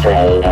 Trading.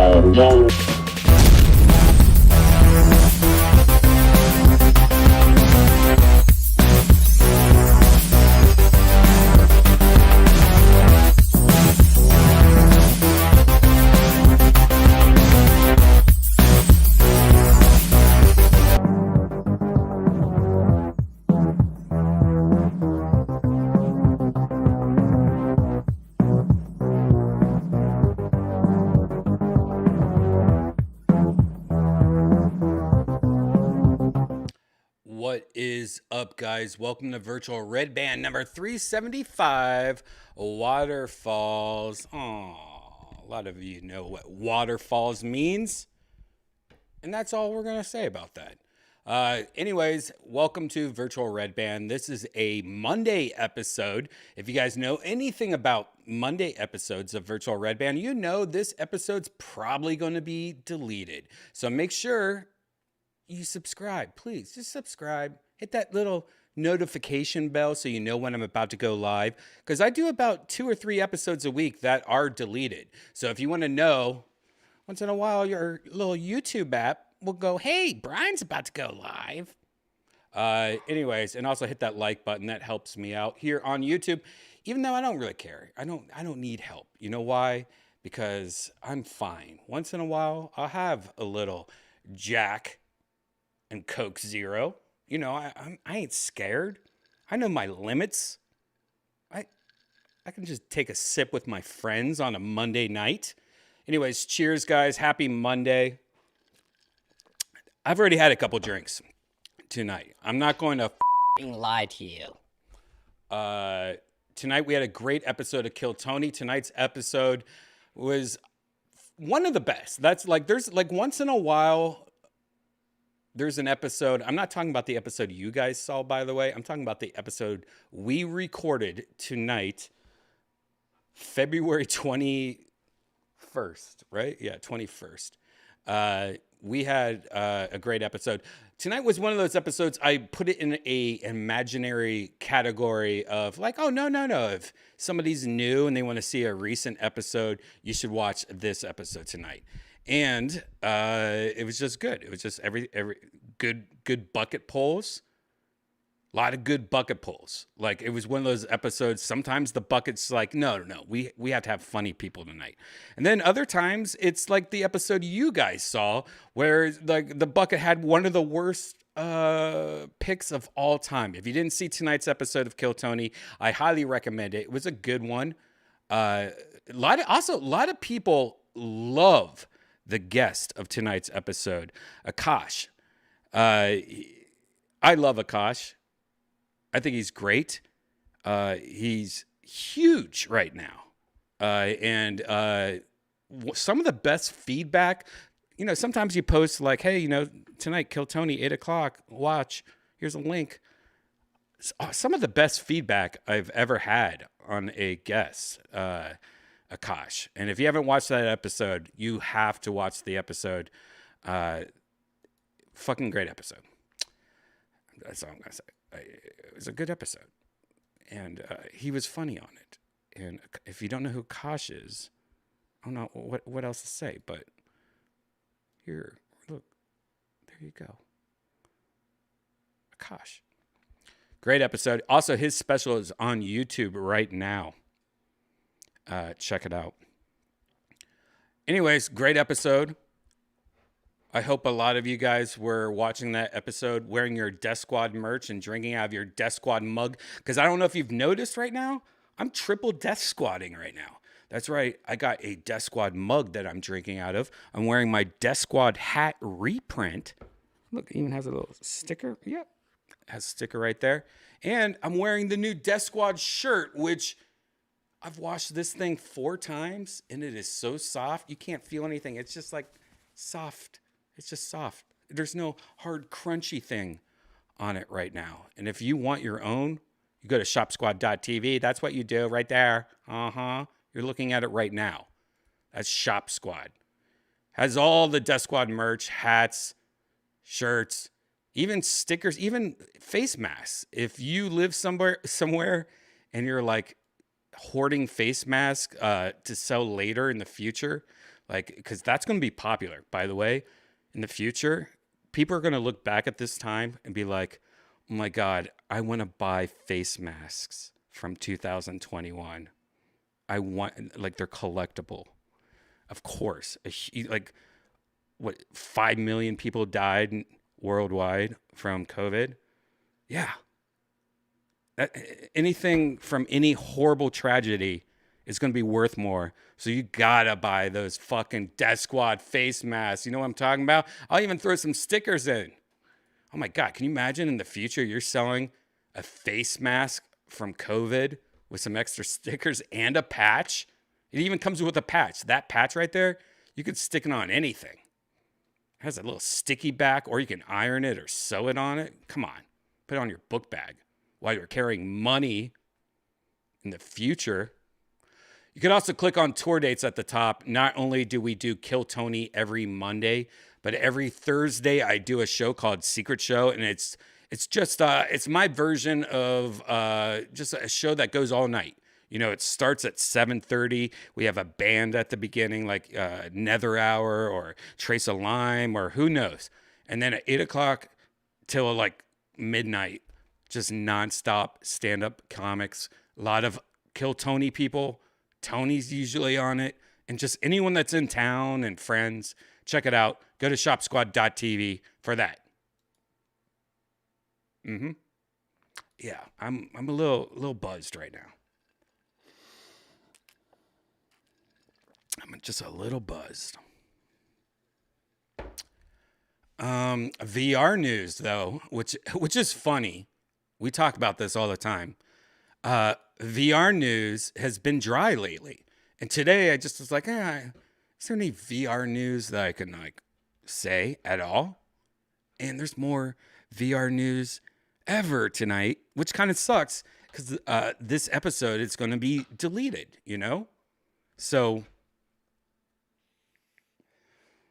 What is up, guys? Welcome to Virtual Redban number 375, Waterfalls. Aww, a lot of you know what Waterfalls means, and that's all we're going to say about that. Anyways, welcome to Virtual Redban. This is a Monday episode. If you guys know anything about Monday episodes of Virtual Redban, you know this episode's probably going to be deleted. So make sure you subscribe. Please just subscribe. Hit that little notification bell so you know when I'm about to go live, because I do about 2 or 3 episodes a week that are deleted. So if you want to know, once in a while your little YouTube app will go, hey, Brian's about to go live. Anyways, and also hit that like button. That helps me out here on YouTube, even though I don't really care. I don't need help. You know why? Because I'm fine. Once in a while I'll have a little Jack and Coke Zero. You know, I ain't scared. I know my limits. I can just take a sip with my friends on a Monday night. Anyways, cheers, guys. Happy Monday. I've already had a couple drinks tonight. I'm not going to lie to you. Tonight we had a great episode of Kill Tony. Tonight's episode was one of the best. That's like, there's like once in a while, there's an episode. I'm not talking about the episode you guys saw, by the way. I'm talking about the episode we recorded tonight, February 21st, right? Yeah, 21st. We had a great episode. Tonight was one of those episodes, I put it in a imaginary category of like, oh, no. If somebody's new and they want to see a recent episode, you should watch this episode tonight. And it was just good. It was just every good bucket pulls. A lot of good bucket pulls. Like, it was one of those episodes. Sometimes the bucket's like, no. We have to have funny people tonight. And then other times it's like the episode you guys saw where like the bucket had one of the worst picks of all time. If you didn't see tonight's episode of Kill Tony, I highly recommend it. It was a good one. A lot of people love the guest of tonight's episode, Akash. I love Akash. I think he's great. He's huge right now. And some of the best feedback, you know, sometimes you post like, hey, you know, tonight, Kill Tony, 8:00, watch, here's a link. Some of the best feedback I've ever had on a guest, Akash. And if you haven't watched that episode, you have to watch the episode. Fucking great episode. That's all I'm going to say. It was a good episode. And he was funny on it. And if you don't know who Akash is, I don't know what else to say. But here, look. There you go. Akash. Great episode. Also, his special is on YouTube right now. Check it out. Anyways, great episode. I hope a lot of you guys were watching that episode wearing your Death Squad merch and drinking out of your Death Squad mug. Because I don't know if you've noticed right now, I'm triple Death Squadding right now. That's right. I got a Death Squad mug that I'm drinking out of. I'm wearing my Death Squad hat reprint. Look, it even has a little sticker. Yep. It has a sticker right there. And I'm wearing the new Death Squad shirt, which I've washed this thing 4 times, and it is so soft. You can't feel anything. It's just like soft. It's just soft. There's no hard, crunchy thing on it right now. And if you want your own, you go to shopsquad.tv. That's what you do right there. You're looking at it right now. That's Shop Squad. Has all the Death Squad merch, hats, shirts, even stickers, even face masks. If you live somewhere and you're like, hoarding face masks to sell later in the future, like, because that's going to be popular, by the way, in the future. People are going to look back at this time and be like, oh my God, I want to buy face masks from 2021. I want, like, they're collectible. Of course, like, what, 5 million people died worldwide from COVID? Yeah. Anything from any horrible tragedy is going to be worth more. So you gotta buy those fucking Death Squad face masks. You know what I'm talking about? I'll even throw some stickers in. Oh my God, can you imagine in the future you're selling a face mask from COVID with some extra stickers and a patch? It even comes with a patch. That patch right there, you could stick it on anything. It has a little sticky back, or you can iron it or sew it on it. Come on, put it on your book bag while you're carrying money in the future. You can also click on tour dates at the top. Not only do we do Kill Tony every Monday, but every Thursday I do a show called Secret Show, and it's just it's my version of just a show that goes all night. You know, it starts at 7:30. We have a band at the beginning, like Nether Hour or Trace of Lime or who knows. And then at 8 o'clock till like midnight, just nonstop stand-up comics. A lot of Kill Tony people. Tony's usually on it. And just anyone that's in town and friends, check it out. Go to shopsquad.tv for that. Yeah, I'm a little buzzed right now. I'm just a little buzzed. VR news though, which is funny. We talk about this all the time. VR news has been dry lately. And today I just was like, is there any VR news that I can like say at all? And there's more VR news ever tonight, which kind of sucks because this episode is going to be deleted, you know? So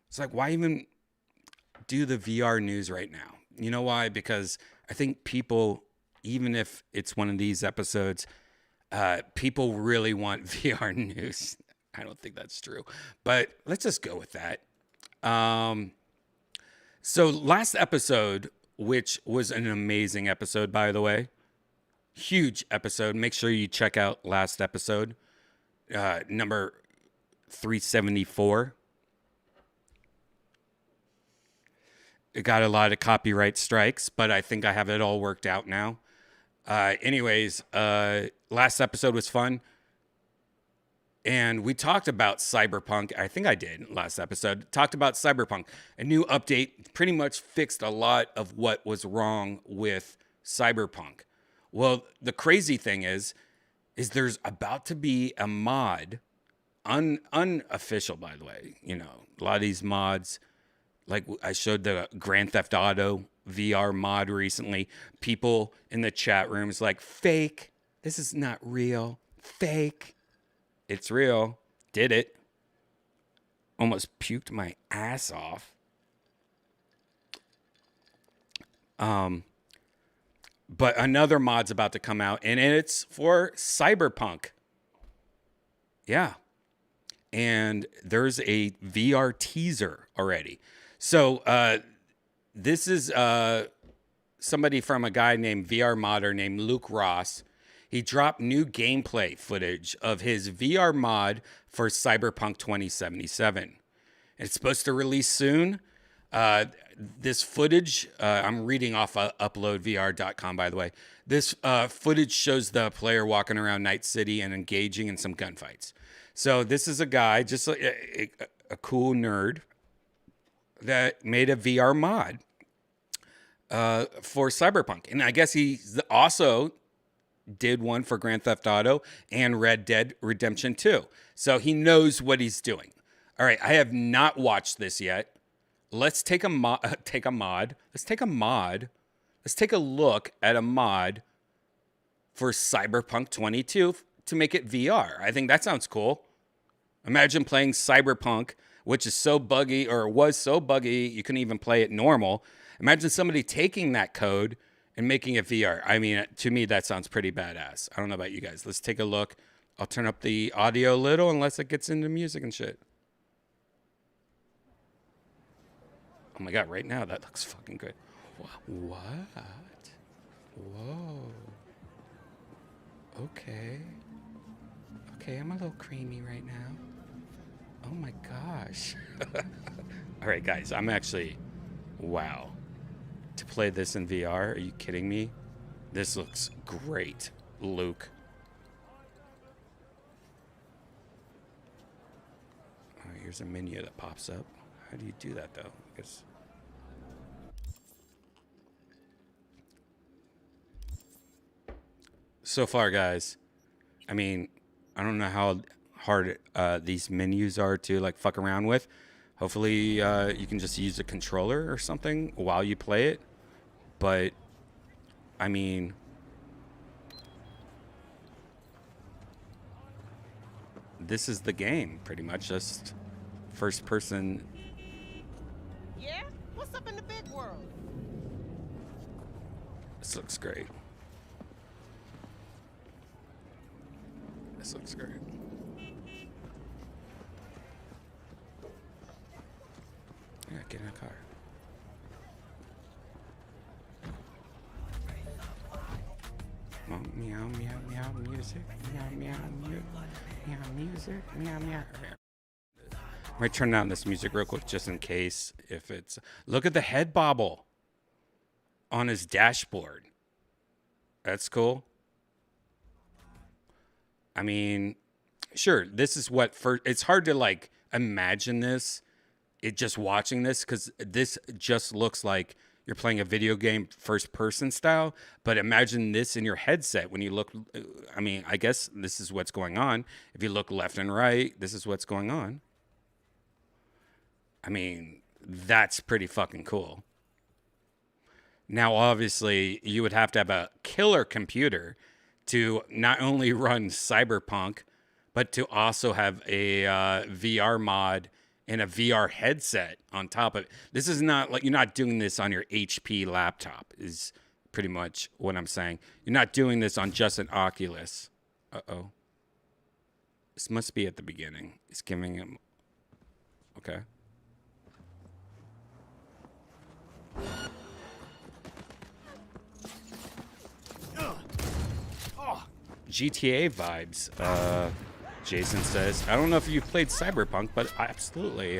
it's like, why even do the VR news right now? You know why? Because I think people, even if it's one of these episodes, people really want VR news. I don't think that's true, but let's just go with that. So last episode, which was an amazing episode, by the way, huge episode. Make sure you check out last episode, number 374. It got a lot of copyright strikes, but I think I have it all worked out now. Anyways, last episode was fun. And we talked about Cyberpunk. I think I did last episode. Talked about Cyberpunk. A new update pretty much fixed a lot of what was wrong with Cyberpunk. Well, the crazy thing is there's about to be a mod, unofficial, by the way. You know, a lot of these mods, like I showed the Grand Theft Auto VR mod recently. People in the chat rooms like, fake. This is not real. Fake. It's real. Did it. Almost puked my ass off. But another mod's about to come out, and it's for Cyberpunk. Yeah. And there's a VR teaser already. So this is somebody from a guy named VR Modder named Luke Ross. He dropped new gameplay footage of his VR mod for Cyberpunk 2077. It's supposed to release soon. This footage, I'm reading off uploadvr.com, by the way. This footage shows the player walking around Night City and engaging in some gunfights. So this is a guy, just a cool nerd, that made a VR mod for Cyberpunk. And I guess he also did one for Grand Theft Auto and Red Dead Redemption 2. So he knows what he's doing. All right, I have not watched this yet. Let's take a mod. Let's take a look at a mod for Cyberpunk 22 to make it VR. I think that sounds cool. Imagine playing Cyberpunk, which is so buggy, or was so buggy you couldn't even play it normal. Imagine somebody taking that code and making it VR. I mean, to me, that sounds pretty badass. I don't know about you guys. Let's take a look. I'll turn up the audio a little unless it gets into music and shit. Oh my god, right now that looks fucking good. What? Whoa. Okay. Okay, I'm a little creamy right now. Oh my gosh. All right, guys, I'm actually... Wow. To play this in VR, are you kidding me? This looks great, Luke. Oh, here's a menu that pops up. How do you do that, though? I guess... So far, guys, I mean, I don't know how hard these menus are to like fuck around with. Hopefully, you can just use a controller or something while you play it. But I mean, this is the game, pretty much. Just first person. Yeah? What's up in the big world? This looks great. This looks great. Yeah, get in a car. Oh, meow, meow, meow, music. Meow, meow, meow, meow, music. Meow, meow. I might turn down this music real quick just in case if it's... Look at the head bobble on his dashboard. That's cool. I mean, sure, this is what first... It's hard to, like, imagine this, just watching this, because this just looks like you're playing a video game first-person style, but imagine this in your headset when you look... I mean, I guess this is what's going on. If you look left and right, this is what's going on. I mean, that's pretty fucking cool. Now, obviously, you would have to have a killer computer to not only run Cyberpunk, but to also have a VR mod and a VR headset on top of it. This is not like, you're not doing this on your HP laptop, is pretty much what I'm saying. You're not doing this on just an Oculus. Uh-oh. This must be at the beginning. It's giving him... Okay. GTA vibes, Jason says. I don't know if you played Cyberpunk, but absolutely.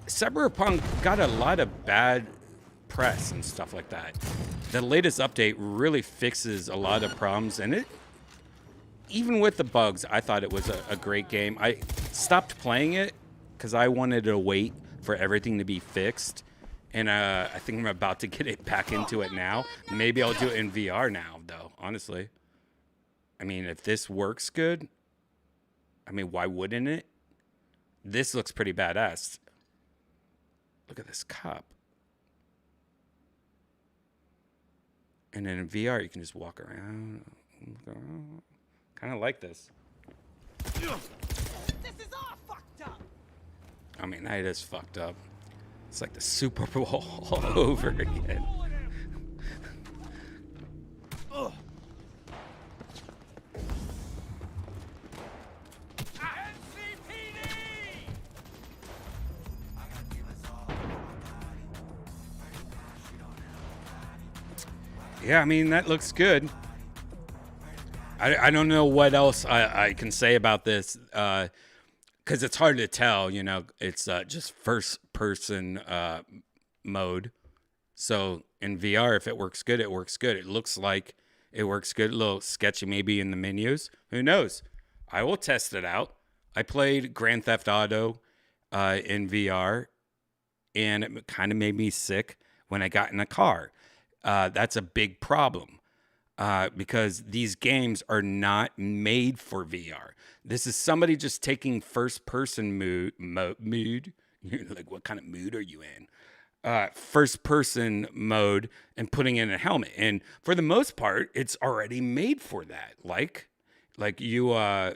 Cyberpunk got a lot of bad press and stuff like that. The latest update really fixes a lot of problems, and it, even with the bugs, I thought it was a great game. I stopped playing it because I wanted to wait for everything to be fixed. And I think I'm about to get it back into it now. Maybe I'll do it in VR now, though, honestly. I mean, if this works good, I mean, why wouldn't it? This looks pretty badass. Look at this cup. And then in VR, you can just walk around. Kind of like this. This is all fucked up. I mean, that is fucked up. It's like the Super Bowl all over again. Yeah, I mean, that looks good. I don't know what else I can say about this, because it's hard to tell, you know. It's just first-person mode. So in VR, if it works good, it works good. It looks like it works good. A little sketchy maybe in the menus. Who knows? I will test it out. I played Grand Theft Auto in VR, and it kind of made me sick when I got in a car. That's a big problem because these games are not made for VR. This is somebody just taking first-person mood. You're like, what kind of mood are you in? First-person mode and putting in a helmet. And for the most part, it's already made for that. Like you're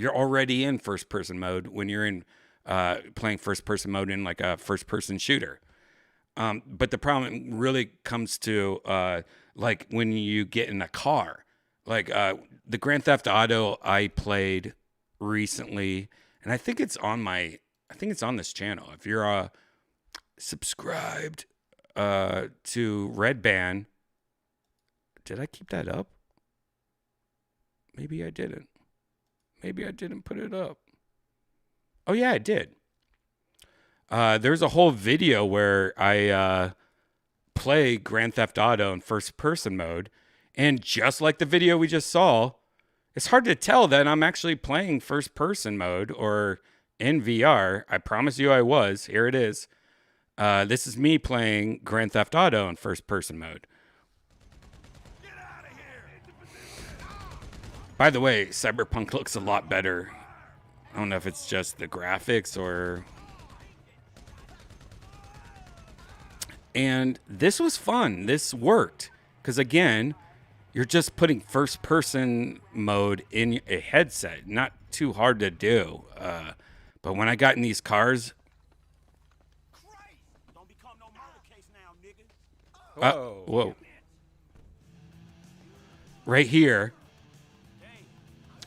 already in first-person mode when you're in playing first-person mode in like a first-person shooter. But the problem really comes to like when you get in a car. Like the Grand Theft Auto I played recently, and I think it's on this channel. If you're subscribed to Redban, did I keep that up? Maybe I didn't. Maybe I didn't put it up. Oh yeah, I did. There's a whole video where I play Grand Theft Auto in first person mode, and just like the video we just saw, it's hard to tell that I'm actually playing first person mode or in VR. I promise you I was. Here it is. This is me playing Grand Theft Auto in first person mode. Get out of here! By the way, Cyberpunk looks a lot better. I don't know if it's just the graphics or... And this was fun. This worked. Because again, you're just putting first person mode in a headset. Not too hard to do. But when I got in these cars... Don't become no murder case now, nigga. Whoa. Right here.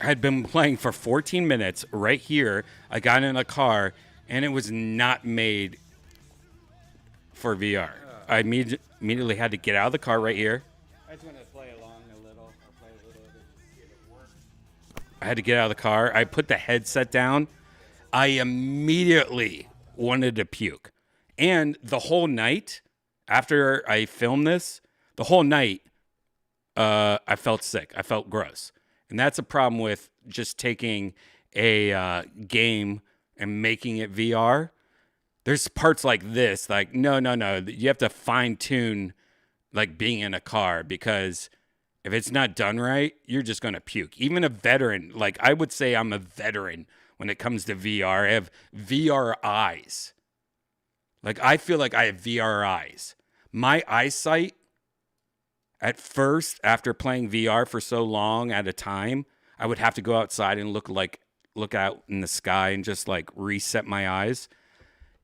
I had been playing for 14 minutes. Right here, I got in a car, and it was not made for VR. I immediately had to get out of the car right here. I just want to play along a little. I'll play a little of it, see if it works. I had to get out of the car. I put the headset down. I immediately wanted to puke. And the whole night, after I filmed this, the whole night, I felt sick. I felt gross. And that's a problem with just taking a game and making it VR. There's parts like this, like, no. You have to fine tune like being in a car, because if it's not done right, you're just going to puke. Even a veteran, like I would say I'm a veteran when it comes to VR. I have VR eyes. Like I feel like I have VR eyes. My eyesight at first, after playing VR for so long at a time, I would have to go outside and look out in the sky and just like reset my eyes.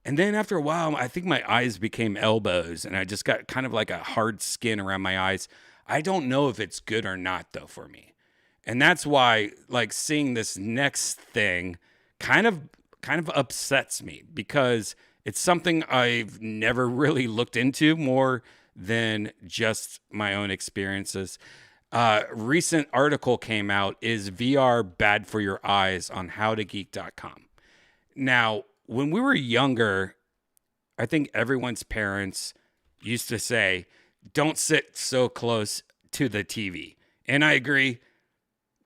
And then after a while, I think my eyes became elbows, and I just got kind of like a hard skin around my eyes. I don't know if it's good or not, though, for me. And that's why, like, seeing this next thing kind of upsets me, because it's something I've never really looked into more than just my own experiences. Recent article came out, is VR bad for your eyes, on howtogeek.com. Now, when we were younger, I think everyone's parents used to say, don't sit so close to the TV. And I agree,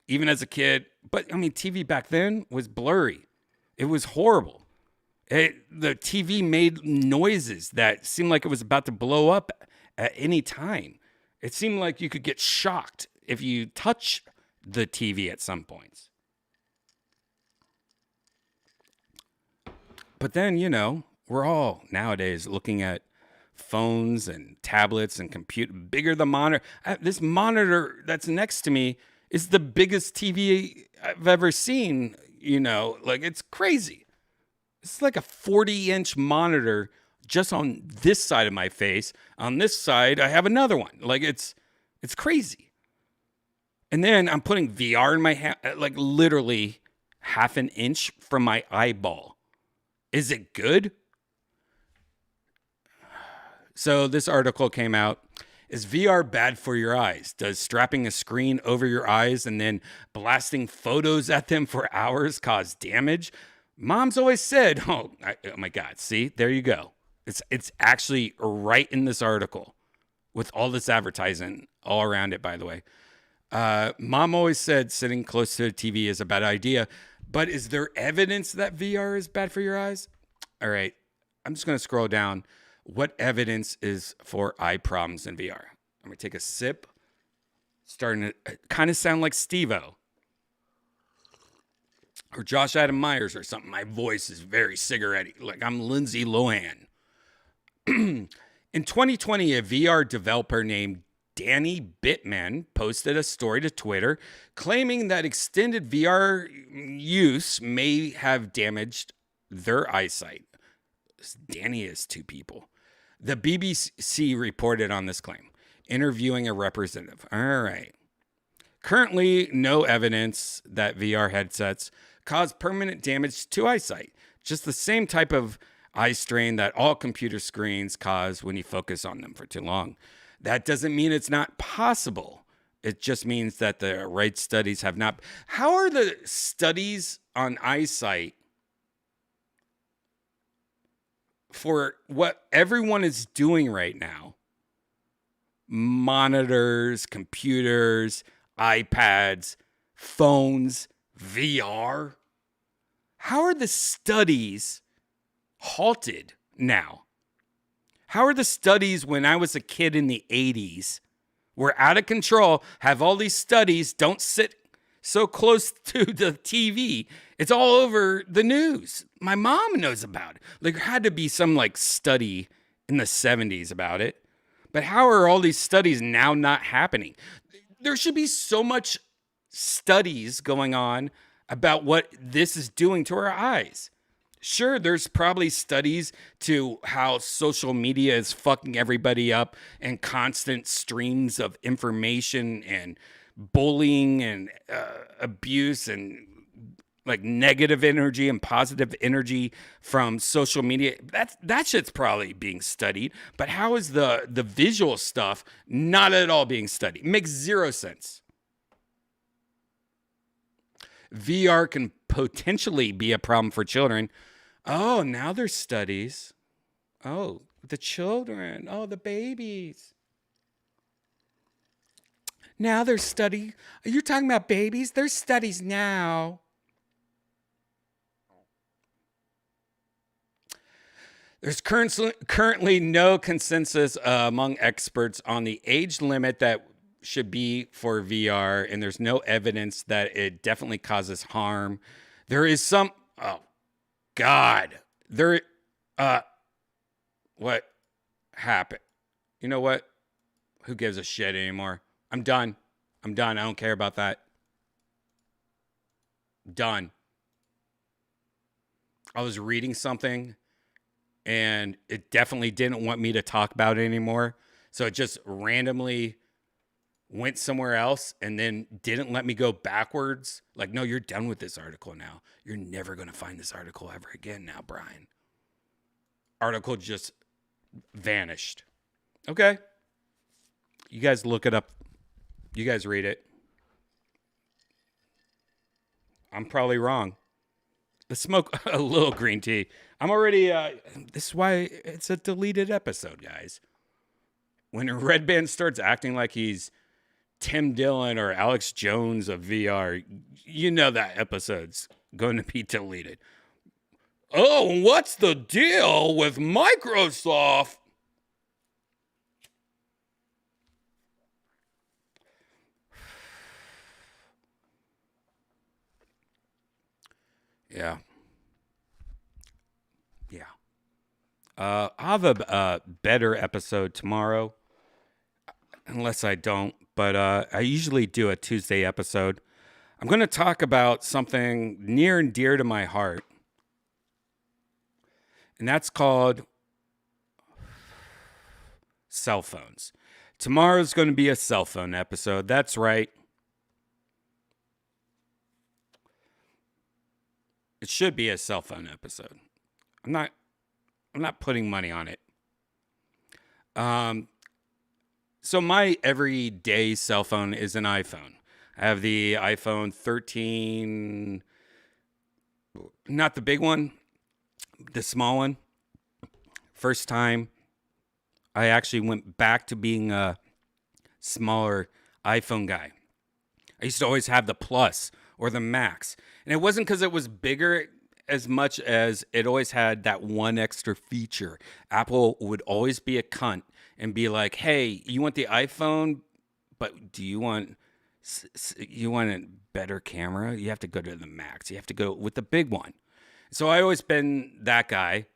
even as a kid. But, I mean, TV back then was blurry. It was horrible. The TV made noises that seemed like it was about to blow up at any time. It seemed like you could get shocked if you touch the TV at some points. But then, we're all nowadays looking at phones and tablets and bigger the monitor. This monitor that's next to me is the biggest TV I've ever seen, like it's crazy. It's like a 40-inch monitor just on this side of my face. On this side, I have another one. Like it's crazy. And then I'm putting VR in my hand, like literally half an inch from my eyeball. Is it good? So this article came out. Is VR bad for your eyes? Does strapping a screen over your eyes and then blasting photos at them for hours cause damage? Mom's always said, oh my God, see, there you go. It's actually right in this article with all this advertising all around it, by the way. Mom always said sitting close to the TV is a bad idea, but is there evidence that VR is bad for your eyes? All right, I'm just going to scroll down. What evidence is for eye problems in VR? I'm going to take a sip. Starting to kind of sound like Steve-O. Or Josh Adam Myers or something. My voice is very cigarette-y, like I'm Lindsay Lohan. In 2020, a VR developer named Danny Bittman posted a story to Twitter claiming that extended VR use may have damaged their eyesight. Danny is two people. The BBC reported on this claim, interviewing a representative. All right. Currently, no evidence that VR headsets cause permanent damage to eyesight. Just the same type of eye strain that all computer screens cause when you focus on them for too long. That doesn't mean it's not possible. It just means that the right studies have not. How are the studies on eyesight for what everyone is doing right now? Monitors, computers, iPads, phones, VR. How are the studies halted now? How are the studies when I was a kid in the 80s? We're out of control, have all these studies, don't sit so close to the TV. It's all over the news. My mom knows about it. Like, there had to be some like study in the 70s about it. But how are all these studies now not happening? There should be so much studies going on about what this is doing to our eyes. Sure, there's probably studies to how social media is fucking everybody up and constant streams of information and bullying and abuse and like negative energy and positive energy from social media. That shit's probably being studied. But how is the visual stuff not at all being studied? It makes zero sense. VR can potentially be a problem for children. Oh, now there's studies. Oh, the children. Oh, the babies. Now there's study. You're talking about babies? There's studies now. There's currently no consensus among experts on the age limit that should be for VR, and there's no evidence that it definitely causes harm. There is some... Oh, God. There... What happened? You know what? Who gives a shit anymore? I'm done. I don't care about that. Done. I was reading something and it definitely didn't want me to talk about it anymore. So it just randomly went somewhere else and then didn't let me go backwards. Like, no, you're done with this article now. You're never going to find this article ever again now, Brian. Article just vanished. Okay. You guys look it up. You guys read it. I'm probably wrong. Let's smoke a little green tea. I'm already, this is why it's a deleted episode, guys. When Redban starts acting like he's Tim Dillon or Alex Jones of VR, you know that episode's going to be deleted. Oh, what's the deal with Microsoft? Yeah. I'll have a better episode tomorrow, unless I don't, but I usually do a Tuesday episode. I'm going to talk about something near and dear to my heart, and that's called cell phones. Tomorrow's going to be a cell phone episode. That's right. It should be a cell phone episode. I'm not putting money on it. So my everyday cell phone is an iPhone. I have the iPhone 13, not the big one, the small one. First time I actually went back to being a smaller iPhone guy. I used to always have the Plus or the Max. And it wasn't because it was bigger as much as it always had that one extra feature. Apple would always be a cunt and be like, hey, you want the iPhone, but do you want a better camera? You have to go to the Max. You have to go with the big one. So I always been that guy.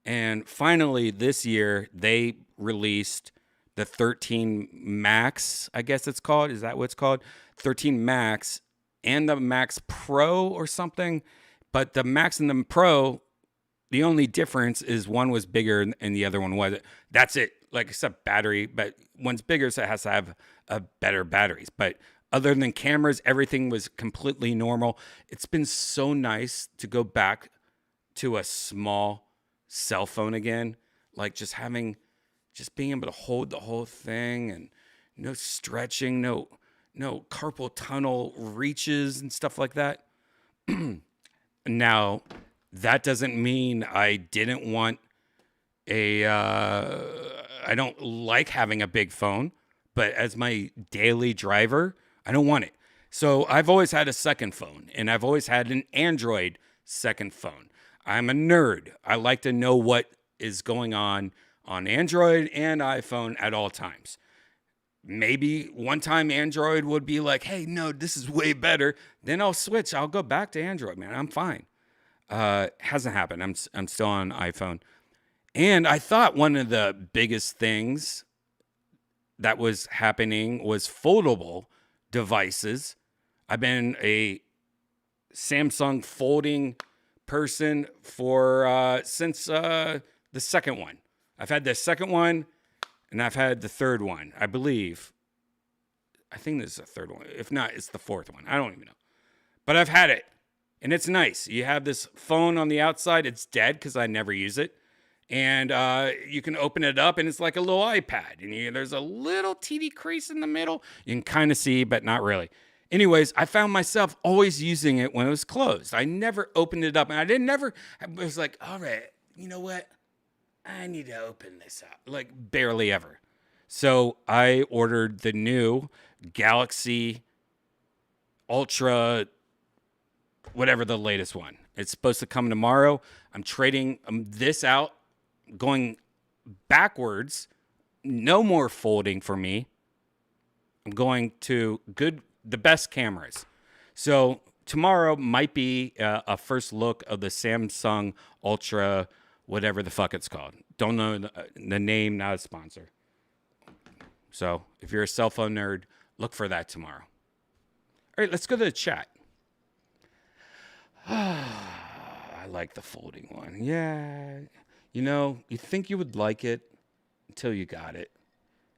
And finally this year they released the 13 Max, I guess it's called. Is that what it's called? 13 Max and the Max Pro or something. But the Max and the Pro, the only difference is one was bigger and the other one wasn't. That's it. Like, except battery, but one's bigger, so it has to have better batteries. But Other than cameras, everything was completely normal. It's been so nice to go back to a small cell phone again. Like just being able to hold the whole thing and no stretching, no carpal tunnel reaches and stuff like that. Now, that doesn't mean I didn't want I don't like having a big phone, but as my daily driver, I don't want it. So I've always had a second phone, and I've always had an Android second phone. I'm a nerd. I like to know what is going on Android and iPhone at all times. Maybe one time Android would be like, hey, no, this is way better. Then I'll switch. I'll go back to Android, man. I'm fine. Hasn't happened. I'm still on iPhone. And I thought one of the biggest things that was happening was foldable devices. I've been a Samsung folding person for since the second one. I've had the second one, and I've had the third one, I believe. I think this is the third one. If not, it's the fourth one. I don't even know. But I've had it, and it's nice. You have this phone on the outside. It's dead because I never use it. And you can open it up, and it's like a little iPad. And there's a little teeny crease in the middle. You can kind of see, but not really. Anyways, I found myself always using it when it was closed. I never opened it up. And it was like, all right, you know what? I need to open this up. Like, barely ever. So I ordered the new Galaxy Ultra, whatever the latest one. It's supposed to come tomorrow. I'm trading this out, going backwards. No more folding for me. I'm going to the best cameras. So tomorrow might be a first look of the Samsung Ultra, whatever the fuck it's called. Don't know the name, not a sponsor. So if you're a cell phone nerd, look for that tomorrow. All right, let's go to the chat. I like the folding one. Yeah. You think you would like it until you got it.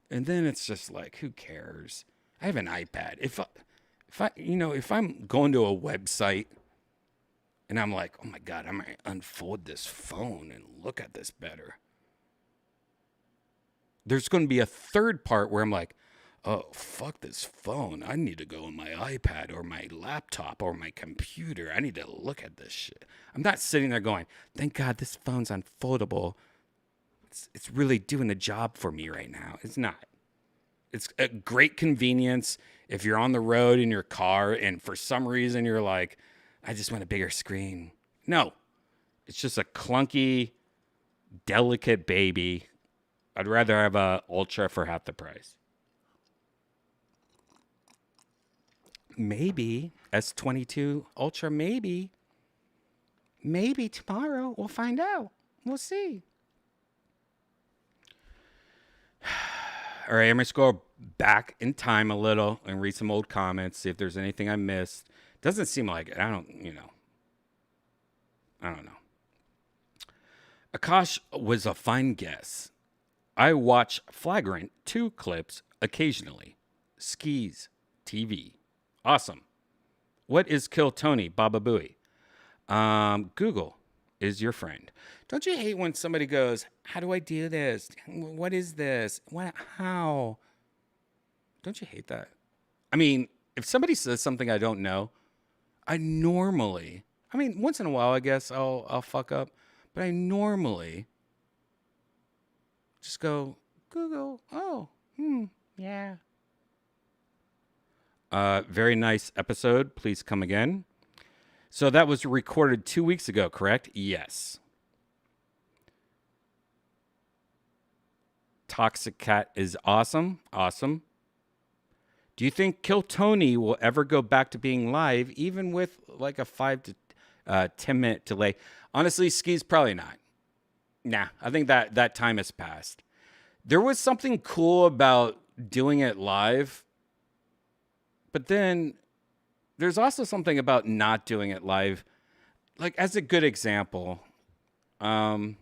And then it's just like, who cares? I have an iPad. If I'm going to a website and I'm like, oh my God, I might unfold this phone and look at this better. There's going to be a third part where I'm like, oh, fuck this phone. I need to go on my iPad or my laptop or my computer. I need to look at this shit. I'm not sitting there going, thank God this phone's unfoldable. It's really doing the job for me right now. It's not. It's a great convenience if you're on the road in your car and for some reason you're like, I just want a bigger screen. No, it's just a clunky, delicate baby. I'd rather have a Ultra for half the price. Maybe S22 Ultra, maybe tomorrow. We'll find out. We'll see. All right, I'm going to scroll back in time a little and read some old comments, see if there's anything I missed. Doesn't seem like it. I don't know. Akash was a fine guess. I watch Flagrant 2 clips occasionally. Skis TV. Awesome. What is Kill Tony, Baba Booey? Google is your friend. Don't you hate when somebody goes, how do I do this? What is this? How? Don't you hate that? I mean, if somebody says something I don't know, once in a while, I guess I'll fuck up, but I normally just go, Google, yeah. Very nice episode. Please come again. So that was recorded 2 weeks ago, correct? Yes. Toxic Cat is awesome. Awesome. Do you think Kill Tony will ever go back to being live, even with like a 5 to 10 minute delay? Honestly, Ski's probably not. Nah, I think that time has passed. There was something cool about doing it live, but then there's also something about not doing it live. Like, as a good example, how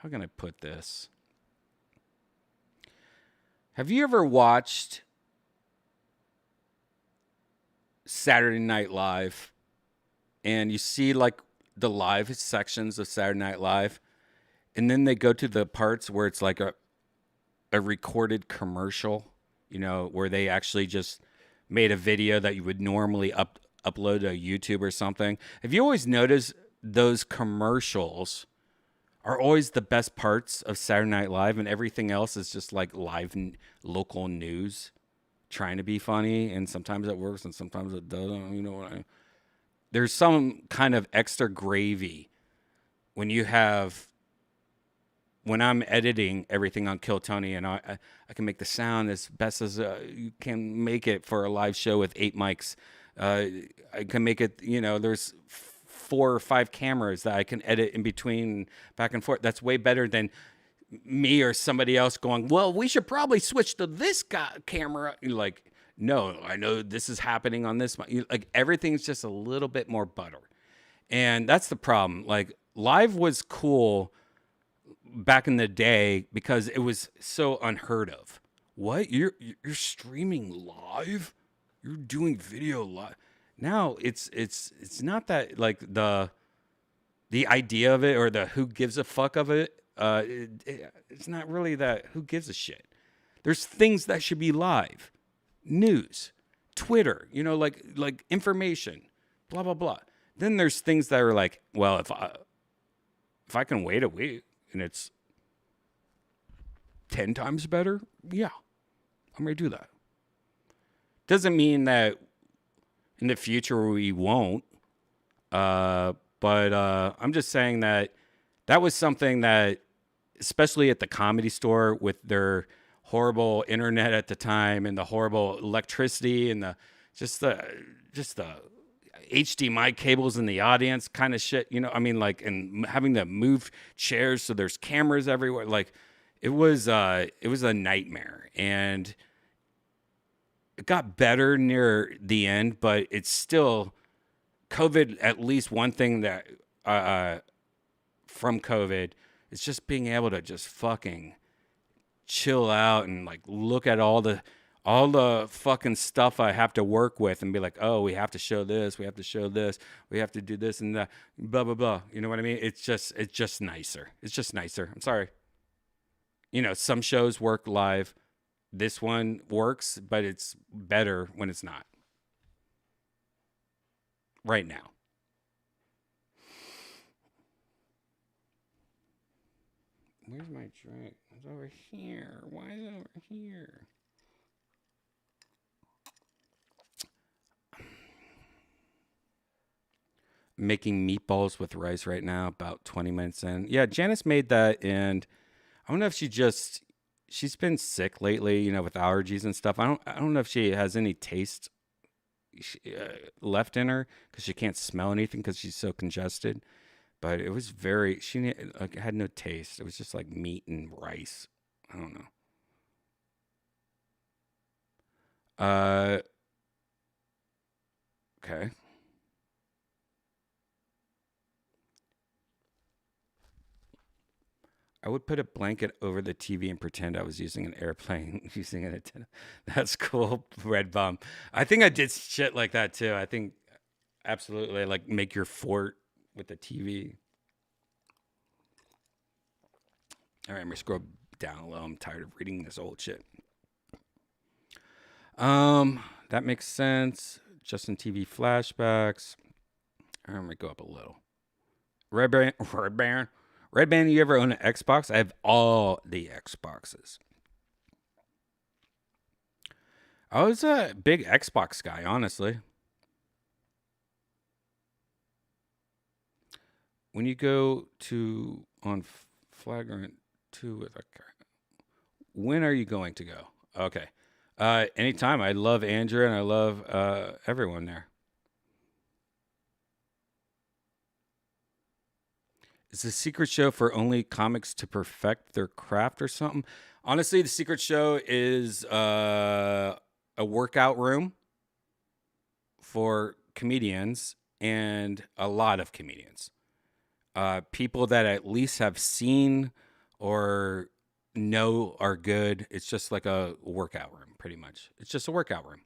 can I put this? Have you ever watched Saturday Night Live, and you see like the live sections of Saturday Night Live, and then they go to the parts where it's like a recorded commercial, where they actually just made a video that you would normally upload to YouTube or something. Have you always noticed those commercials are always the best parts of Saturday Night Live, and everything else is just like live local news trying to be funny, and sometimes it works and sometimes it doesn't. You know what I mean? There's some kind of extra gravy when I'm editing everything on Kill Tony, and I can make the sound as best as you can make it for a live show with 8 mics. I can make it, there's 4 or 5 cameras that I can edit in between, back and forth. That's way better than me or somebody else going, well, we should probably switch to this camera. You're like, no, I know this is happening on this. Like, everything's just a little bit more butter. And that's the problem. Like, live was cool back in the day because it was so unheard of. What? You're streaming live? You're doing video live? Now it's not that, like, the idea of it or the who gives a fuck of it. It's not really that who gives a shit. There's things that should be live. News, Twitter, like information, blah blah blah. Then there's things that are like, well, if I can wait a week and it's 10 times better, yeah, I'm gonna do that. Doesn't mean that in the future we won't. But I'm just saying that was something that, especially at the Comedy Store with their horrible internet at the time and the horrible electricity and the HDMI cables in the audience kind of shit, and having to move chairs so there's cameras everywhere. Like, it was a nightmare, and it got better near the end, but it's still COVID. At least one thing that from COVID is just being able to just fucking chill out and like look at all the fucking stuff I have to work with and be like, oh, we have to show this, we have to show this, we have to do this and that, blah blah blah. You know what I mean? It's just nicer. It's just nicer. I'm sorry. Some shows work live. This one works, but it's better when it's not. Right now. Where's my drink? It's over here. Why is it over here? Making meatballs with rice right now, about 20 minutes in. Yeah, Janice made that, and I don't know if she's been sick lately, with allergies and stuff. I don't know if she has any taste left in her because she can't smell anything because she's so congested. But it was had no taste. It was just like meat and rice. I don't know. Okay. I would put a blanket over the TV and pretend I was using an airplane, using an antenna. That's cool, Redban. I think I did shit like that too. I think absolutely, like, make your fort with the TV. All right, I'm gonna scroll down a little. I'm tired of reading this old shit. That makes sense. Justin TV flashbacks. I'm gonna go up a little. Redban, you ever own an Xbox? I have all the Xboxes. I was a big Xbox guy, honestly. When you go to on Flagrant 2 with a car, when are you going to go? Okay. Anytime. I love Andrew and I love everyone there. Is the secret show for only comics to perfect their craft or something? Honestly, the secret show is a workout room for comedians, and a lot of comedians. People that at least have seen or know are good. It's just like a workout room, pretty much. It's just a workout room.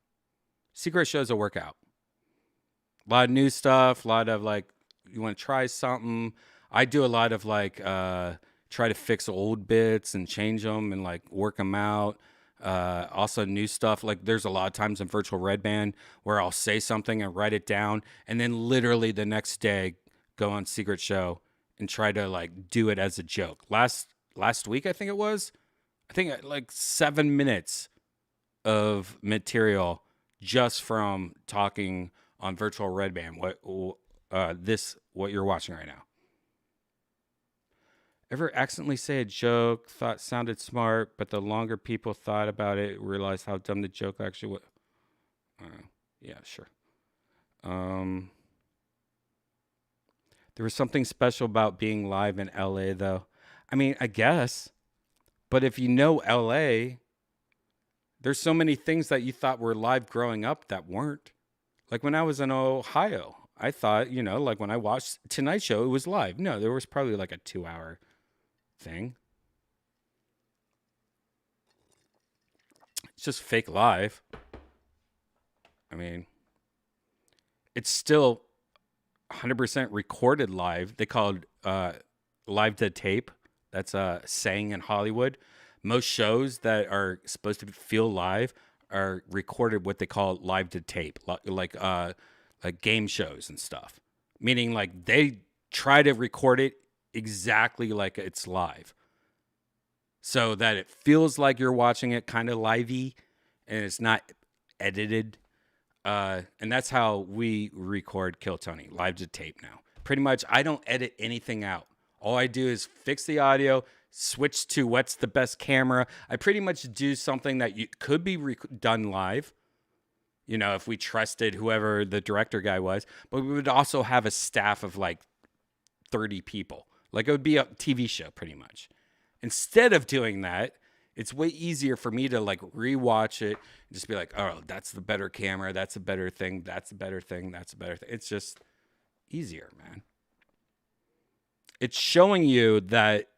Secret show is a workout. A lot of new stuff, a lot of like, you want to try something. I do a lot of like, try to fix old bits and change them and like work them out. Also new stuff. Like there's a lot of times in virtual Redban where I'll say something and write it down and then literally the next day go on Secret Show and try to like do it as a joke. Last week, I think it was, like 7 minutes of material just from talking on virtual Redban. What you're watching right now. Ever accidentally say a joke, thought sounded smart, but the longer people thought about it, realized how dumb the joke actually was? Yeah, sure. There was something special about being live in LA, though. I mean, I guess. But if you know LA, there's so many things that you thought were live growing up that weren't. Like when I was in Ohio, I thought, like when I watched Tonight Show, it was live. No, there was probably like a 2-hour thing. It's just fake live. I mean, it's still 100% recorded live. They call it live to tape. That's a saying in Hollywood. Most shows that are supposed to feel live are recorded what they call live to tape, like game shows and stuff. Meaning like they try to record it exactly like it's live, so that it feels like you're watching it kind of livey, and it's not edited. And that's how we record Kill Tony, live to tape now. Pretty much, I don't edit anything out. All I do is fix the audio, switch to what's the best camera. I pretty much do something that could be done live, if we trusted whoever the director guy was. But we would also have a staff of like 30 people. Like it would be a TV show pretty much. Instead of doing that, it's way easier for me to like rewatch it and just be like, oh, that's the better camera. That's a better thing. That's a better thing. That's a better thing. It's just easier, man. It's showing you that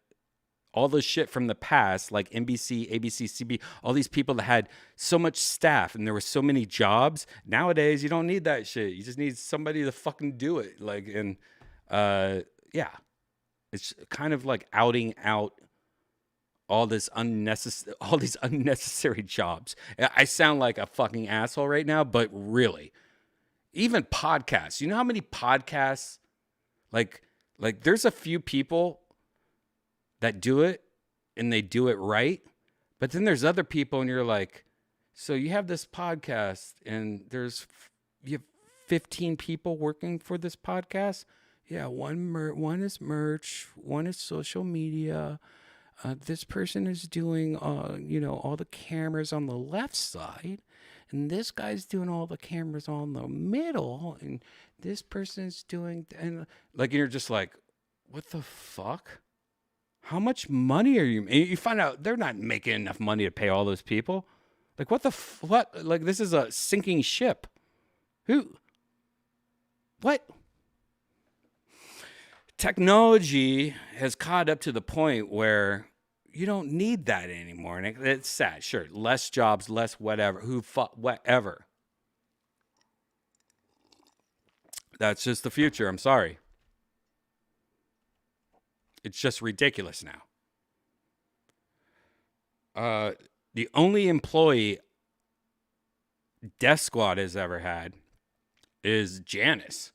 all the shit from the past, like NBC, ABC, CB, all these people that had so much staff and there were so many jobs. Nowadays, you don't need that shit. You just need somebody to fucking do it. Like, and yeah, it's kind of like outing out all these unnecessary jobs. I sound like a fucking asshole right now, but really, even podcasts. You know how many podcasts, like there's a few people that do it and they do it right, but then there's other people and you're like, so you have this podcast and you have 15 people working for this podcast. Yeah, one is merch, one is social media. This person is doing, all the cameras on the left side, and this guy's doing all the cameras on the middle, and this person's doing, and you're just like, what the fuck? How much money are you? You find out they're not making enough money to pay all those people. Like, what? Like, this is a sinking ship. What? Technology has caught up to the point where you don't need that anymore. And it's sad. Sure, less jobs, less whatever. Whatever. That's just the future. I'm sorry. It's just ridiculous now. The only employee Death Squad has ever had is Janice.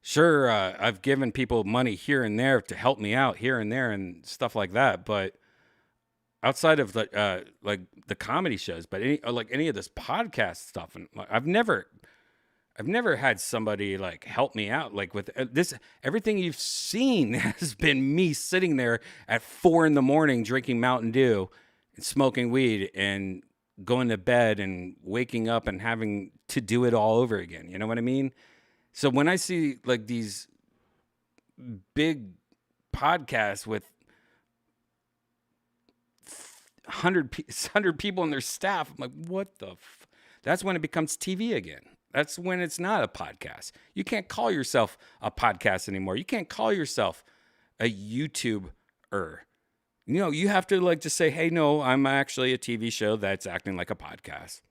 Sure, I've given people money here and there to help me out here and there and stuff like that, but outside of the comedy shows, but any of this podcast stuff, and I've never had somebody like help me out with this. Everything you've seen has been me sitting there at 4 a.m. drinking Mountain Dew and smoking weed and going to bed and waking up and having to do it all over again. You know what I mean? So when I see like these big podcasts with 100 people in their staff, I'm like, what the that's when it becomes TV again. That's when it's not a podcast. You can't call yourself a podcast anymore. You can't call yourself a YouTuber. You have to just say, hey, no, I'm actually a TV show that's acting like a podcast.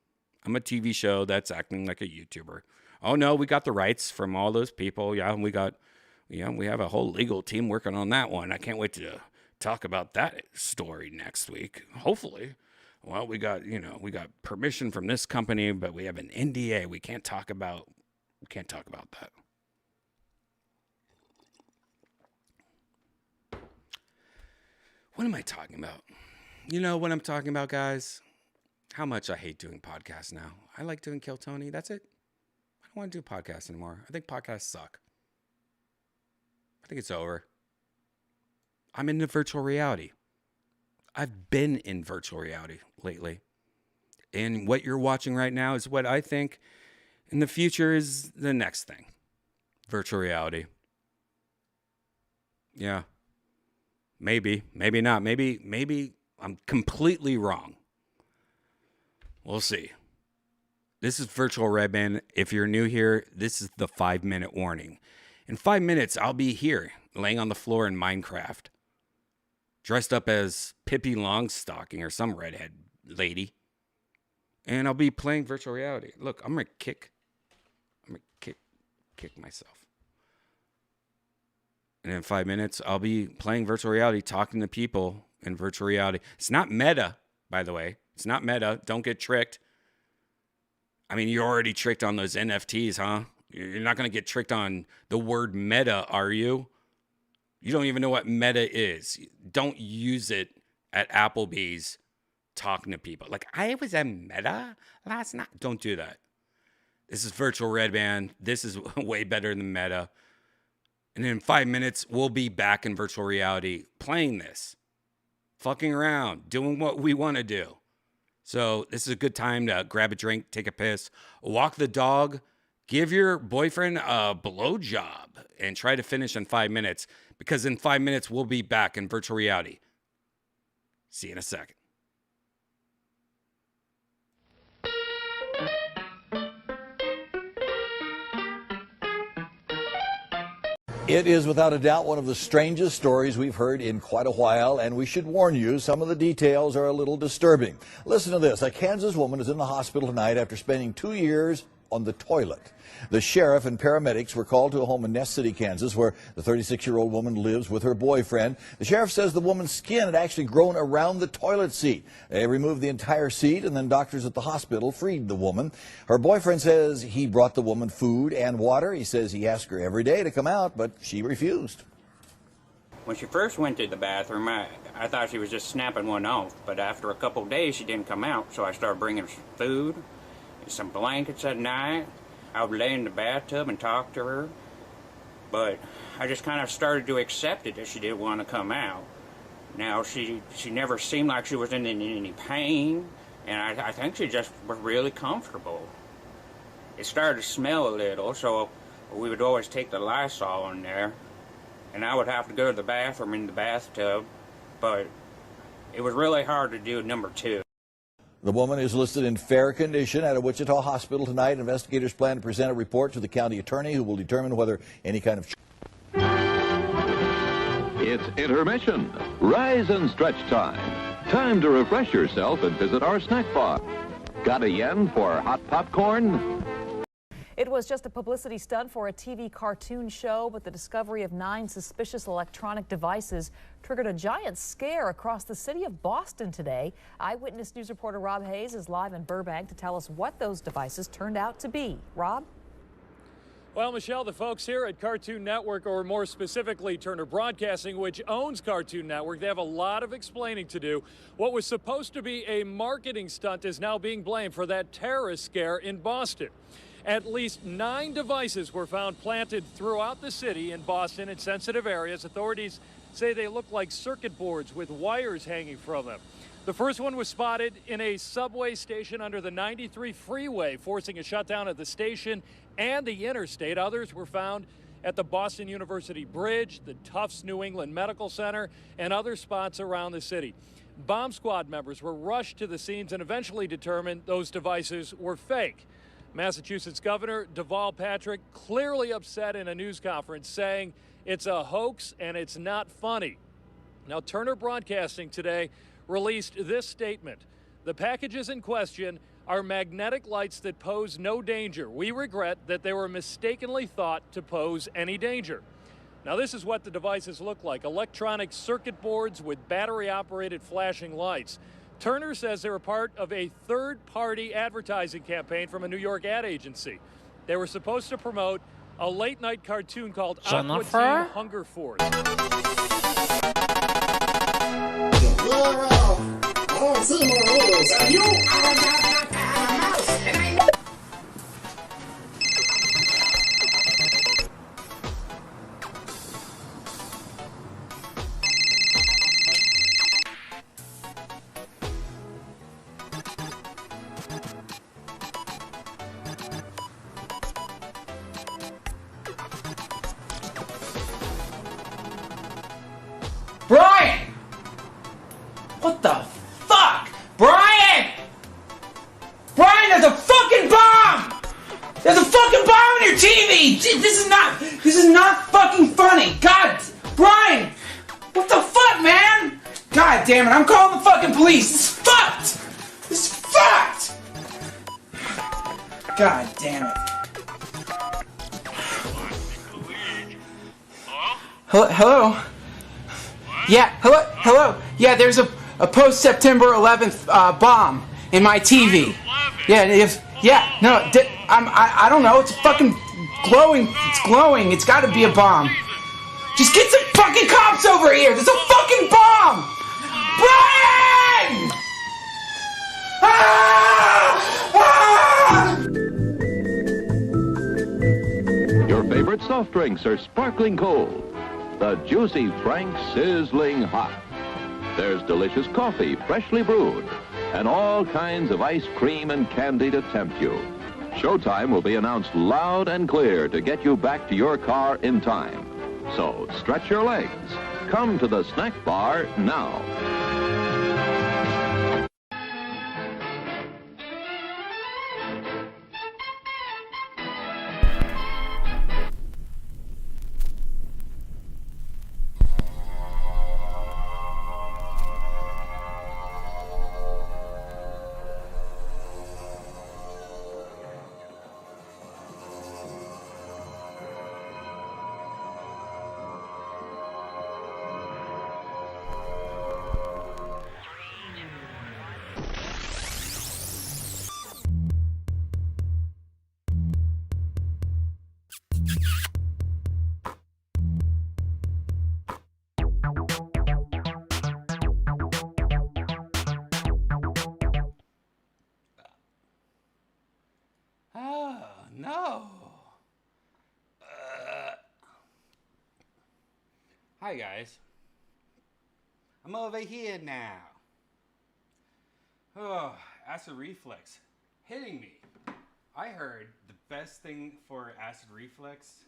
I'm a TV show that's acting like a YouTuber. Oh no, we got the rights from all those people. Yeah, we have a whole legal team working on that one. I can't wait to talk about that story next week. Hopefully. Well, we got permission from this company, but we have an NDA. We can't talk about that. What am I talking about? You know what I'm talking about, guys? How much I hate doing podcasts now. I like doing Kill Tony. That's it. I don't want to do podcasts anymore. I think podcasts suck. I think it's over. I'm into virtual reality. I've been in virtual reality lately. And what you're watching right now is what I think in the future is the next thing. Virtual reality. Yeah. Maybe not. Maybe I'm completely wrong. We'll see. This is Virtual Redban. If you're new here, this is the 5-minute warning. In 5 minutes, I'll be here, laying on the floor in Minecraft, dressed up as Pippi Longstocking or some redhead lady, and I'll be playing virtual reality. Look, I'm gonna kick myself. And in 5 minutes, I'll be playing virtual reality, talking to people in virtual reality. It's not meta, by the way. It's not meta. Don't get tricked. I mean, you're already tricked on those NFTs, huh? You're not going to get tricked on the word meta, are you? You don't even know what meta is. Don't use it at Applebee's talking to people. Like, I was at Meta last night. Don't do that. This is Virtual Redban. This is way better than Meta. And in 5 minutes, we'll be back in virtual reality playing this. Fucking around. Doing what we want to do. So this is a good time to grab a drink, take a piss, walk the dog, give your boyfriend a blowjob, and try to finish in 5 minutes. Because in 5 minutes, we'll be back in virtual reality. See you in a second. It is without a doubt one of the strangest stories we've heard in quite a while, and we should warn you, some of the details are a little disturbing. Listen to this. A Kansas woman is in the hospital tonight after spending 2 years on the toilet. The sheriff and paramedics were called to a home in Ness City, Kansas, where the 36-year-old woman lives with her boyfriend. The sheriff says the woman's skin had actually grown around the toilet seat. They removed the entire seat, and then doctors at the hospital freed the woman. Her boyfriend says he brought the woman food and water. He says he asked her every day to come out, but she refused. When she first went to the bathroom, I thought she was just snapping one off, but after a couple of days she didn't come out, so I started bringing her some food, some blankets at night. I would lay in the bathtub and talk to her, but I just kind of started to accept it that she didn't want to come out. Now, she never seemed like she was in any pain, and I think she just was really comfortable. It started to smell a little, so we would always take the Lysol in there, and I would have to go to the bathroom in the bathtub, but it was really hard to do number two. The woman is listed in fair condition at a Wichita hospital tonight. Investigators plan to present a report to the county attorney, who will determine whether any kind of... It's intermission. Rise and stretch time. Time to refresh yourself and visit our snack bar. Got a yen for hot popcorn? It was just a publicity stunt for a TV cartoon show, but the discovery of 9 suspicious electronic devices triggered a giant scare across the city of Boston today. Eyewitness News reporter Rob Hayes is live in Burbank to tell us what those devices turned out to be. Rob? Well, Michelle, the folks here at Cartoon Network, or more specifically Turner Broadcasting, which owns Cartoon Network, they have a lot of explaining to do. What was supposed to be a marketing stunt is now being blamed for that terrorist scare in Boston. At least 9 devices were found planted throughout the city in Boston in sensitive areas. Authorities say they look like circuit boards with wires hanging from them. The first one was spotted in a subway station under the 93 freeway, forcing a shutdown of the station and the interstate. Others were found at the Boston University Bridge, the Tufts New England Medical Center, and other spots around the city. Bomb squad members were rushed to the scenes and eventually determined those devices were fake. Massachusetts Governor Deval Patrick clearly upset in a news conference, saying it's a hoax and it's not funny. Now, Turner Broadcasting today released this statement. The packages in question are magnetic lights that pose no danger. We regret that they were mistakenly thought to pose any danger. Now, this is what the devices look like: electronic circuit boards with battery-operated flashing lights. Turner says they were part of a third-party advertising campaign from a New York ad agency. They were supposed to promote a late-night cartoon called Aqua Teen Hunger Force. Brian! What the fuck? Brian! Brian, there's a fucking bomb! There's a fucking bomb on your TV! This is not fucking funny! God, Brian! What the fuck, man? God damn it, I'm calling the fucking police! This is fucked! This is fucked! God damn it. Hello? Yeah, hello. Yeah, there's a post-September 11th bomb in my TV. I don't know. It's fucking glowing. It's glowing. It's got to be a bomb. Just get some fucking cops over here. There's a fucking bomb. Brian! Your favorite soft drinks are sparkling cold. The juicy Frank sizzling hot. There's delicious coffee, freshly brewed, and all kinds of ice cream and candy to tempt you. Showtime will be announced loud and clear to get you back to your car in time. So stretch your legs. Come to the snack bar now. No. Hi, guys. I'm over here now. Oh, acid reflux hitting me. I heard the best thing for acid reflux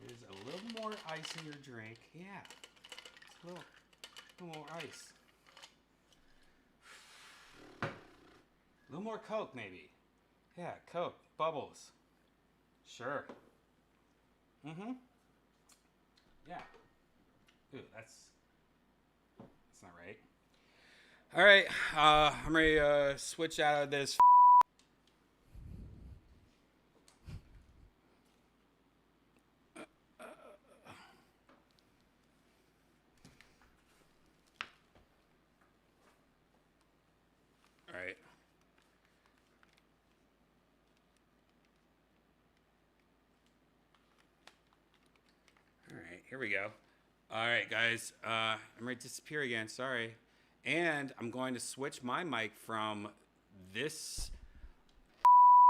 is a little more ice in your drink. Yeah, a little more ice. A little more Coke, maybe. Yeah, Coke, bubbles. Sure. Mm-hmm. Yeah. Ooh, that's not right. All right, I'm ready to switch out of this. All right. Here we go. All right, guys. I'm ready to disappear again. Sorry. And I'm going to switch my mic from this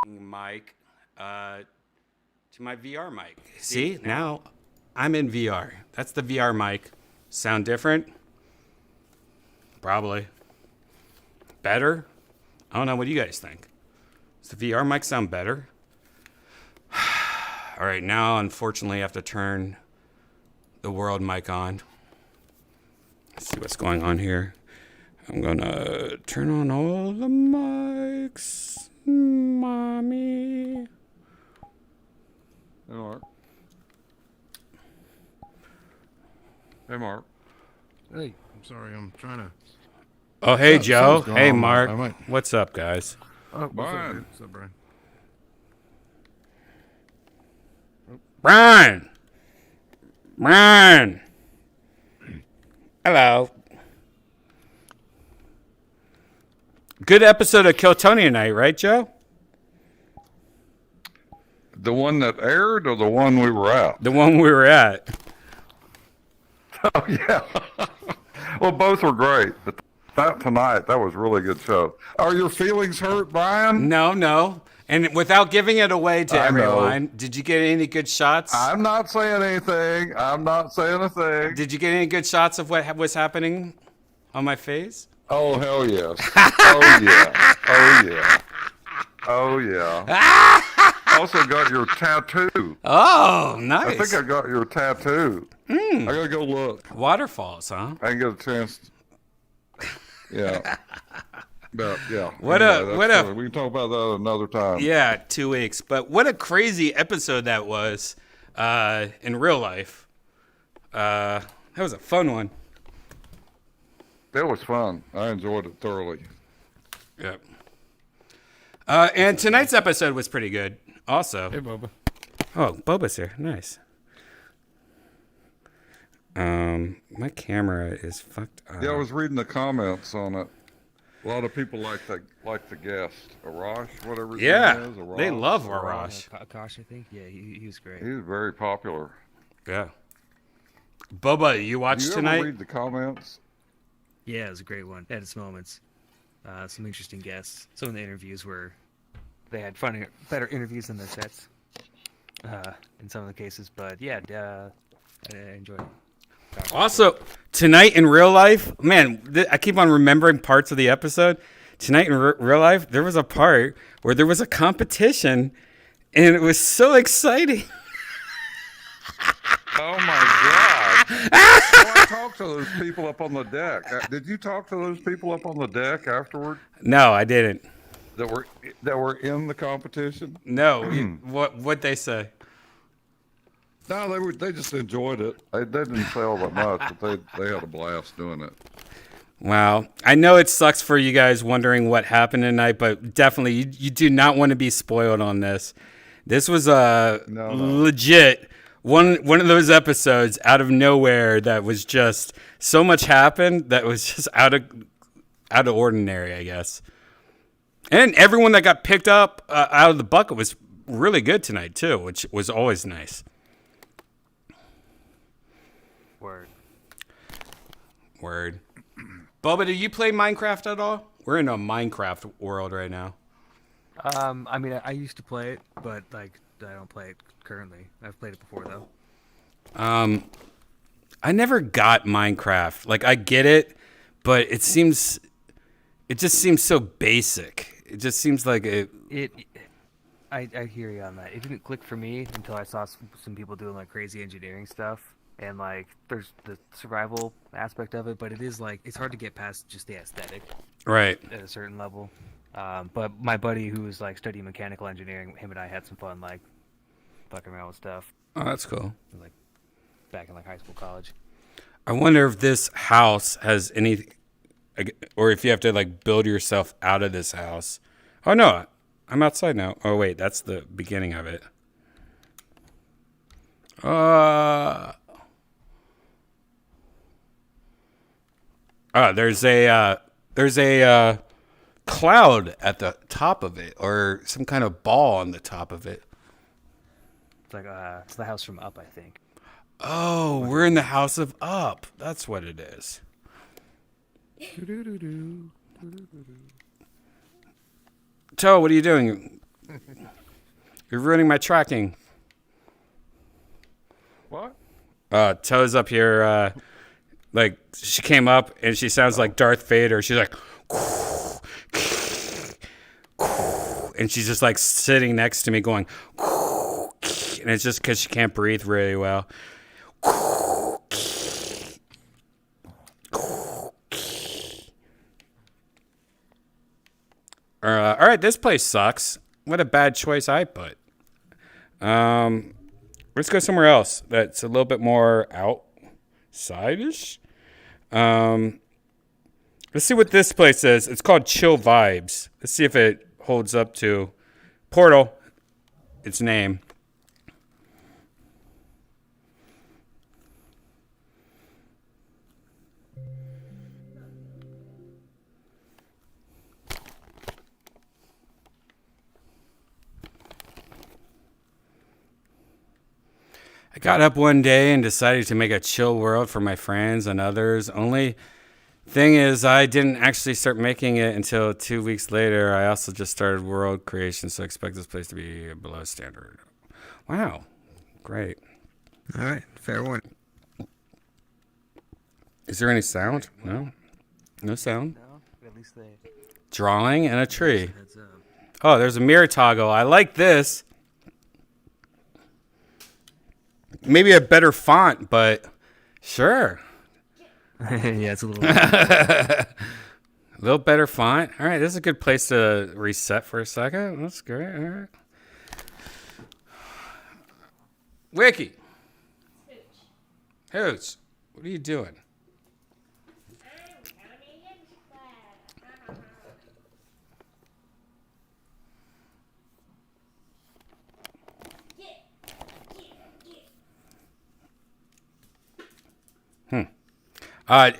mic to my VR mic. See? Now I'm in VR. That's the VR mic. Sound different? Probably. Better? I don't know. What do you guys think? Does the VR mic sound better? All right, now, unfortunately, I have to turn the world mic on. Let's see what's going on here. I'm gonna turn on all the mics, mommy. Hey, Mark. Hey, Mark. Hey, I'm sorry. I'm trying to Oh, hey, Joe. something's going Hey, on. Mark. I might- What's up, guys? Oh, Brian. what's up, Brian? Brian. Brian. Hello. Good episode of Kill Tony tonight, right, Joe? The one that aired or the one we were at? The one we were at. Oh, yeah. Well, both were great. But that tonight, that was a really good show. Are your feelings hurt, Brian? No. And without giving it away to I know. everyone, did you get any good shots? I'm not saying anything. I'm not saying a thing. Did you get any good shots of what was happening on my face? Oh, hell yes. Oh, yeah. Oh, yeah. Oh, yeah. Also got your tattoo. Oh, nice. I think I got your tattoo. I gotta go look. Waterfalls, huh? I didn't get a chance. Yeah. But yeah. We can talk about that another time. Yeah, 2 weeks. But what a crazy episode that was in real life. That was a fun one. It was fun. I enjoyed it thoroughly. Yep. And tonight's episode was pretty good also. Hey, Boba. Oh, Boba's here. Nice. My camera is fucked up. Yeah, I was reading the comments on it. A lot of people like the guest, Arash, whatever his Yeah, name is. Arash. they love Arash. Akash, I think. Yeah, he was great. He's very popular. Yeah. Boba, you watched Do you tonight? ever read the comments? Yeah, it was a great one. It had its moments. Some interesting guests. Some of the interviews were, they had better interviews than their sets. In some of the cases, but yeah, I enjoyed it. Also, tonight in real life, man, I keep on remembering parts of the episode. Tonight in real life, there was a part where there was a competition, and it was so exciting. Oh my God! I talked to those people up on the deck. Did you talk to those people up on the deck afterward? No, I didn't. That were in the competition? No, what they say? No, they just enjoyed it. They didn't say all that much, but they had a blast doing it. Wow. I know it sucks for you guys wondering what happened tonight, but definitely you do not want to be spoiled on this. This was legit one of those episodes out of nowhere that was just so much happened that was just out of ordinary, I guess. And everyone that got picked up out of the bucket was really good tonight too, which was always nice. Word. Bubba, do you play Minecraft at all? We're in a Minecraft world right now. I mean, I used to play it, but like I don't play it currently. I've played it before though. I never got Minecraft. Like I get it, but it just seems so basic. It just seems like I hear you on that. It didn't click for me until I saw some people doing like crazy engineering stuff. And like, there's the survival aspect of it, but it is like, it's hard to get past just the aesthetic. Right. At a certain level. But my buddy who was like studying mechanical engineering, him and I had some fun, like, fucking around with stuff. Oh, that's cool. Like, back in like high school, college. I wonder if this house has any, or if you have to like build yourself out of this house. Oh no, I'm outside now. Oh wait, that's the beginning of it. There's a cloud at the top of it, or some kind of ball on the top of it. It's like it's the house from Up, I think. Oh, we're in the house of Up. That's what it is. Toe, what are you doing? You're ruining my tracking. What? Toe's up here. Like she came up and she sounds like Darth Vader. She's like, and she's just like sitting next to me going, and it's just because she can't breathe really well. All right, this place sucks. What a bad choice I put. Let's go somewhere else that's a little bit more outside-ish. Let's see what this place is. It's called Chill Vibes. Let's see if it holds up to Portal, its name. I got up one day and decided to make a chill world for my friends and others. Only thing is, I didn't actually start making it until 2 weeks later. I also just started world creation, so I expect this place to be below standard. Wow. Great. All right. Fair one. Is there any sound? No? No sound? No, at least they. Drawing and a tree. Oh, there's a mirror toggle. I like this. Maybe a better font, but sure. Yeah, it's a little. A little better font. All right, this is a good place to reset for a second. That's great. All right. Wiki. Hoots. What are you doing?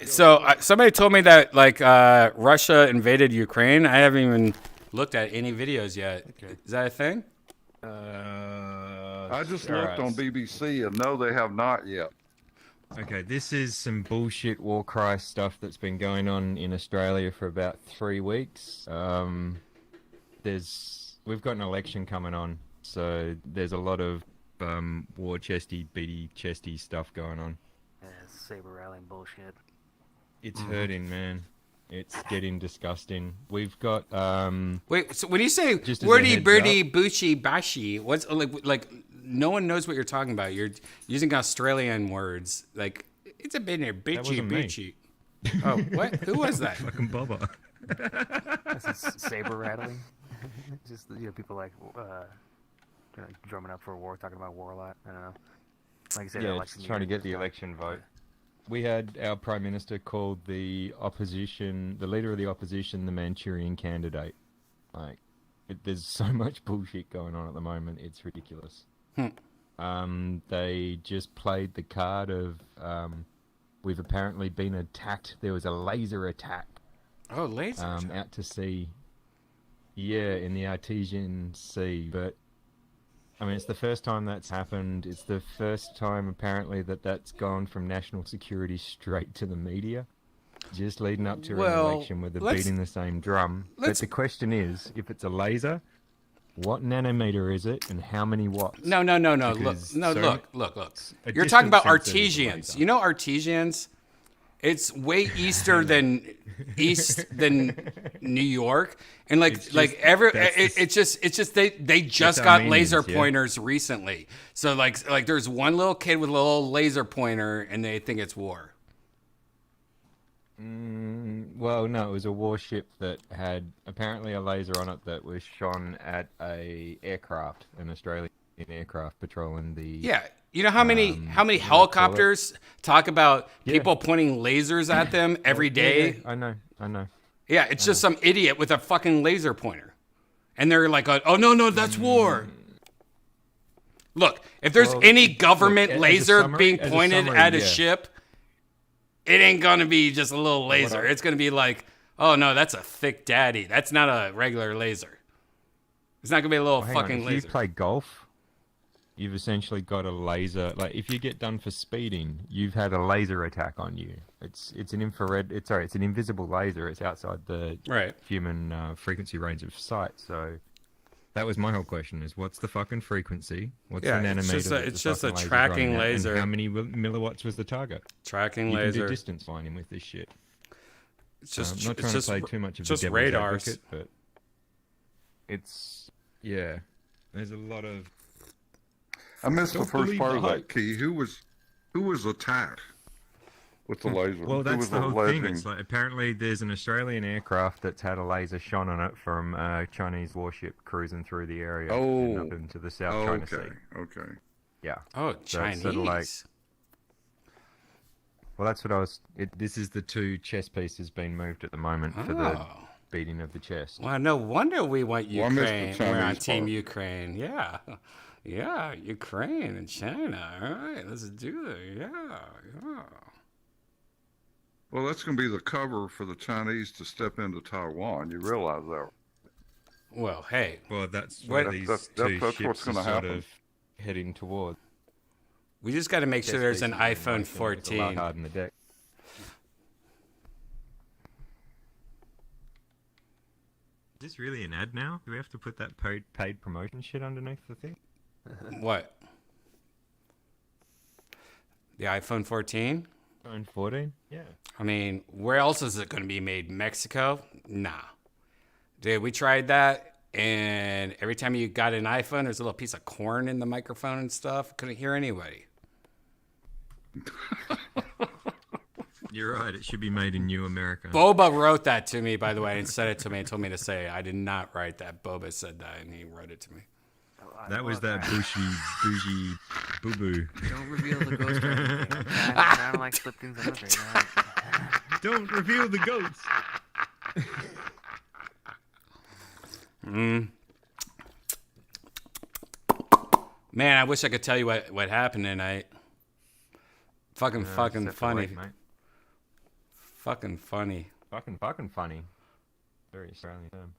So somebody told me that Russia invaded Ukraine. I haven't even looked at any videos yet. Okay. Is that a thing? I just looked on BBC and no, they have not yet. Okay, this is some bullshit war cry stuff that's been going on in Australia for about 3 weeks. We've got an election coming on, so there's a lot of war chesty, beady chesty stuff going on. Yeah, saber rattling bullshit. It's hurting, man. It's getting disgusting. We've got Wait, so when you say Just as a wordy heads birdie up. boochie bashi, what's like no one knows what you're talking about. You're using Australian words. Like it's a bit near bitchy wasn't me. boochie. Oh, what? Who was that? fucking Bubba. This is saber rattling. Just people like drumming up for war, talking about war a lot. I don't know. Like I said, Yeah, election just trying to year. get the election vote. We had our Prime Minister called the leader of the opposition, the Manchurian candidate. There's so much bullshit going on at the moment, it's ridiculous. They just played the card of, we've apparently been attacked. There was a laser attack. Oh, laser attack. Out to sea. Yeah, in the Artesian Sea, but I mean, it's the first time that's happened. It's the first time, apparently, that's gone from national security straight to the media. Just leading up to an election where they're beating the same drum. But the question is, if it's a laser, what nanometer is it, and how many watts? No. Look. You're talking about artesians. You know artesians? It's way easter than New York, and it's just they just got laser pointers recently. So like there's one little kid with a little laser pointer, and they think it's war. Well, no, it was a warship that had apparently a laser on it that was shone at an Australian aircraft patrolling the. Yeah. You know how many helicopters talk about people pointing lasers at them every day? Yeah, I know. Yeah, it's just some idiot with a fucking laser pointer. And they're like, oh, no, that's war. Look, if there's any government laser being pointed at a ship, it ain't going to be just a little laser. It's going to be like, oh, no, that's a thick daddy. That's not a regular laser. It's not going to be a little fucking laser. If you play golf, you've essentially got a laser. Like, if you get done for speeding, you've had a laser attack on you. It's an infrared. It's an invisible laser. It's outside the human frequency range of sight. So that was my whole question: is what's the fucking frequency? What's the nanometer? It's just a tracking laser. And how many milliwatts was the target? Tracking laser. You can do distance finding with this shit. It's just I'm not trying to play too much of the devil's radars. Advocate, but it's There's a lot of. I missed the first part of that, Key. Who was attacked with the laser? Well, that's the whole thing. It's like, apparently there's an Australian aircraft that's had a laser shone on it from a Chinese warship cruising through the area and up into the South China Sea. Okay. Yeah. Oh, so Chinese. Sort of like, Well, that's what I was. This is the 2 chess pieces being moved at the moment for the beating of the chest. Well, no wonder we want Well, I missed the Ukraine. We're on Chinese Team part. Ukraine. Yeah. Yeah, Ukraine and China. All right, let's do it. Yeah. Well, that's going to be the cover for the Chinese to step into Taiwan. You realize that? Well, hey. Well, that's what what these that's 2 what's ships gonna are sort happen. of heading toward. We just got to make sure there's an iPhone 14. Hard in the deck. Is this really an ad now? Do we have to put that paid promotion shit underneath the thing? What? The iPhone 14? iPhone 14? Yeah. I mean, where else is it going to be made? Mexico? Nah. Dude, we tried that, and every time you got an iPhone, there's a little piece of corn in the microphone and stuff. Couldn't hear anybody. You're right. It should be made in New America. Boba wrote that to me, by the way, and said it to me and told me to say it. I did not write that. Boba said that, and he wrote it to me. That was that bougie boo-boo. Don't reveal the ghost or anything. I'm trying to like slip things under right now. Don't reveal the goats. Man, I wish I could tell you what happened tonight. Fucking funny. Mate. Fucking funny. Fucking funny. Very Australian term.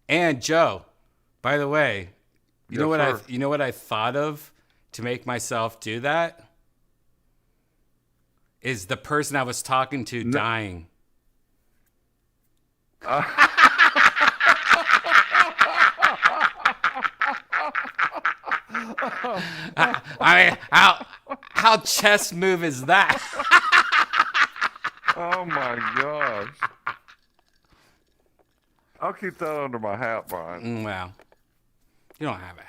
And Joe, by the way, you know Yes, sir. what I thought of to make myself do that? Is the person I was talking to dying. I mean, how chess move is that? Oh my gosh! I'll keep that under my hat, Brian. Well, you don't have a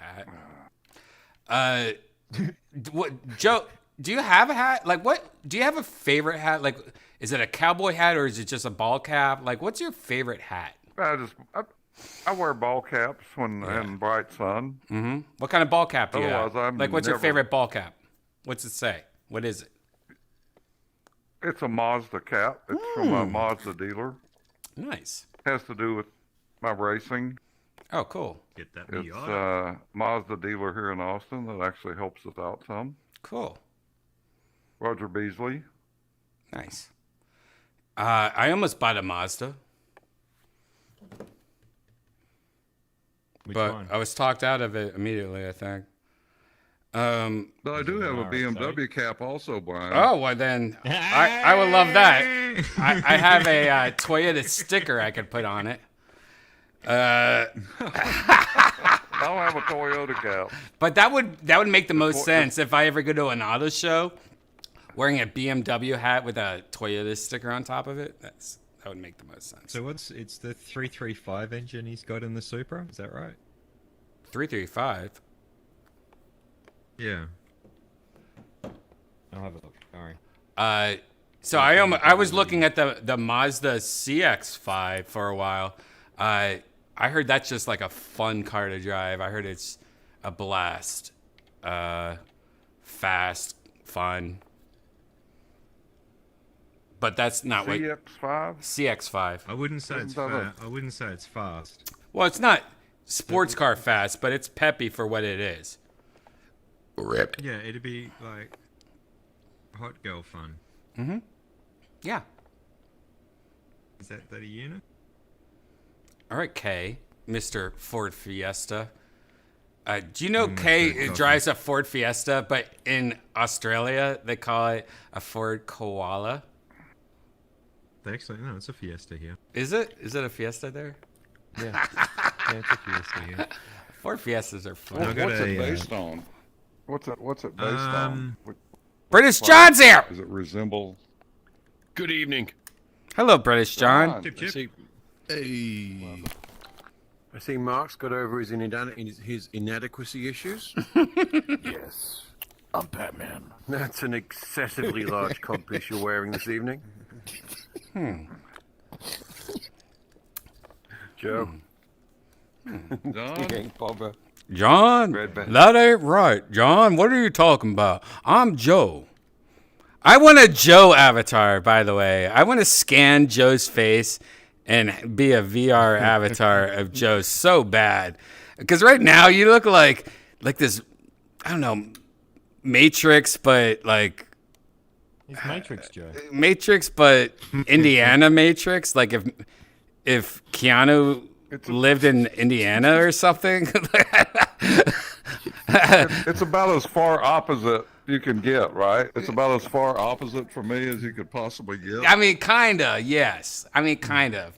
hat. What, Joe? Do you have a hat? Like, what? Do you have a favorite hat? Like, is it a cowboy hat or is it just a ball cap? Like, what's your favorite hat? I wear ball caps when in bright sun. Mm-hmm. What kind of ball cap do you have? Otherwise, I'm like, what's your never- favorite ball cap? What's it say? What is it? It's a Mazda cap. It's from a Mazda dealer. Nice. Has to do with my racing. Oh, cool. Get that It's Miata. a Mazda dealer here in Austin that actually helps us out some. Cool. Roger Beasley. Nice. I almost bought a Mazda, Which but one? I was talked out of it immediately, I think. But I do have a RX-8? BMW cap also, Brian. Oh, well then, I would love that. I have a Toyota sticker I could put on it. I don't have a Toyota cap. But that would make the most sense if I ever go to an auto show, wearing a BMW hat with a Toyota sticker on top of it. That would make the most sense. So it's the 335 engine he's got in the Supra? Is that right? 335. Yeah. I'll have a look. Sorry. So I was looking at the Mazda CX-5 for a while. I heard that's just like a fun car to drive. I heard it's a blast. Fast, fun. But that's not what CX-5? CX-5. I wouldn't say it's fast. I wouldn't say it's fast. Well, it's not sports car fast, but it's peppy for what it is. Rip. Yeah, it'd be like hot girl fun. Mm-hmm. Yeah. Is that a unit? All right, Kay, Mr. Ford Fiesta. Do you know Kay drives a Ford Fiesta, but in Australia they call it a Ford Koala? Actually, no, it's a Fiesta here. Is it? Is it a Fiesta there? Yeah, yeah, it's a Fiesta here. Ford Fiestas are fun. What's it based on? What's it based on? British John's here. Does it resemble? Good evening. Hello, British John. Chip, chip. Hey. I see Mark's got over his inadequacy issues. Yes, I'm Batman. That's an excessively large codpiece you're wearing this evening. Joe. John? John, Redban. that ain't right. John, what are you talking about? I'm Joe. I want a Joe avatar, by the way. I want to scan Joe's face and be a VR avatar of Joe so bad. Because right now you look like this, I don't know, Matrix, but like... He's Matrix Joe. Matrix, but Indiana Matrix. Like if Keanu lived in Indiana or something. It's about as far opposite you can get, right? It's about as far opposite for me as you could possibly get. I mean, kinda, yes. I mean, kind of.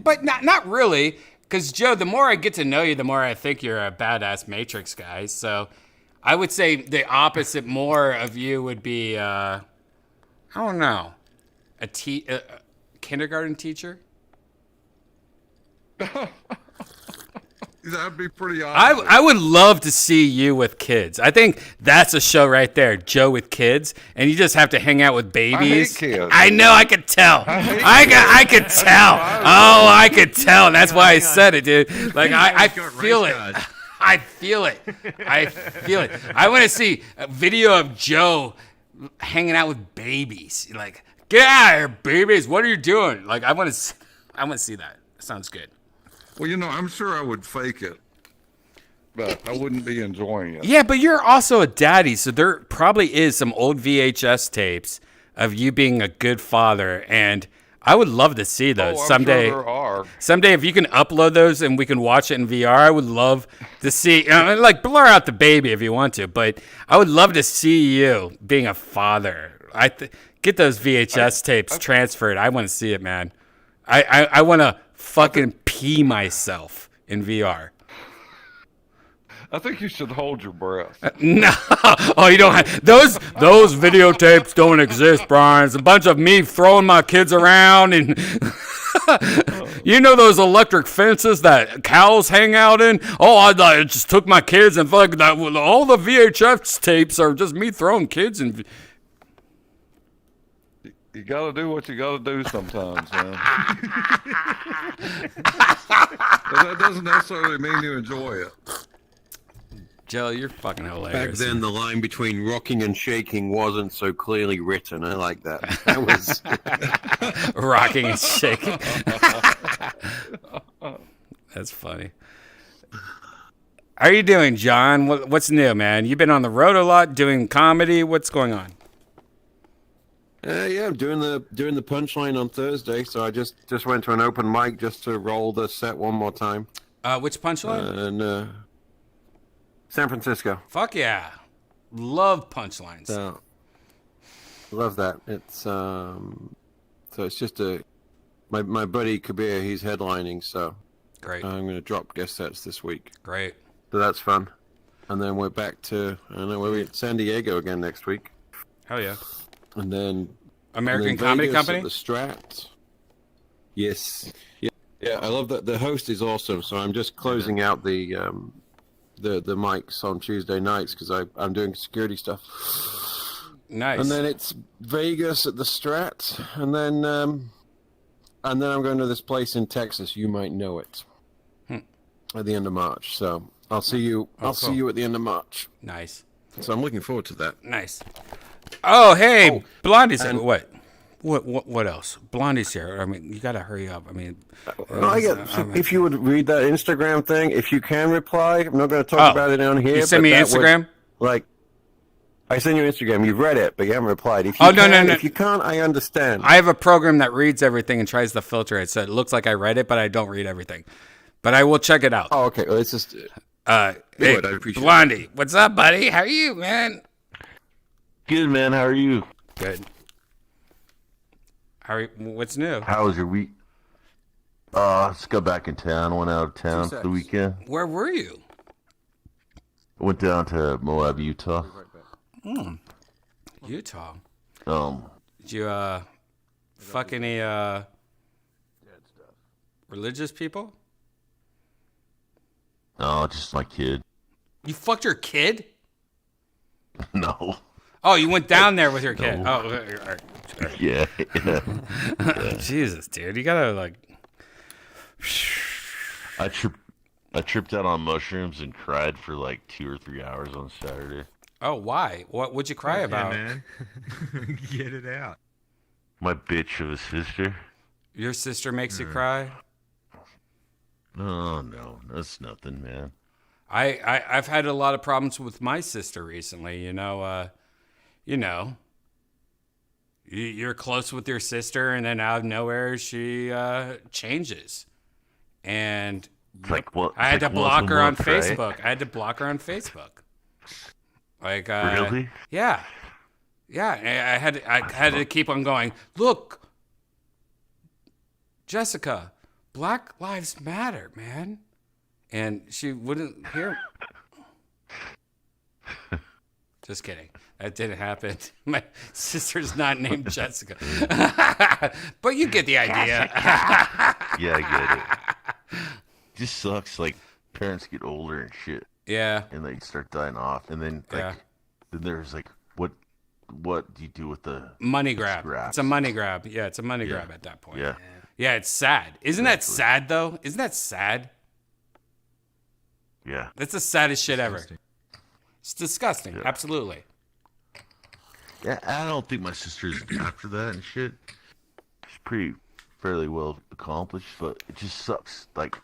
But not really. Because, Joe, the more I get to know you, the more I think you're a badass Matrix guy. So I would say the opposite more of you would be, I don't know, a kindergarten teacher? That'd be pretty awesome. I would love to see you with kids. I think that's a show right there, Joe with kids, and you just have to hang out with babies. I hate kids. I know, I could tell. I could tell. Oh, I could tell. That's why I said it, dude. Like I feel it. I feel it. I feel it. I want to see a video of Joe hanging out with babies. Like, get out of here, babies. What are you doing? Like, I want to see that. Sounds good. Well, you know, I'm sure I would fake it, but I wouldn't be enjoying it. Yeah, but you're also a daddy, so there probably is some old VHS tapes of you being a good father, and I would love to see those someday. Sure there are. Someday, if you can upload those and we can watch it in VR, I would love to see. Like, blur out the baby if you want to, but I would love to see you being a father. Get those VHS tapes transferred. I want to see it, man. I want to fucking pee myself in VR. I think you should hold your breath. No, oh, you don't have those videotapes don't exist, Brian. It's a bunch of me throwing my kids around, and you know those electric fences that cows hang out in. Oh, I just took my kids and fuck that. All the VHS tapes are just me throwing kids in. You gotta do what you gotta do sometimes, man. That doesn't necessarily mean you enjoy it. Joe, you're fucking hilarious. Back then, the line between rocking and shaking wasn't so clearly written. I like that. That was rocking and shaking. That's funny. How are you doing, John? What's new, man? You've been on the road a lot, doing comedy. What's going on? Yeah, I'm doing the punchline on Thursday. So I just went to an open mic just to roll the set one more time. Which punchline? And San Francisco. Fuck yeah, love punchlines. So, love that. It's so it's just my buddy Kabir. He's headlining, so great. I'm going to drop guest sets this week. Great. So that's fun. And then we're back to we're in San Diego again next week. Hell yeah. And then American Comedy Vegas Company? At the Strat. Yes. Yeah, I love that. The host is awesome. So I'm just closing out the mics on Tuesday nights because I'm doing security stuff. Nice. And then it's Vegas at the Strat, and then I'm going to this place in Texas. You might know it. At the end of March. So I'll see you. See you at the end of March. Nice. So I'm looking forward to that. Nice. Oh, hey, Blondie's here. What else? Blondie's here. I mean, you got to hurry up. I mean, if you would read that Instagram thing, if you can reply, I'm not going to talk about it on here. You send me Instagram? I send you Instagram. You've read it, but you haven't replied. If you no. If you can't, I understand. I have a program that reads everything and tries to filter it, so it looks like I read it, but I don't read everything. But I will check it out. Oh, okay. Well, it's just... hey, I appreciate Blondie, what's up, buddy? How are you, man? Good, man. How are you? Good. What's new? How was your week? Just got back in town. Went out of town for the weekend. Where were you? I went down to Moab, Utah. Utah. Did you fuck any religious people? No, just my kid. You fucked your kid? No. Oh, you went down there with your kid. No. Oh, all right. Yeah. Jesus, dude, you gotta like. I tripped out on mushrooms and cried for like 2 or 3 hours on Saturday. Oh, why? What would you cry about? man. Get it out. My bitch of a sister. Your sister makes you cry? Oh, no. That's nothing, man. I've had a lot of problems with my sister recently. You're close with your sister, and then out of nowhere she changes, and like what? I had to block her on Facebook. Right? I had to block her on Facebook. Like really? Yeah. I had to keep on going. Look, Jessica, Black Lives Matter, man. And she wouldn't hear. Just kidding. That didn't happen. My sister's not named Jessica. But you get the idea. Yeah, I get it. Just sucks. Like, parents get older and shit. Yeah. And they start dying off. And then, then there's like, what do you do with the money grab? It's a money grab. Yeah, it's a money grab at that point. Yeah. Yeah, it's sad. Isn't that sad, though? Isn't that sad? Yeah. That's the saddest shit ever. It's disgusting. Yeah. Absolutely. Yeah, I don't think my sister's after that and shit. She's fairly well accomplished, but it just sucks. Like,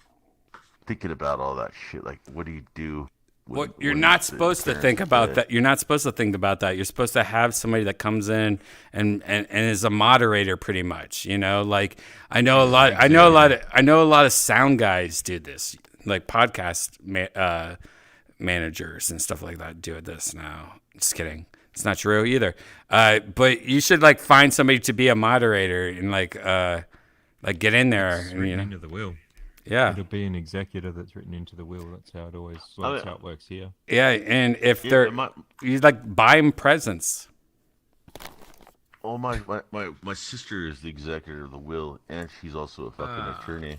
thinking about all that shit. Like, what do you do? Well, you're not supposed to think about that. You're not supposed to think about that. You're supposed to have somebody that comes in and is a moderator, pretty much. Like I know a lot of sound guys do this, like podcast managers and stuff like that do this now. Just kidding. It's not true either. But you should like find somebody to be a moderator and like get in there. It's written into the will. Yeah, it'll be an executor that's written into the will. That's how it always. That's how it works here. Yeah, and if you like buy them presents. Oh my sister is the executor of the will, and she's also a fucking attorney.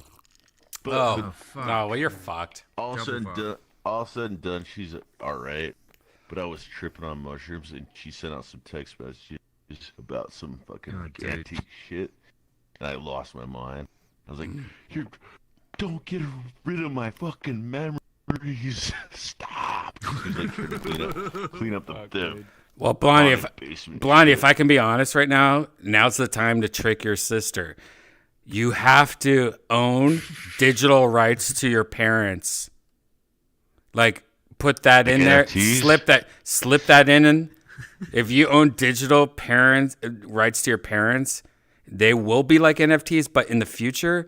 But, well, you're fucked. All said and done, she's all right. But I was tripping on mushrooms, and she sent out some text messages about some fucking antique shit, and I lost my mind. I was like, don't get rid of my fucking memories. Stop. She's like trying to clean up the Well, Blondie, if I can be honest right now, now's the time to trick your sister. You have to own digital rights to your parents. Like, put that in there. Slip that in. If you own digital rights to your parents, they will be like NFTs, but in the future,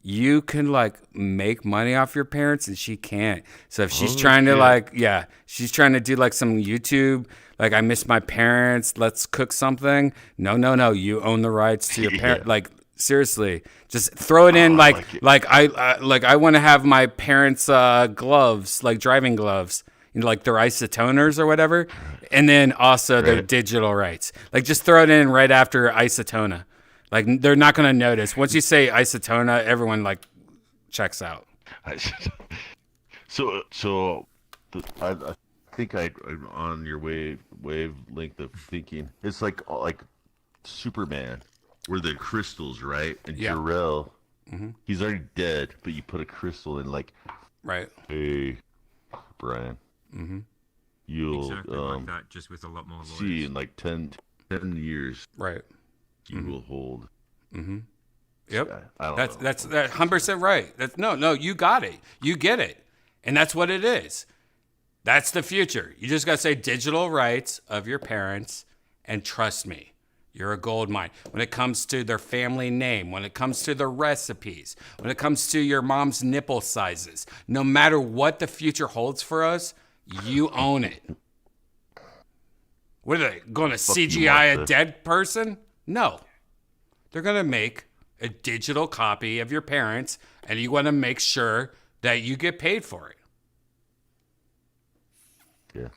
you can like make money off your parents and she can't. So if she's trying to she's trying to do like some YouTube, like I miss my parents, let's cook something. No, you own the rights to your parents. Like seriously, just throw it in I want to have my parents' gloves, like driving gloves, like their isotoners or whatever, and then also their digital rights. Like just throw it in right after isotona. Like, they're not going to notice. Once you say isotona, everyone, like, checks out. I think I'm on your wavelength of thinking. It's like Superman, where the crystals, right? And Jor-El, he's already dead, but you put a crystal in, like, hey, Brian, you'll exactly like that, just with a lot more lawyers. See in, like, 10 years. Right. You will hold. Yep. I don't know. That's 100% right. No, you got it. You get it. And that's what it is. That's the future. You just got to say digital rights of your parents, and trust me, you're a gold mine. When it comes to their family name, when it comes to their recipes, when it comes to your mom's nipple sizes, no matter what the future holds for us, you own it. What are they going to CGI a dead person? No. They're going to make a digital copy of your parents, and you want to make sure that you get paid for it. Yeah.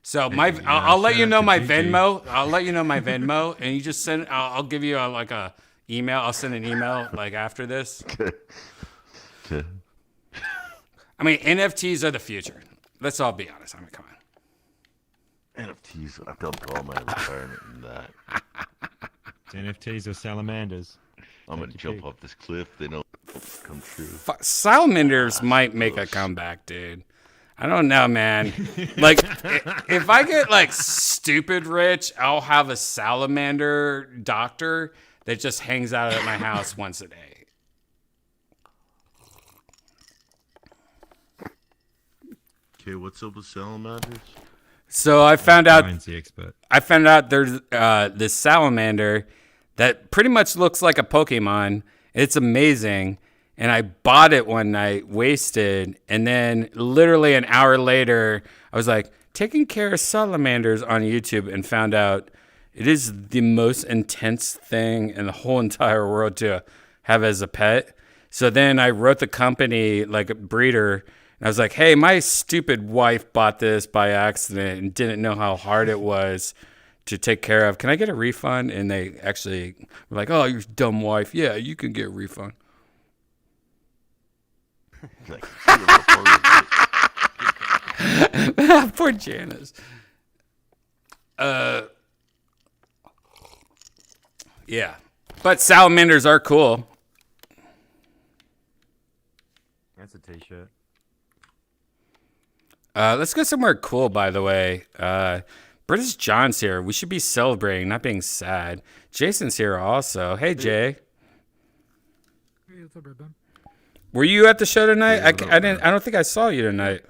So I'll let you know my Venmo. I'll let you know my Venmo, and you just send. I'll give you a email. I'll send an email like after this. Okay. I mean, NFTs are the future. Let's all be honest. I mean, come on. NFTs. I've dumped all my retirement in that. NFTs or salamanders. I'm gonna jump off this cliff. They don't come true. Salamanders might make a comeback, dude. I don't know, man. Like, if I get like stupid rich, I'll have a salamander doctor that just hangs out at my house once a day. Okay, what's up with salamanders? So I found out. Ryan's the expert. I found out there's this salamander that pretty much looks like a Pokemon. It's amazing. And I bought it one night, wasted, and then literally an hour later, I was like, taking care of salamanders on YouTube, and found out it is the most intense thing in the whole entire world to have as a pet. So then I wrote the company, like a breeder, and I was like, hey, my stupid wife bought this by accident and didn't know how hard it was to take care of. Can I get a refund? And they actually were like, oh, your dumb wife. Yeah, you can get a refund. Like, Poor Janice. Yeah. But salamanders are cool. That's a t-shirt. Let's go somewhere cool, by the way. British John's here. We should be celebrating, not being sad. Jason's here also. Hey, Jay. Hey, what's up, Redban? Were you at the show tonight? I don't think I saw you tonight.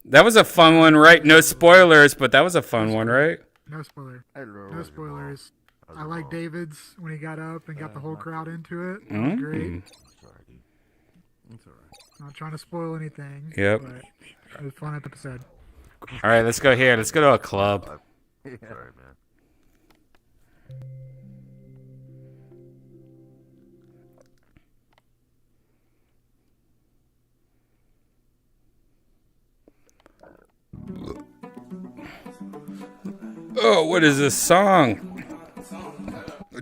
That was a fun one, right? No spoilers, but that was a fun one, right? No spoiler. No spoilers. I like David's when he got up and got the whole crowd into it. That was great. It's all right. Not trying to spoil anything. Yep. But it was a fun episode. All right, let's go here. Let's go to a club. Sorry, man. Oh, what is this song?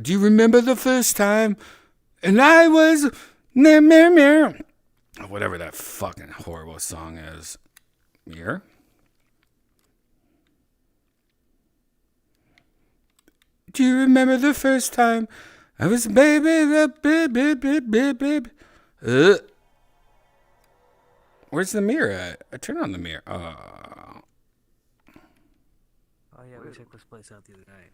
Do you remember the first time? And I was... Whatever that fucking horrible song is. Mirror? Do you remember the first time I was baby, baby. Where's the mirror at? I turn on the mirror. Oh yeah, we checked this place out the other night.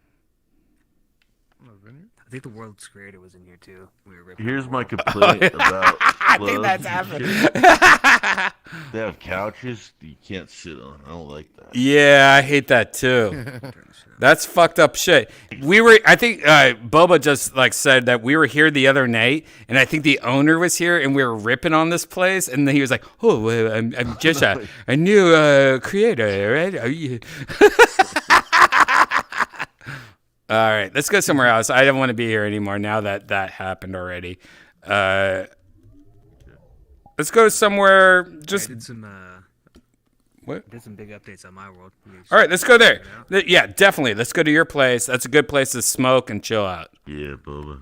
I think the world's creator was in here too. We were ripping Here's my apart. complaint about I think clubs that's and happened. shit. They have couches you can't sit on. I don't like that. Yeah, I hate that too. That's fucked up shit. I think Boba just like said that we were here the other night, and I think the owner was here, and we were ripping on this place, and then he was like, "Oh, I'm just a new creator, right?" Are you? All right, let's go somewhere else. I don't want to be here anymore now that that happened already. Let's go somewhere. Just I did some. What? Did some big updates on my world. All right, let's go there. Yeah, definitely. Let's go to your place. That's a good place to smoke and chill out. Yeah, Boba.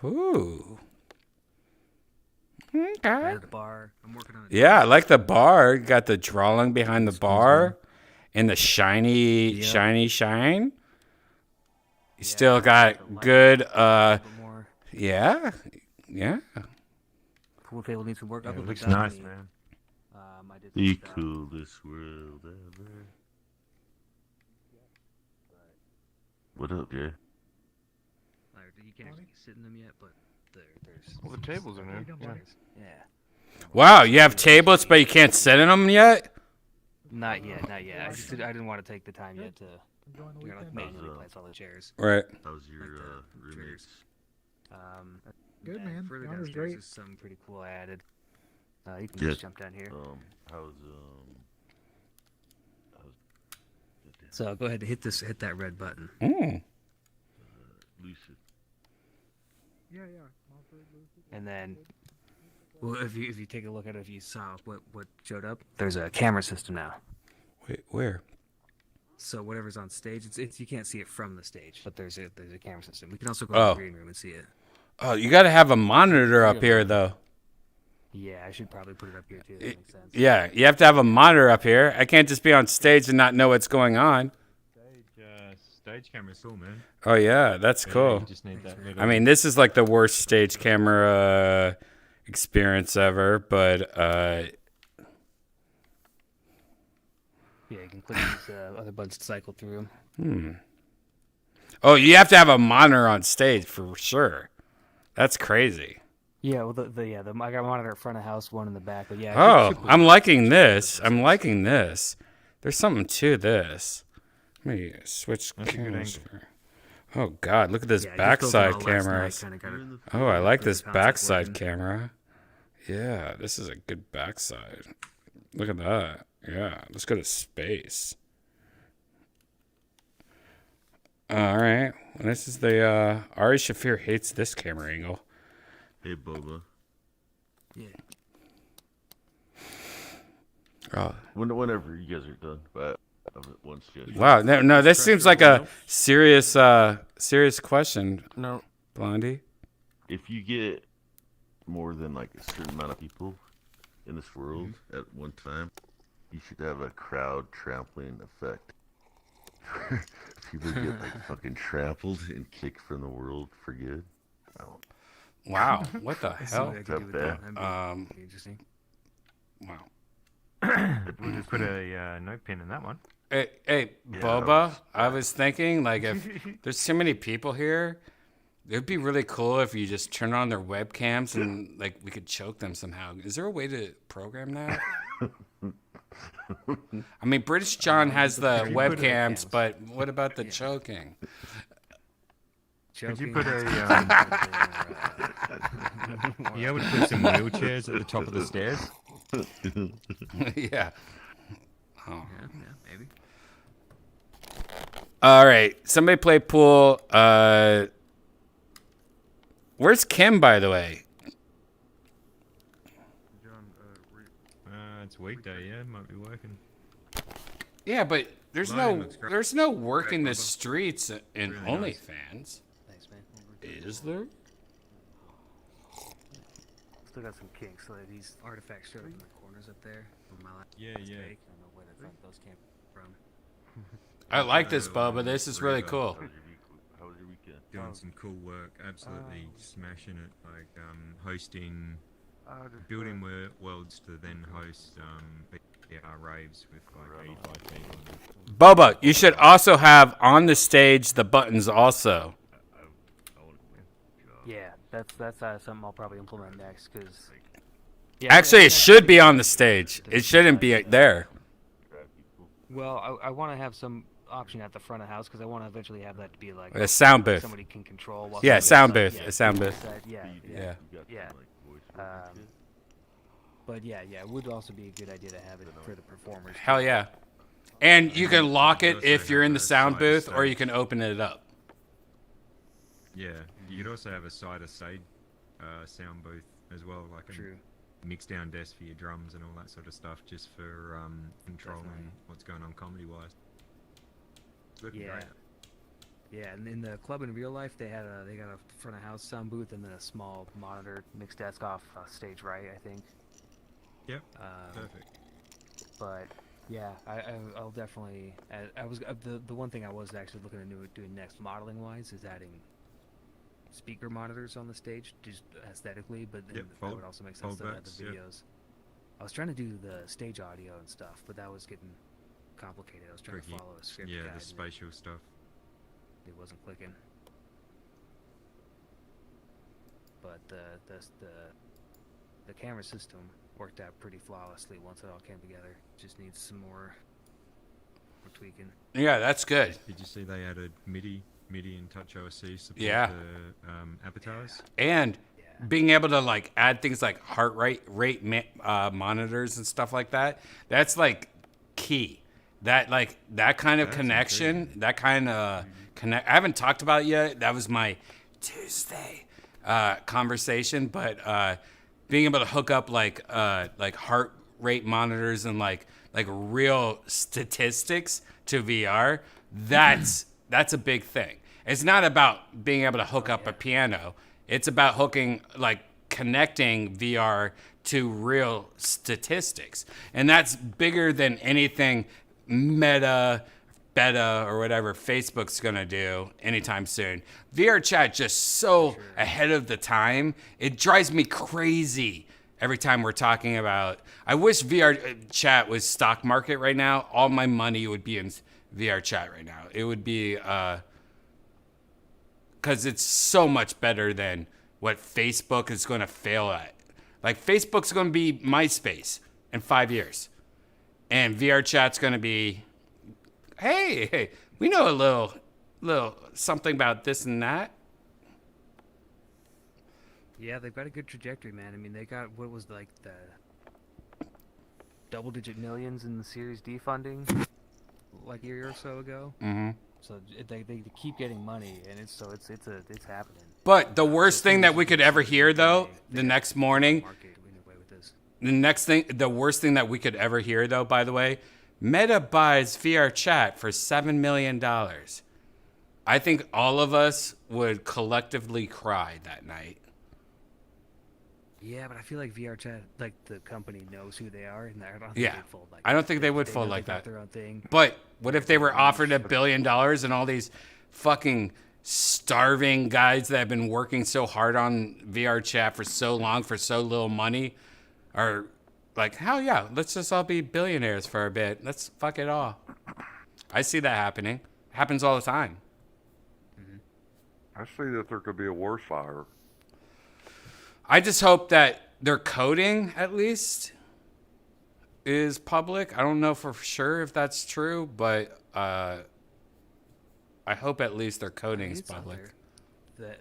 Ooh. Okay. The bar. I'm working on it. Yeah, I like the bar. You got the drawing behind the bar and the shiny shine. You still got good yeah. Cool table needs some work. It looks nice, man. I did The coolest world ever. What up, Jay? You can't actually sit in them yet, but there's. Well, the tables are new. Yeah. Wow, you have tablets, but you can't sit in them yet? Not yet. I didn't want to take the time yet to manually place all the chairs. Right. How's your roommates? Good, man. Further That was downstairs great. is something pretty cool I added. You can Yeah. just jump down here. How's So go ahead and hit that red button. Lucid? Yeah. And then, well, if you take a look at it, if you saw what showed up, there's a camera system now. Wait, where? So whatever's on stage, it's you can't see it from the stage, but there's a camera system. We can also go to the green room and see it. Oh, you got to have a monitor up here, though. Yeah, I should probably put it up here too. That makes sense. Yeah, you have to have a monitor up here. I can't just be on stage and not know what's going on. Stage camera's cool, man. Oh yeah, that's cool. You just need that I mean, this is like the worst stage camera experience ever, but yeah, you can click these other buttons to cycle through them. Oh, you have to have a monitor on stage for sure. That's crazy. Yeah, well, I got a monitor in front of house, one in the back, but yeah. Oh, I'm liking this. I'm liking this. There's something to this. Let me switch cameras. Oh God, look at this backside camera. Oh, I like this backside camera. Yeah, this is a good backside. Look at that. Yeah, let's go to space. All right, this is the Ari Shafir hates this camera angle. Hey, Boba. Yeah. Oh. Whenever you guys are done, but once you. Wow, no, this seems like a serious question. No, Blondie. If you get more than like a certain amount of people in this world at one time, you should have a crowd trampling effect. People get like fucking trampled and kicked from the world for good. Wow, what the hell? Interesting. Wow. We'll just put a note pin in that one. Hey, Boba, I was thinking, like, if there's too many people here, it would be really cool if you just turn on their webcams and, like, we could choke them somehow. Is there a way to program that? I mean, British John has the webcams, but what about the choking? Could you put a... you able to put some wheelchairs at the top of the stairs? Yeah. Oh. Yeah, maybe. All right. Somebody play pool. Where's Kim, by the way? It's weekday, yeah. Might be working. Yeah, but there's no work in the streets in Really OnlyFans. Thanks, man. Is there? Still got some kinks. So these artifacts showed up in the corners up there. Yeah. I don't know where those came from. I like this, Bubba. This is really cool. How was your weekend? Doing some cool work. Absolutely smashing it. Like hosting, building worlds to then host raves with like 85 people. Bubba, you should also have on the stage the buttons also. Yeah, that's something I'll probably implement next because. Actually, it should be on the stage. It shouldn't be there. Well, I want to have some option at the front of house because I want to eventually have that to be like a sound booth. Somebody can control. While yeah, sound booth. Yeah, a sound booth. Yeah. But yeah, it would also be a good idea to have it for the performers. Hell yeah. And you can lock it if you're in the sound booth, or you can open it up. Yeah, you could also have a side-to-side sound booth as well, like a mix-down desk for your drums and all that sort of stuff, just for controlling what's going on comedy-wise. Looking great. Yeah, and in the club in real life, they got a front of house sound booth and then a small monitor mixed desk off stage right, I think. Yep. Perfect. But yeah, I'll definitely. I was the one thing I was actually looking at doing next, modeling wise, is adding speaker monitors on the stage, just aesthetically. But then that would also make sense to add the videos. I was trying to do the stage audio and stuff, but that was getting complicated. I was trying to follow a script. Yeah, the spatial stuff. It wasn't clicking. But the camera system worked out pretty flawlessly once it all came together. Just needs some more tweaking. Yeah, that's good. Did you see they added MIDI and Touch OSC support to avatars? And being able to like add things like heart rate monitors and stuff like that. That's like key. That kind of connection, that kind of connect. I haven't talked about it yet. That was my Tuesday conversation, but being able to hook up like heart rate monitors and like real statistics to VR, that's a big thing. It's not about being able to hook up a piano. It's about connecting VR to real statistics. And that's bigger than anything Meta, Beta, or whatever Facebook's going to do anytime soon. VR chat just so ahead of the time. It drives me crazy every time we're talking about. I wish VR chat was stock market right now. All my money would be in VR chat right now. It would be, because it's so much better than what Facebook is going to fail at. Like, Facebook's going to be MySpace in 5 years. And VR chat's going to be, hey, we know a little something about this and that. Yeah, they've got a good trajectory, man. I mean, they got, what was like the double-digit millions in the Series D funding like a year or so ago. Mm-hmm. So they keep getting money, and it's happening. But the worst thing that we could ever hear, though, the next morning, the worst thing that we could ever hear, though, by the way, Meta buys VR chat for $7 million. I think all of us would collectively cry that night. Yeah, but I feel like VR chat, like the company knows who they are, and I don't think Yeah, they'd fold like I don't that. think they would They fold know like they got that. their own thing. But what if they were offered $1 billion and all these fucking starving guys that have been working so hard on VR chat for so long for so little money are like, hell yeah, let's just all be billionaires for a bit. Let's fuck it all. I see that happening. It happens all the time. I see that there could be a worse fire. I just hope that their coding, at least, is public. I don't know for sure if that's true, but I hope at least their coding is public. The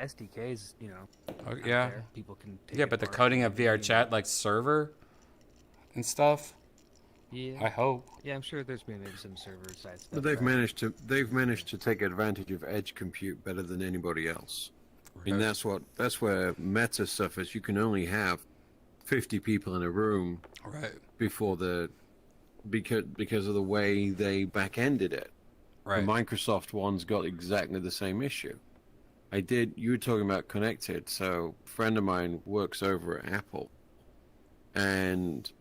SDKs, you know. Oh, out yeah. there, people can take Yeah, it but the apart coding and of VR maybe- chat, like server and stuff. Yeah. I hope. Yeah, I'm sure there's maybe some server side stuff. But they've right? managed to take advantage of edge compute better than anybody else. I mean, that's where Meta suffers. You can only have 50 people in a room before because of the way they back-ended it. Right. The Microsoft one's got exactly the same issue. You were talking about connected, so a friend of mine works over at Apple, and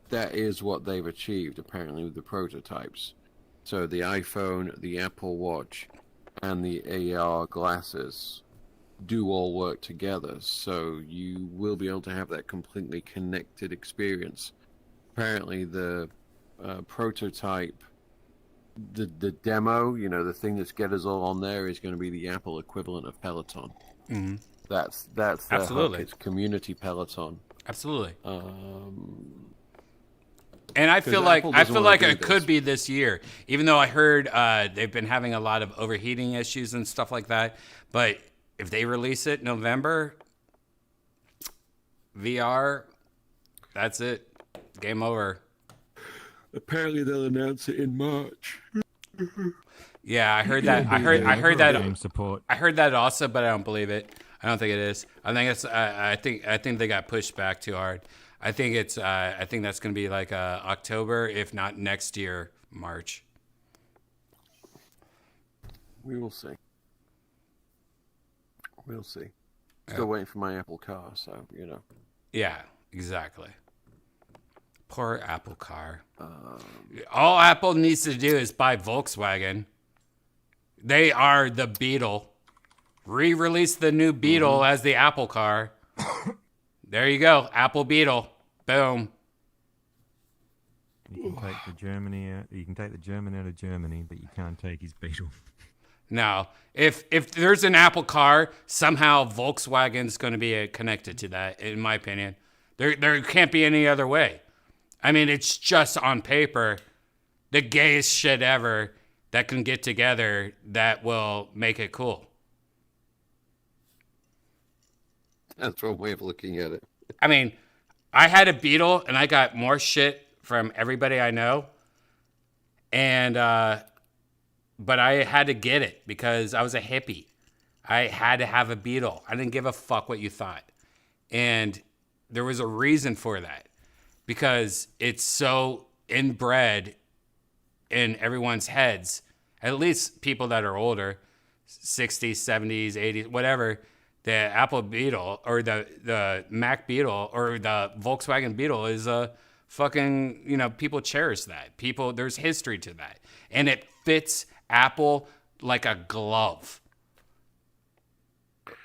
that is what they've achieved, apparently, with the prototypes. So the iPhone, the Apple Watch, and the AR glasses do all work together, so you will be able to have that completely connected experience. Apparently, the prototype, the demo, you know, the thing that's get us all on there is going to be the Apple equivalent of Peloton. Mm-hmm. That's their Absolutely. hook. It's community Peloton. Absolutely. And I feel like it could be this year, even though I heard they've been having a lot of overheating issues and stuff like that. But if they release it November, VR, that's it. Game over. Apparently, they'll announce it in March. Yeah, I heard that. I heard that. Game support. I heard that also, but I don't believe it. I don't think it is. I think it's. I think they got pushed back too hard. I think it's. I think that's going to be like October, if not next year, March. We will see. We'll see. Still waiting for my Apple car, so you know. Yeah, exactly. Poor Apple car. All Apple needs to do is buy Volkswagen. They are the Beetle. Re-release the new Beetle as the Apple car. There you go, Apple Beetle. Boom. You can take the Germany out. You can take the German out of Germany, but you can't take his Beetle. No, if there's an Apple car, somehow Volkswagen's going to be connected to that. In my opinion, there can't be any other way. I mean, it's just on paper, the gayest shit ever that can get together that will make it cool. That's one way of looking at it. I mean, I had a Beetle and I got more shit from everybody I know. And, but I had to get it because I was a hippie. I had to have a Beetle. I didn't give a fuck what you thought. And there was a reason for that. Because it's so inbred in everyone's heads, at least people that are older, 60s, 70s, 80s, whatever, The Apple Beetle or the Mac Beetle or the Volkswagen Beetle is a fucking, people cherish that. There's history to that. And it fits Apple like a glove.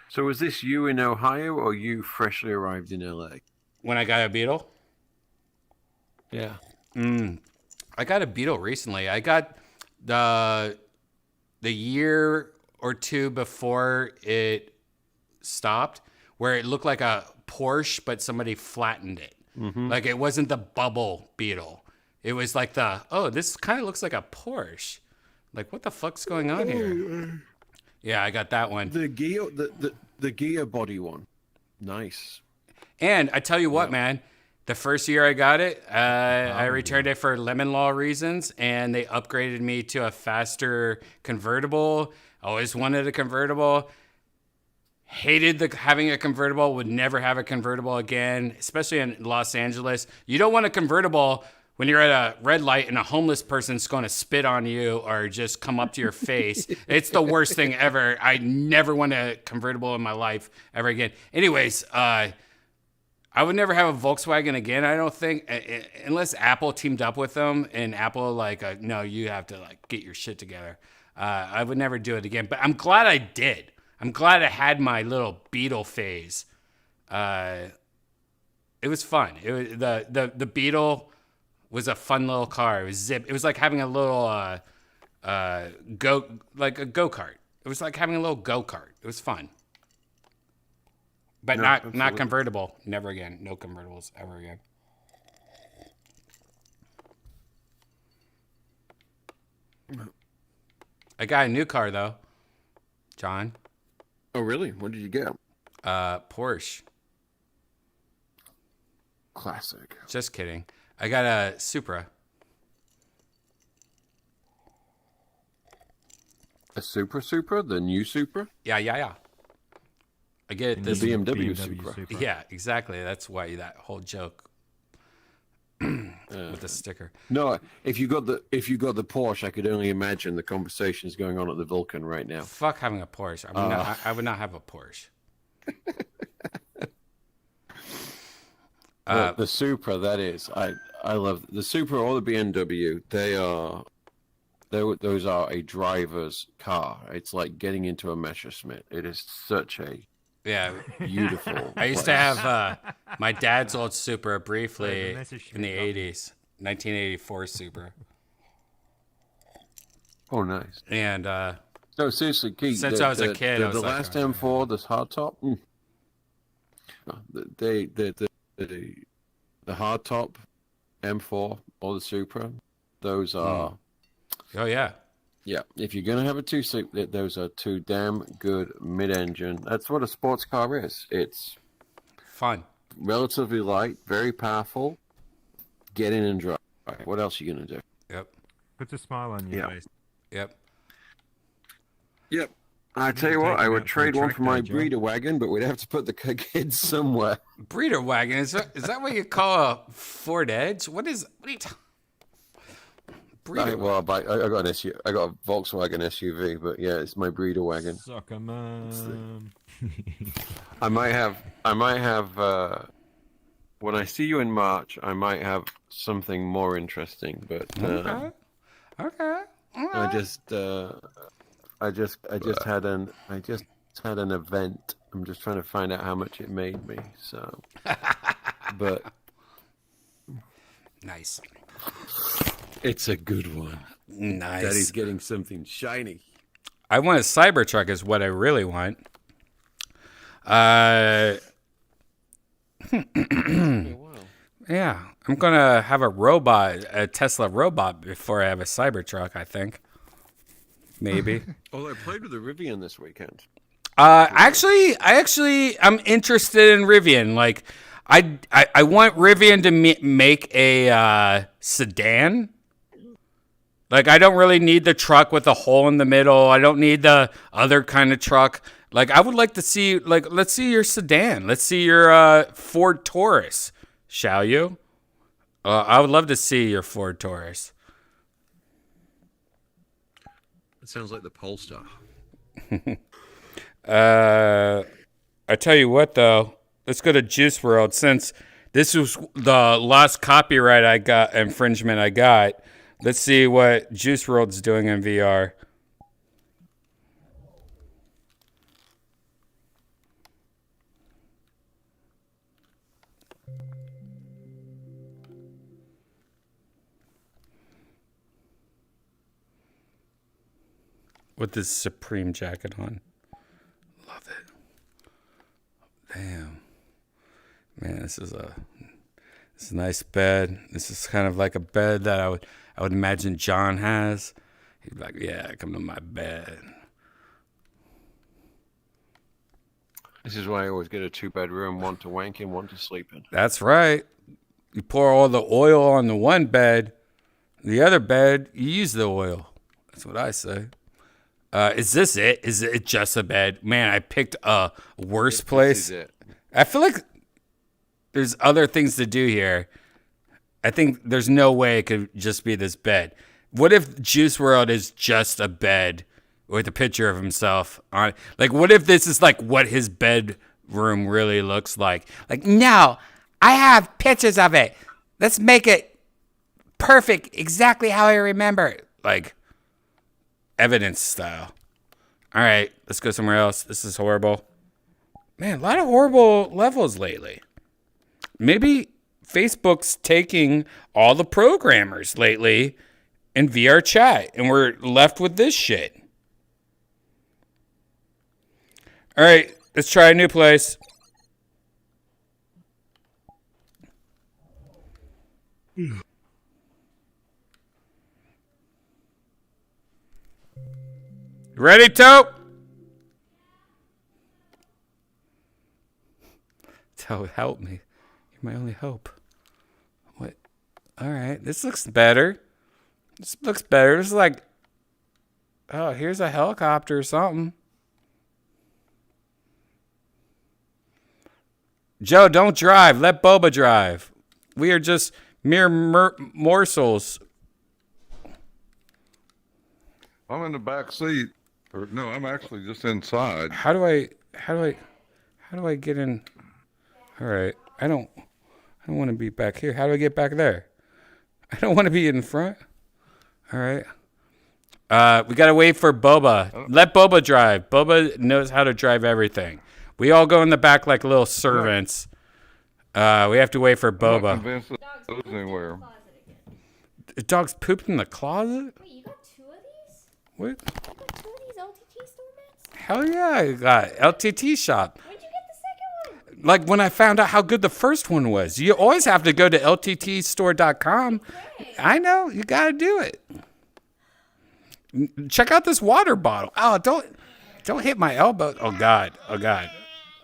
So was this you in Ohio or you freshly arrived in LA? When I got a Beetle? Yeah. I got a Beetle recently. I got the year or two before it stopped, where it looked like a Porsche, but somebody flattened it. Like it wasn't the bubble Beetle. It was like this kind of looks like a Porsche. Like, what the fuck's going on here? Yeah, I got that one. The gear body one. Nice. And I tell you what, man, the first year I got it, I returned it for lemon law reasons, and they upgraded me to a faster convertible. Always wanted a convertible. Hated having a convertible. Would never have a convertible again, especially in Los Angeles. You don't want a convertible when you're at a red light and a homeless person's going to spit on you or just come up to your face. It's the worst thing ever. I never want a convertible in my life ever again. Anyways, I would never have a Volkswagen again, I don't think, unless Apple teamed up with them and Apple no, you have to get your shit together. I would never do it again, but I'm glad I did. I'm glad I had my little Beetle phase. It was fun. It was the Beetle was a fun little car. It was zip. It was like having a little a go-kart. It was like having a little go-kart. It was fun. But not convertible. Never again. No convertibles ever again. I got a new car though, John. Oh really? What did you get? Porsche. Classic. Just kidding. I got a Supra. A Supra? The new Supra? Yeah. I get this the BMW Supra. Yeah, exactly. That's why that whole joke with the sticker. No, if you got the Porsche, I could only imagine the conversations going on at the Vulcan right now. Fuck having a Porsche. I would not have a Porsche. The Supra, that is, I love the Supra or the BMW. Those are a driver's car. It's like getting into a Messerschmitt. It is such a beautiful. I used to have my dad's old Supra briefly in the 80s, 1984 Supra. Oh, nice. And no, seriously, Keith, since I was a kid, I was the like, last M4, this hardtop, the hardtop M4 or the Supra, those are. Oh yeah. Yeah, if you're gonna have a two-seat, those are two damn good mid-engine. That's what a sports car is. It's fun, relatively light, very powerful. Get in and drive. What else are you gonna do? Yep. Puts a smile on your face. Yep. I tell you what, I would trade one for my breeder wagon, but we'd have to put the kids somewhere. Breeder wagon? Is that what you call a Ford Edge? What are you talking? I got an SUV. I got a Volkswagen SUV, but yeah, it's my breeder wagon. Sucker man. I might have. When I see you in March, I might have something more interesting. But okay. I just had an event. I'm just trying to find out how much it made me. So, but nice. It's a good one. Nice. Daddy's getting something shiny. I want a Cybertruck is what I really want. Yeah, I'm gonna have a Tesla robot before I have a Cybertruck, I think. Maybe. I played with the Rivian this weekend. Actually, I'm interested in Rivian. Like, I want Rivian to make a sedan. Like, I don't really need the truck with a hole in the middle. I don't need the other kind of truck. Like, I would like to see, let's see your sedan. Let's see your Ford Taurus, shall you? I would love to see your Ford Taurus. It sounds like the Polestar. I tell you what, though. Let's go to Juice World. Since this was the last copyright I got, infringement I got, let's see what Juice World's doing in VR. With this Supreme jacket on. Love it. Damn. Man, this is a nice bed. This is kind of like a bed that I would imagine John has. He'd be like, yeah, come to my bed. This is why I always get a 2-bedroom, one to wank in, one to sleep in. That's right. You pour all the oil on the one bed. The other bed, you use the oil. That's what I say. Is this it? Is it just a bed? Man, I picked a worse place. This is it. I feel like there's other things to do here. I think there's no way it could just be this bed. What if Juice WRLD is just a bed with a picture of himself on it? Like, what if this is like what his bedroom really looks like? Like, no, I have pictures of it. Let's make it perfect, exactly how I remember it. Like, evidence style. All right, let's go somewhere else. This is horrible. Man, a lot of horrible levels lately. Maybe Facebook's taking all the programmers lately in VR chat, and we're left with this shit. All right, let's try a new place. Ready, Tope? Tope, help me. You're my only hope. What? All right, this looks better. This looks better. This is like, oh, here's a helicopter or something. Joe, don't drive. Let Boba drive. We are just mere morsels. I'm in the back seat. Or no, I'm actually just inside. How do I get in? All right. I don't want to be back here. How do I get back there? I don't want to be in front. All right. We got to wait for Boba. Let Boba drive. Boba knows how to drive everything. We all go in the back like little servants. We have to wait for Boba. I'm not convinced it goes anywhere. The dog's pooped in the closet? Wait, you got 2 of these? What? You got 2 of these LTT store mats? Hell yeah, I got LTT shop. When'd you get the second one? Like when I found out how good the first one was. You always have to go to lttstore.com. I know, you got to do it. Check out this water bottle. Oh, don't hit my elbow. Oh God. Oh God.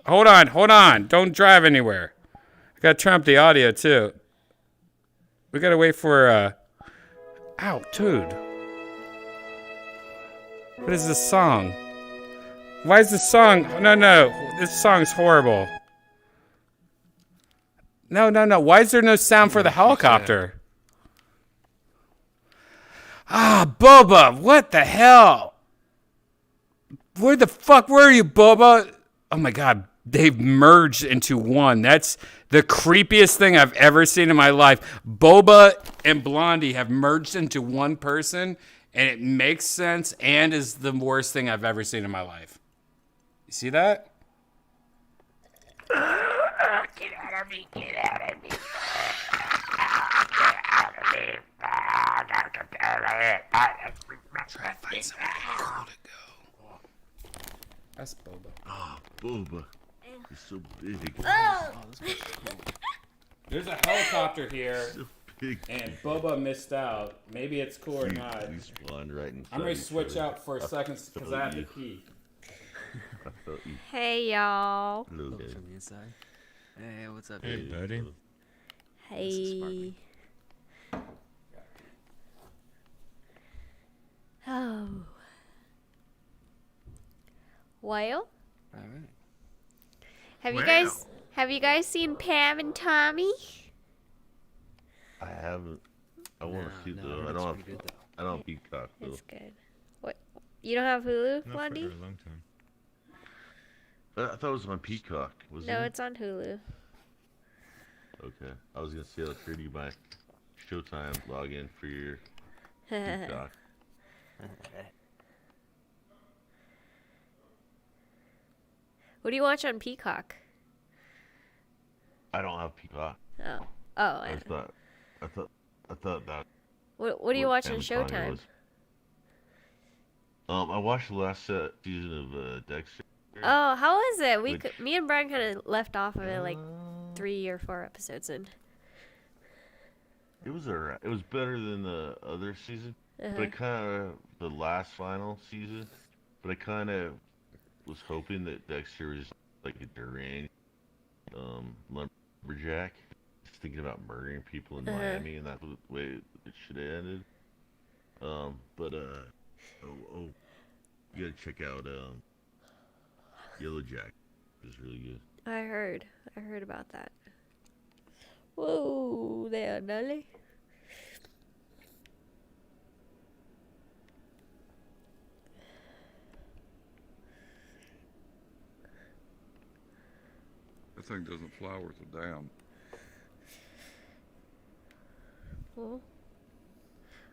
Hold on. Don't drive anywhere. I got to turn up the audio too. We got to wait for ow, dude. What is this song? Why is this song? No. This song's horrible. No. Why is there no sound for the helicopter? Ah, Boba, what the hell? Where the fuck were you, Boba? Oh my God, they've merged into one. That's the creepiest thing I've ever seen in my life. Boba and Blondie have merged into one person, and it makes sense and is the worst thing I've ever seen in my life. You see that? Get out of me, get out of me. Try to find somewhere cool to go. That's Boba. Oh, Boba. He's so big. Oh! There's a helicopter here, So big. and Boba missed out. Maybe it's cool or not. We spawned right in I'm front going of to each switch other. out for a second because I have to pee. I felt you. Hey, y'all. Hello, Look guys. from the inside. Hey, what's up, Hey, dude? buddy. Hey. Oh. Well, All right. have you guys seen Pam and Tommy? I haven't. I want to see No, though. it I looks don't have. pretty good, though. I don't have Peacock though. It's good. What? You don't have Hulu, Not for a Blondie? long time. I thought it was on Peacock. Was No, it? it's on Hulu. Okay. I was gonna say I'll trade you my Showtime login for your Peacock. What do you watch on Peacock? I don't have Peacock. Oh. Oh. I thought that. What do you watch on Amazon Showtime? was. I watched the last season of Dexter. Oh, how was it? Which- Me and Brian kind of left off of it like 3 or 4 episodes in. It was alright. It was better than the other season, but Uh-huh. I kind of the last final season. But I kind of was hoping that Dexter was like a deranged lumberjack, just thinking about murdering people in Uh-huh. Miami, and that's the way it should have ended. You gotta check out Yellow Jack. It's really good. I heard about that. Whoa, there, Nelly. That thing doesn't fly worth a damn.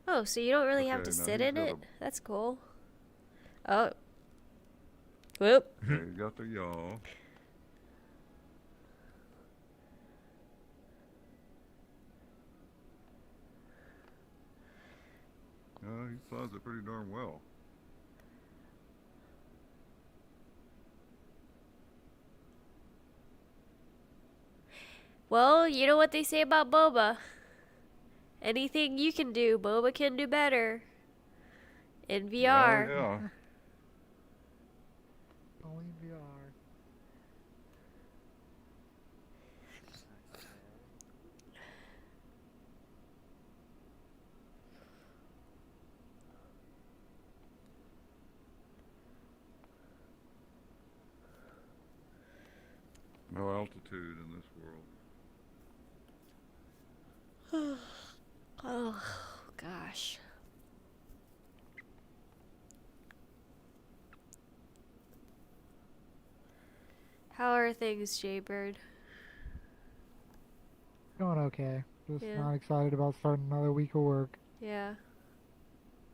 Oh, so you don't really have Okay, to now sit he's in got it? That's cool. Oh. Whoop. Okay, you got the yaw. He flies it pretty darn well. Well, you know what they say about Boba. Anything you can do, Boba can do better. In VR. Oh, yeah. Only VR. No altitude in this world. Oh, gosh. How are things, Jaybird? Going okay. Just Yeah. not excited about starting another week of work. Yeah.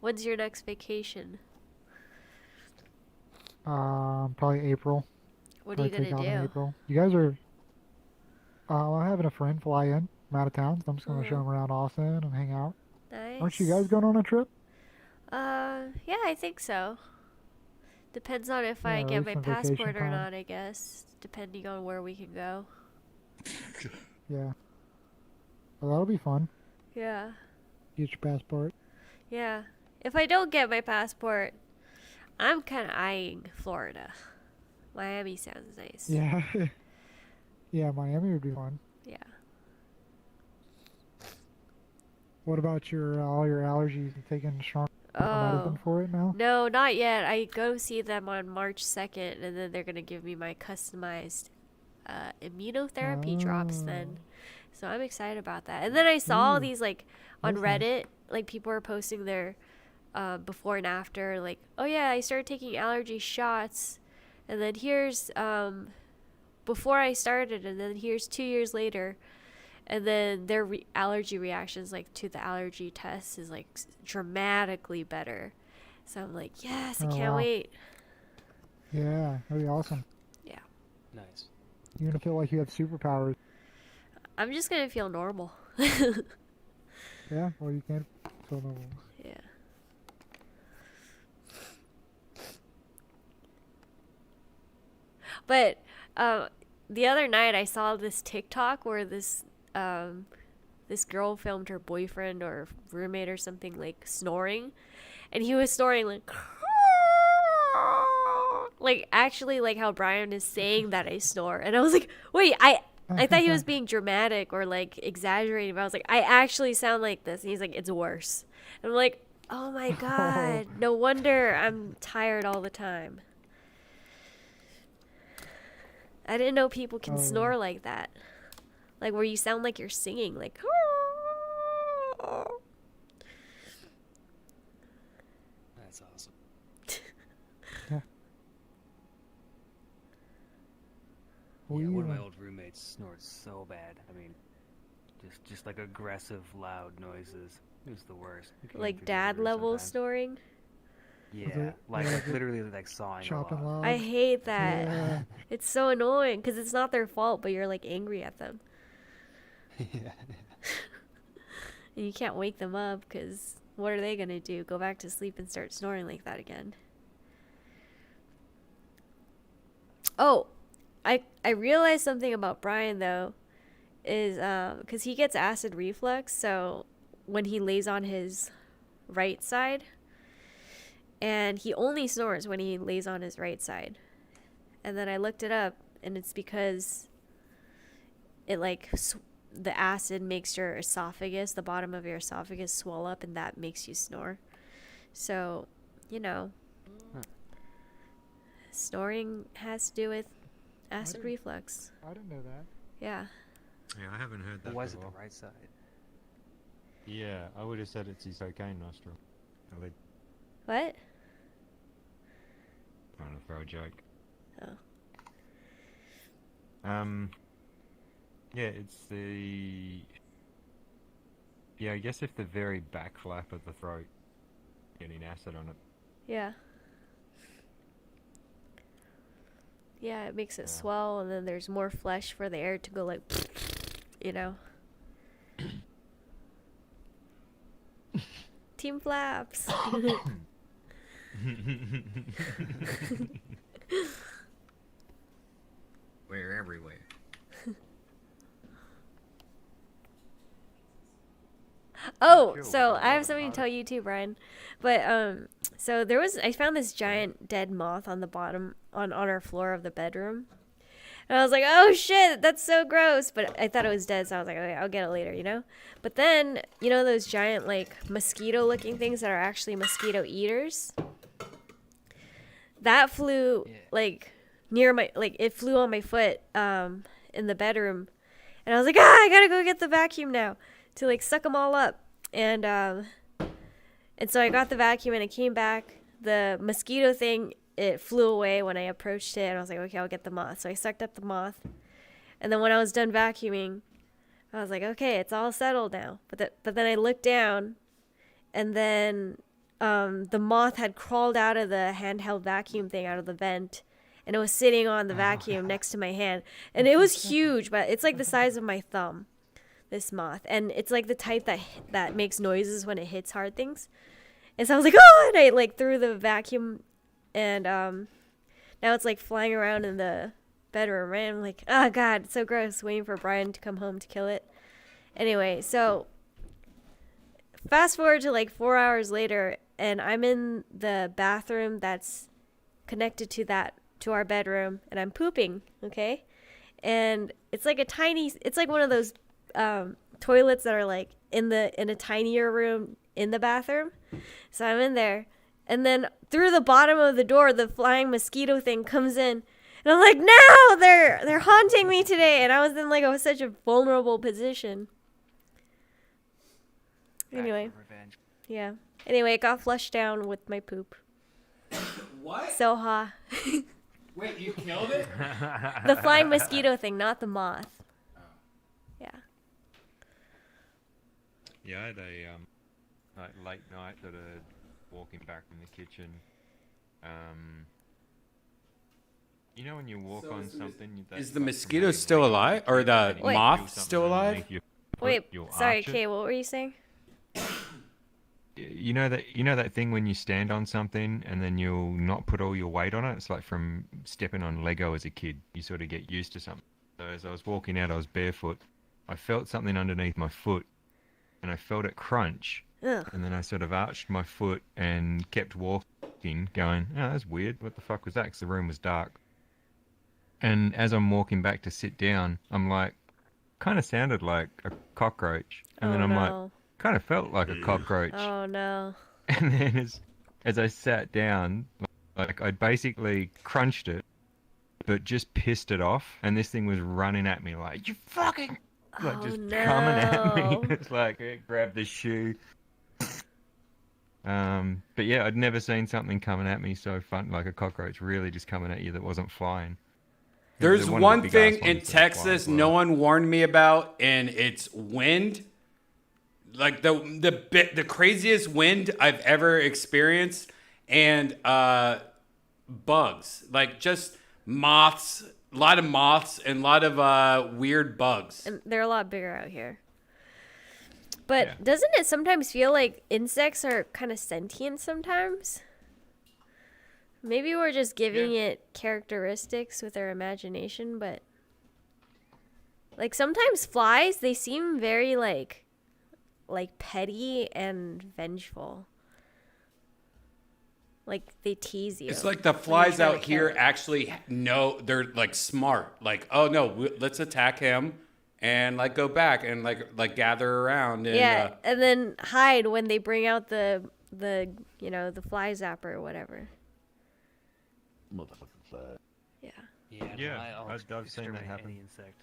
When's your next vacation? Probably April. What are you Probably take gonna out in do? April. You guys are. I'm having a friend fly in from out of town, so I'm just gonna show him around Austin and hang out. Nice. Aren't you guys going on a trip? Yeah, I think so. Depends on if I Yeah, get at my least some vacation passport or time. not, I guess. Depending on where we can go. Yeah. Well, that'll be fun. Yeah. Get your passport. Yeah. If I don't get my passport, I'm kind of eyeing Florida. Miami sounds nice. Yeah. Yeah, Miami would be fun. Yeah. What about your all your allergies? You taking strong medicine for it now? No, not yet. I go see them on March 2nd, and then they're going to give me my customized immunotherapy drops then. So I'm excited about that. And then I saw all these, like, on That's nice. Reddit, like, people are posting their before and after, like, oh, yeah, I started taking allergy shots, and then here's before I started, and then here's 2 years later. And then their allergy reactions, like, to the allergy test is, like, dramatically better. So I'm like, yes, I Oh, can't wow. wait. Yeah, that'd be awesome. Yeah. Nice. You're gonna feel like you have superpowers. I'm just going to feel normal. Yeah, well, you can't feel normal. Yeah. But the other night I saw this TikTok where this girl filmed her boyfriend or roommate or something, like, snoring, and he was snoring like actually like how Brian is saying that I snore, and I was like, wait, I thought he was being dramatic or, like, exaggerating, but I was like, I actually sound like this, and he's like, it's worse. And I'm like, oh my god, no wonder I'm tired all the time. I didn't know people can snore like that. Like, where you sound like you're singing, like. That's awesome. Yeah, one of my old roommates snored so bad. I mean, just like aggressive, loud noises. It was the worst. You couldn't Like even dad figure it out level sometimes. snoring. Yeah, like literally like sawing a Chopping log. logs. I hate that. Yeah. It's so annoying because it's not their fault, but you're like angry at them. Yeah. And you can't wake them up because what are they gonna do? Go back to sleep and start snoring like that again? Oh, I realized something about Brian though, is because he gets acid reflux, so when he lays on his right side, and he only snores when he lays on his right side, and then I looked it up, and it's because it like the acid makes your esophagus, the bottom of your esophagus, swell up, and that makes you snore. So, you know, snoring has to do with acid reflux. I didn't know that. Yeah. Yeah, I haven't heard that Why is it before. the right side? Yeah, I would have said it's his cocaine nostril. I would What? trying to throw a joke. Oh. Yeah, it's the... Yeah, I guess if the very back flap of the throat getting acid on it. Yeah. Yeah, it makes it swell, and then there's more flesh for the air to go like, you know. Team flaps. We're everywhere. Oh, so I have something to tell you too, Brian. But so I found this giant dead moth on the bottom on our floor of the bedroom. And I was like, "Oh shit, that's so gross." But I thought it was dead, so I was like, "Okay, I'll get it later," you know? But then, you know those giant like mosquito-looking things that are actually mosquito eaters? That flew like near my it flew on my foot in the bedroom. And I was like, I got to go get the vacuum now to like suck them all up. And so I got the vacuum and it came back. The mosquito thing, it flew away when I approached it, and I was like, okay, I'll get the moth. So I sucked up the moth. And then when I was done vacuuming, I was like, okay, it's all settled now. But then I looked down, and then the moth had crawled out of the handheld vacuum thing, out of the vent, and it was sitting on the vacuum next to my hand. And it was huge, but it's like the size of my thumb, this moth. And it's like the type that makes noises when it hits hard things. And so I was like, oh, and I like threw the vacuum, and now it's like flying around in the bedroom, right? I'm like, oh God, it's so gross, waiting for Brian to come home to kill it. Anyway, so fast forward to like 4 hours later, and I'm in the bathroom that's connected to our bedroom, and I'm pooping, okay? And it's like it's like one of those toilets that are like in a tinier room in the bathroom. So I'm in there, and then through the bottom of the door, the flying mosquito thing comes in, and I'm like, no, they're haunting me today. And I was in like such a vulnerable position. Anyway, yeah. Anyway, it got flushed down with my poop. What? So ha. Wait, you killed it? The flying mosquito thing, not the moth. Yeah. Yeah, I had a like late night that walking back from the kitchen. You know when you walk on something. Is the mosquito still alive, or the moth still alive? Wait, sorry, Kay, what were you saying? You know that thing when you stand on something and then you'll not put all your weight on it? It's like from stepping on Lego as a kid. You sort of get used to something. So as I was walking out, I was barefoot. I felt something underneath my foot, and I felt it crunch. Ugh. And then I sort of arched my foot and kept walking, going, oh, that's weird. What the fuck was that? Because the room was dark. And as I'm walking back to sit down, I'm like, kind of sounded like a cockroach. And then I'm like, kind of felt like a cockroach. Oh no. And then as I sat down, like I basically crunched it, but just pissed it off. And this thing was running at me like, you fucking... Like just coming at me. It's like, it grabbed the shoe. But yeah, I'd never seen something coming at me so fun, like a cockroach really just coming at you that wasn't flying. There's One of the one big thing ass in ones that fly as Texas well. no one warned me about, and it's wind. Like the craziest wind I've ever experienced, and bugs, like just moths, a lot of moths, and a lot of weird bugs. And they're a lot bigger out here. But doesn't it sometimes feel like insects are kind of sentient sometimes? Maybe we're just giving it characteristics with our imagination, but like sometimes flies, they seem very like petty and vengeful. Like they tease you. It's like the when you're flies trying out to here kill it. actually know, they're like smart. Like, oh no, let's attack him and like go back and like gather around. And, Yeah, and then hide when they bring out the the fly zapper or whatever. Motherfucking fly. Yeah. Yeah. I've seen that happen. Any insect.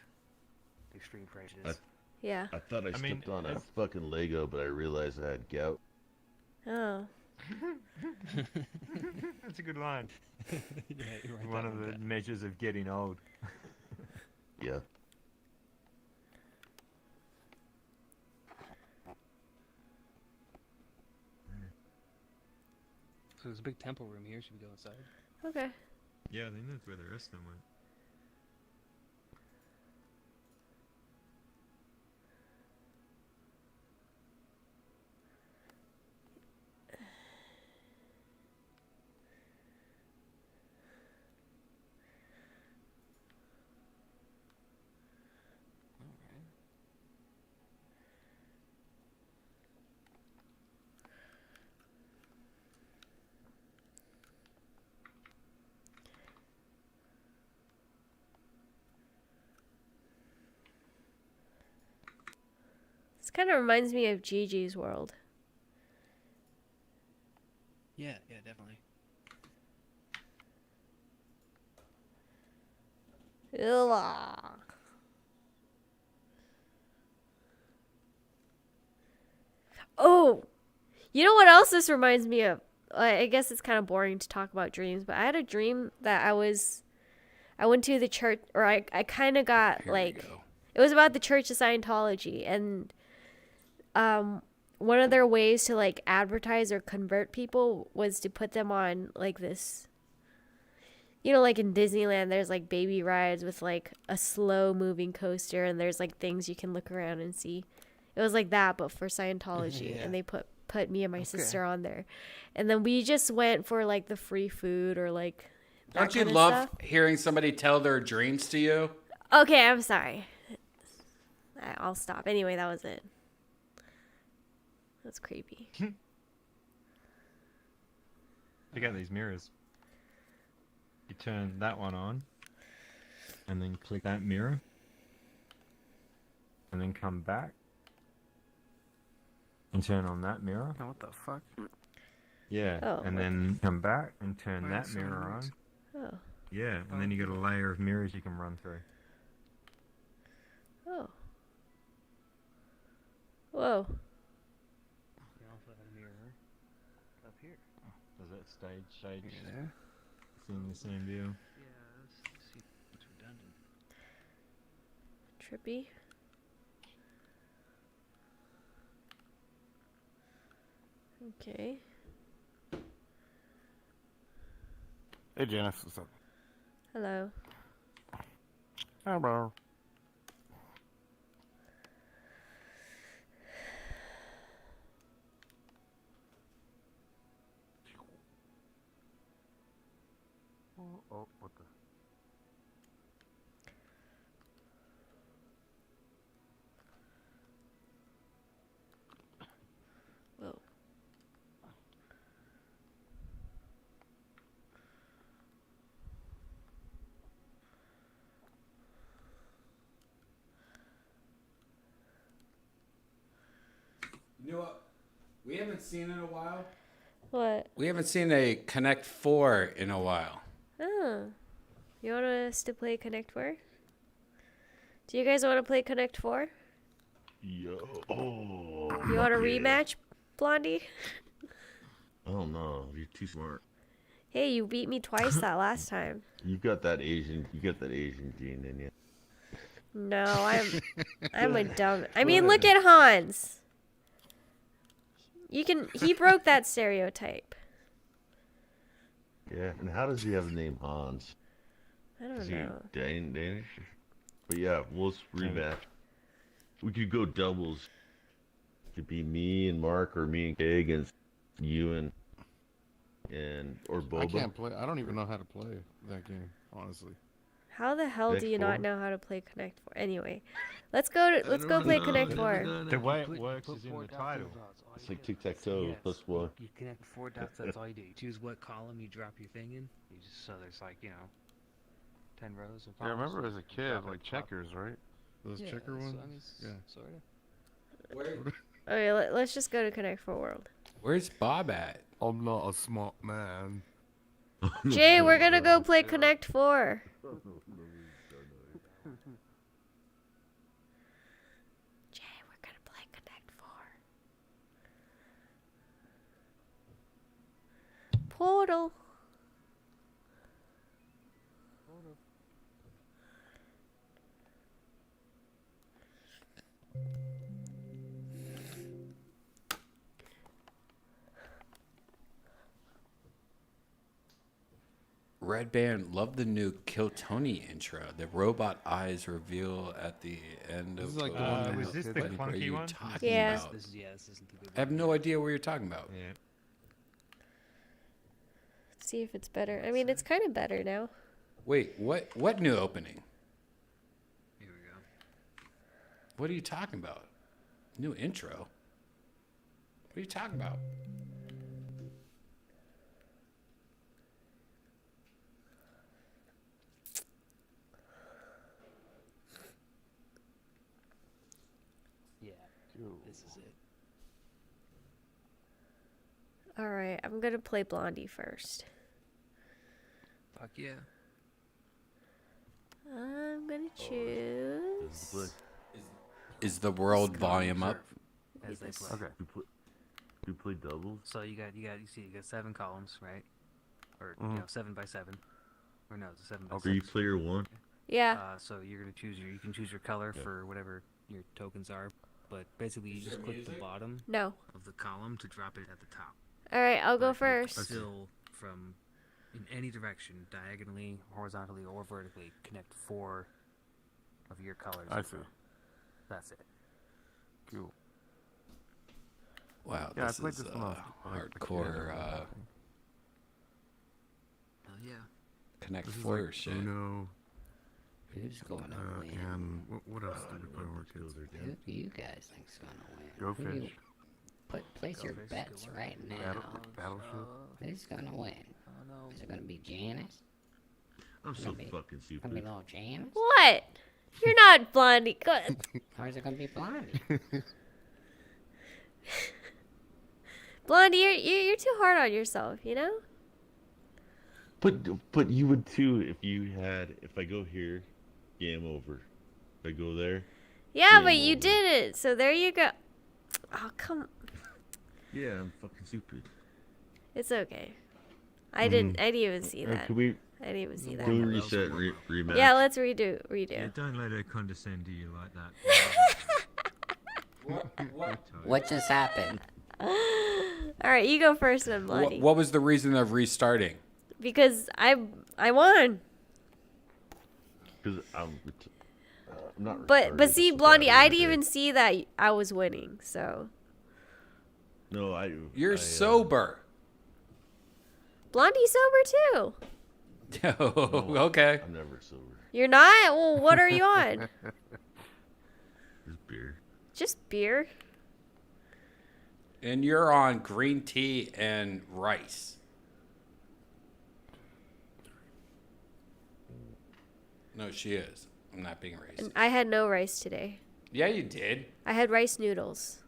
Extreme prejudice. Yeah. I thought I stepped on a fucking Lego, but I realized I had gout. Oh. That's a good line. Yeah, you're right, One that of one the got- measures of getting old. Yeah. So there's a big temple room here. Should we go inside? Okay. Yeah, I think that's where the rest of them went. This kind of reminds me of Gigi's World. Yeah, definitely. Ugh. Oh, you know what else this reminds me of? I guess it's kind of boring to talk about dreams, but I had a dream that I went to the church, or I kind of got it was about the Church of Scientology, and one of their ways to like advertise or convert people was to put them on like this, like in Disneyland, there's like baby rides with like a slow moving coaster, and there's like things you can look around and see. It was like that, but for Scientology, Yeah. and they put me and my sister on there, and then we just went for like the free food or like. don't you love hearing somebody tell their dreams to you? Okay, I'm sorry. I'll stop. Anyway, that was it. That's creepy. Check out these mirrors. You turn that one on, and then click that mirror, and then come back, and turn on that mirror. Oh, what the fuck? Yeah, Oh, and what? then come back and turn Why that is so mirror nice? on. Oh. Yeah, and then you got a layer of mirrors you can run through. Oh. Whoa. You also have a mirror up here. Does that stage there? seeing the same view? Yeah, let's see. It's redundant. Trippy. Okay. Hey, Janice, what's up? Hello. Hello. Oh, what the? Whoa. You know what? We haven't seen in a while. What? We haven't seen a Connect 4 in a while. Oh. You want us to play Connect 4? Do you guys want to play Connect 4? Yo. Oh. You want a yeah. rematch, Blondie? Oh no, you're too smart. Hey, you beat me twice that last time. You got that Asian gene in you. No, I'm a dumb. I mean, look at Hans. He broke that stereotype. Yeah, and how does he have the name Hans? I don't Is he know. Danish? But yeah, we'll rematch. We could go doubles. It could be me and Mark, or me and Kay against you and or Boba. I can't play. I don't even know how to play that game, honestly. How the hell do Connect you not 4? know how to play Connect 4? Anyway, let's go play Connect 4. The way it works is in the title. It's like tic-tac-toe. Yes. Plus one. You connect 4 dots. That's all you do. You choose what column you drop your thing in. You just so there's like 10 rows of. Yeah, I columns. remember as a You kid, drop it like at the top. checkers, right? Those checker ones. I mean, Yeah. Sorta. Okay, let's just go to Connect 4 World. Where's Bob at? I'm not a smart man. Jay, we're gonna go play Connect 4. Jay, we're gonna play Connect 4. Portal. Redban, love the new Kill Tony intro. The robot eyes reveal at the end This of. is like the one that was this the what are clunky you one? talking Yeah. about? This isn't the good I have no idea what you're talking about. Yeah. Let's see if it's better. I mean, it's kind of better now. Wait, what new opening? Here we go. What are you talking about? New intro? What are you talking about? Yeah. This is it. Alright, I'm gonna play Blondie first. Fuck yeah. I'm gonna choose. Is the world volume up? As they play. Okay. You play doubles? So you got 7 columns, right? Or 7 by 7. Or no, it's a 7 by 6. Are you player 1? Yeah. So you're gonna choose you can choose your color for whatever your tokens are, but basically you just click the bottom No. of the column to drop it at the top. Alright, I'll go But first. Still from in any direction, diagonally, horizontally, or vertically, connect 4 of your colors. I see. That's it. Cool. Wow, Yeah, this I played is this when I was like a kid. hardcore Hell yeah. Connect This is 4 like shit. Uno, Who's gonna win? and what else did we play when we were kids? Who do you guys think's gonna win? Go Who do you- Fish. Place your Fish, bets good one. right now. Battleship. Who's gonna win? Oh no. Is it gonna be Janice? I'm so Gonna be- fucking It's gonna be stupid. little Janice? What? You're not Blondie. Go- Or is it gonna be Blondie? Blondie, you're too hard on yourself, you know? But you would too if I go here, game over. If I go there. Yeah, Game but you over. didn't. So there you go. Oh, come. Yeah, I'm fucking stupid. It's okay. I didn't even see that. Can we I didn't even see that. can we reset rematch? Yeah, let's redo. Yeah, don't let her condescend to you like that. What just happened? All right, you go first then, Blondie. What was the reason of restarting? Because I won. Because I'm not. But retarded, see, it's Blondie, I Saturday. didn't even see that I was winning. So No, You're sober. Blondie's sober too. Okay. I'm never sober. You're not? Well, what are you on? Just beer. Just beer. And you're on green tea and rice. No, she is. I'm not being racist. And I had no rice today. Yeah, you did. I had rice noodles.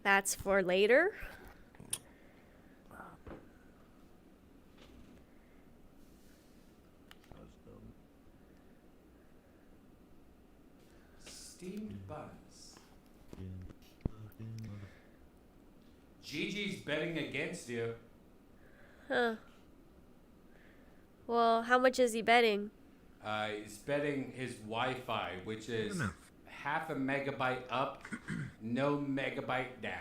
That's for later. Steamed buns. Gigi's betting against you. Huh. Well, how much is he betting? He's betting his Wi-Fi, which is Enough. half a megabyte up, no megabyte down.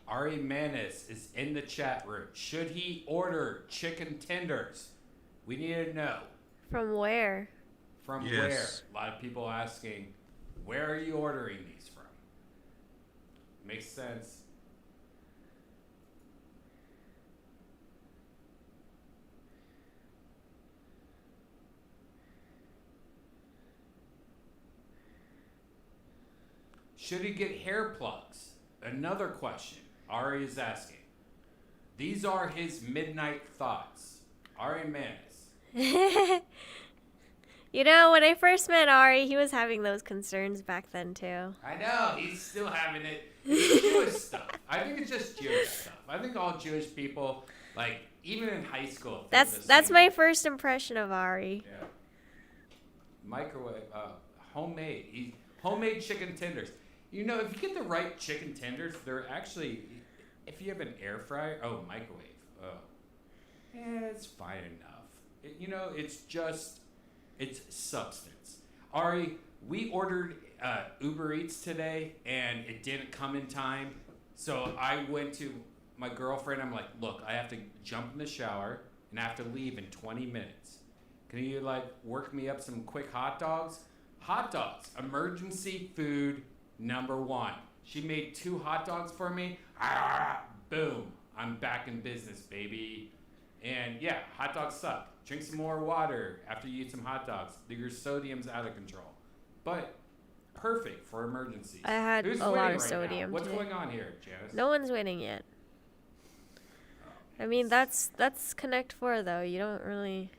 Ari Manis is in the chat room. Should he order chicken tenders? We need to know. From where? From Yes. where? A lot of people asking, where are you ordering these from? Makes sense. Should he get hair plugs? Another question Ari is asking. These are his midnight thoughts. Ari Manis. You know, when I first met Ari, he was having those concerns back then too. I know, he's still having it. It's Jewish stuff. I think it's just Jewish stuff. I think all Jewish people, like, even in high school. think the That's same. my first impression of Ari. Yeah. Microwave, homemade chicken tenders. You know, if you get the right chicken tenders, they're actually, if you have an air fryer, microwave. It's fine enough. It's substance. Ari, we ordered Uber Eats today, and it didn't come in time. So I went to my girlfriend. I'm like, look, I have to jump in the shower, and I have to leave in 20 minutes. Can you, work me up some quick hot dogs? Hot dogs, emergency food number one. She made 2 hot dogs for me. Boom. I'm back in business, baby. And yeah, hot dogs suck. Drink some more water after you eat some hot dogs. Your sodium's out of control. But perfect for emergencies. I had Who's a lot winning of right sodium now? What's today. going on here, Janice? No one's winning yet. I mean, that's Connect 4 though. You don't really.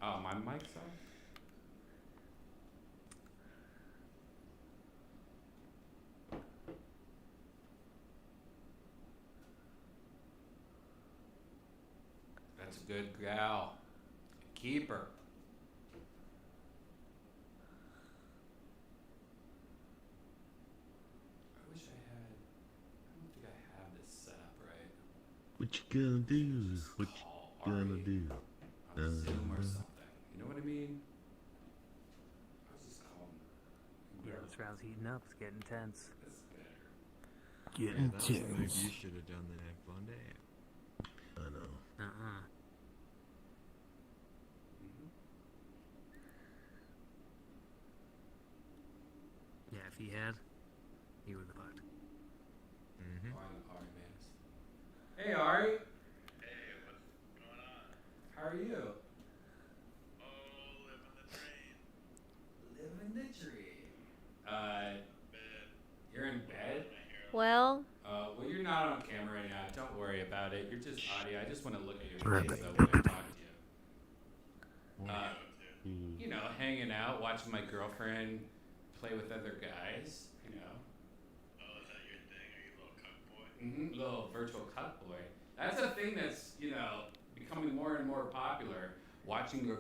Oh, my mic's on? That's a good gal. Keep her. I wish I had. I don't think I have this set up right. What you gonna do? What you gonna do? On Zoom or something. You know what I mean? I was just calling. Yeah, this round's heating up. It's getting intense. That's better. Getting Maybe intense. you should have done that one day. I know. Yeah, if he had, he would have fucked. Hey, Ari. Hey, what's going on? How are you? Living the dream. You're in bed? Well. Well, you're not on camera right now. Don't worry about it. You're just audio. I just want to look at your face though when I talk to you. Hanging out, watching my girlfriend play with other guys. Oh, is that your thing? Are you a little cuck boy? Little virtual cuck boy. That's a thing that's becoming more and more popular. Watching your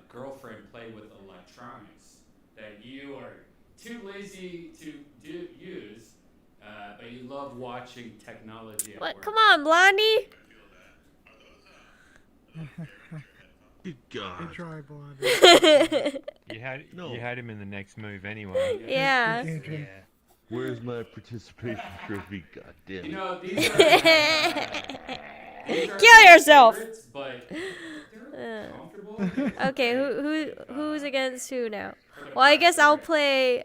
girlfriend play with electronics that you are too lazy to use, but you love watching technology at What? work. Come on, Blondie. Good God. Good try, Blondie. You had him in the next move anyway. Yeah. Yeah. Where's my participation trophy? God damn it. These are Kill yourself. favorites, but they're comfortable. Okay, who's against who now? Well, I guess I'll play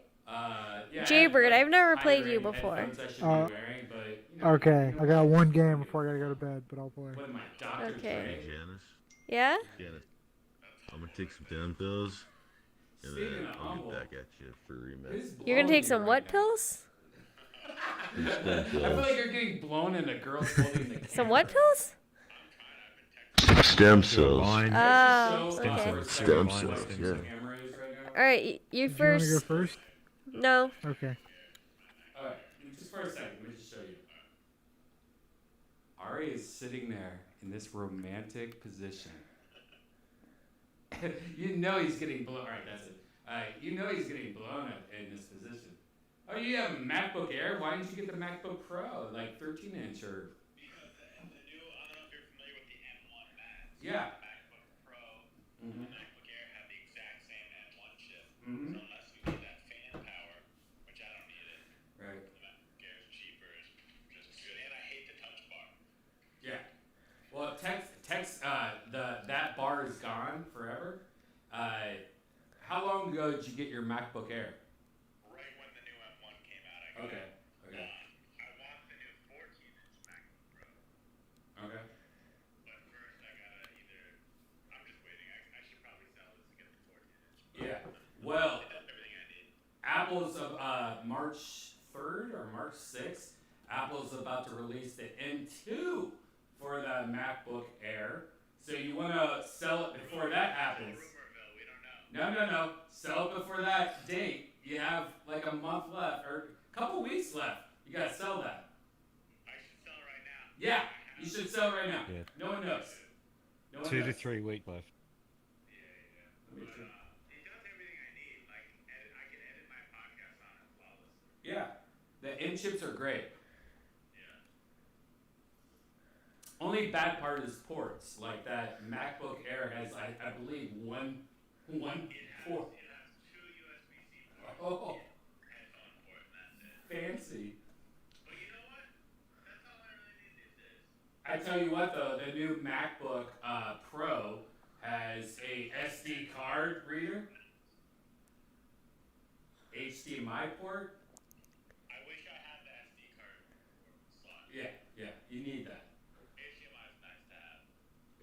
Jaybird. I've never played you before. I should be wearing, but Okay, I got one game before I gotta go to bed, but I'll play. What am I, Dr. Okay. Dre? Janice. Yeah? Janet, I'm gonna take some down pills, and Speaking then of I'll humble, get back at you for a rematch. You're gonna take some what pills? I feel like you're getting blown and a girl's holding the Some what pills? Stem cells. Oh, okay. Stem cells. Yeah. All right, you Do you want to go first. first? No. Okay. Alright, just for a second, let me just show you. Ari is sitting there in this romantic position. You know he's getting blown. Alright, that's it. You know he's getting blown in this position. Oh, you have a MacBook Air? Why didn't you get the MacBook Pro? Like 13-inch or... Because the new, I don't know if you're familiar with the M1 Max. Yeah. MacBook Pro Mhm. and MacBook Air have the exact same M1 chip. Mhm. So unless you need that fan power, which I don't need it, Right. the MacBook Air is cheaper, it's just as good. And I hate the touch bar. Yeah. Well, that bar is gone forever. How long ago did you get your MacBook Air? Right when the new M1 came out, I got Okay. it. Okay. I want the new 14-inch MacBook Pro. Okay. But first I gotta I'm just waiting. I should probably sell this to get the 14-inch. Yeah. Well, It does everything I need. Apple's of March 3rd or March 6th. Apple's about to release the M2 for the MacBook Air. So you want to sell it before that happens. No. Sell it before that date. You have like a month left or a couple weeks left. You got to sell that. I should sell right now. Yeah, you should sell right now. Yeah. No one knows. No one 2 to knows. 3 weeks left. Let me try. It does everything I need. Like, I can edit my podcast on it flawlessly. Yeah, the M chips are great. Only bad part is ports. Like that MacBook Air has, I believe, one port. It has 2 USB-C ports. Oh, Headphone port, and that's it. fancy. But you know what? That's all I really need these days. I tell you what, though, the new MacBook Pro has a SD card reader, HDMI port. I wish I had the SD card slot. Yeah, you need that. HDMI is nice to have.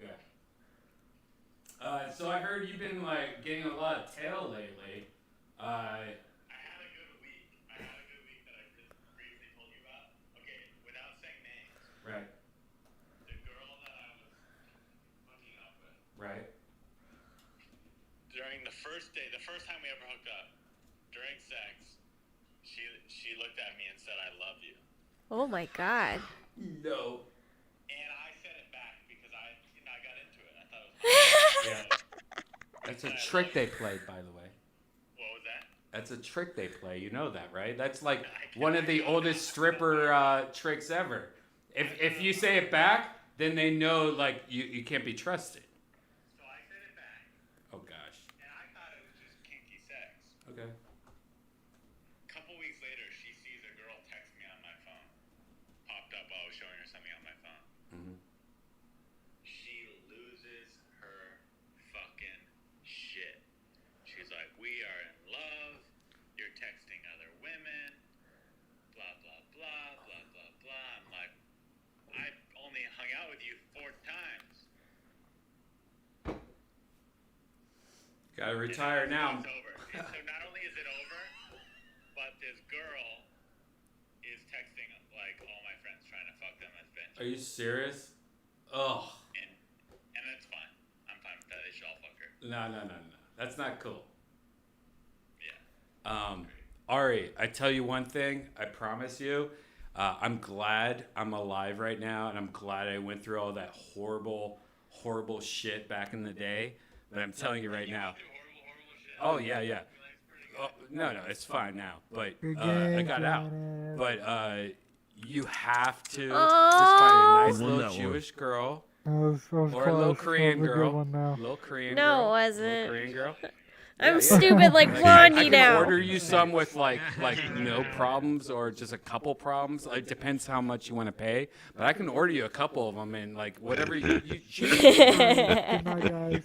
Yeah. So I heard you've been like getting a lot of tail lately. I had a good week. that I briefly told you about. Okay, without saying names. Right. The girl that I was hooking up with. Right. During the first time we ever hooked up, during sex, she looked at me and said, "I love you." Oh my God. No. And I said it back because I got into it. I thought it was Yeah. That's a trick they played, by the way. What was that? That's a trick they play. You know that, right? That's like one of the oldest stripper tricks ever. If you say it back, then they know like you can't be trusted. So I said it back. Oh gosh. And I thought it was just kinky sex. Okay. A couple weeks later, she sees a girl text me on my phone. Popped up while I was showing her something on my phone. Mm-hmm. She loses her fucking shit. She's like, "We are in love. You're texting other women. Blah, blah, blah, blah, blah, blah." I'm like, "I only hung out with you 4 times." Gotta retire now. It's over. So not only is it over, but this girl is texting like all my friends trying to fuck them as bitches. Are you serious? Oh. And that's fine. I'm fine with that. They should all fuck her. No. That's not cool. Yeah. Ari, I tell you one thing. I promise you. I'm glad I'm alive right now, and I'm glad I went through all that horrible shit back in the day. But I'm telling you right now. Oh yeah. Oh, no, it's fine now. But I got out. But you have to just find a nice little Jewish girl. That was Or a little close. Korean That was a good girl. one now. Little Korean No, girl. it Little wasn't. Korean girl. I'm stupid like Blondie I can now. order you some with like no problems or just a couple problems. It depends how much you want to pay. But I can order you a couple of them and like whatever you choose. Good night, guys.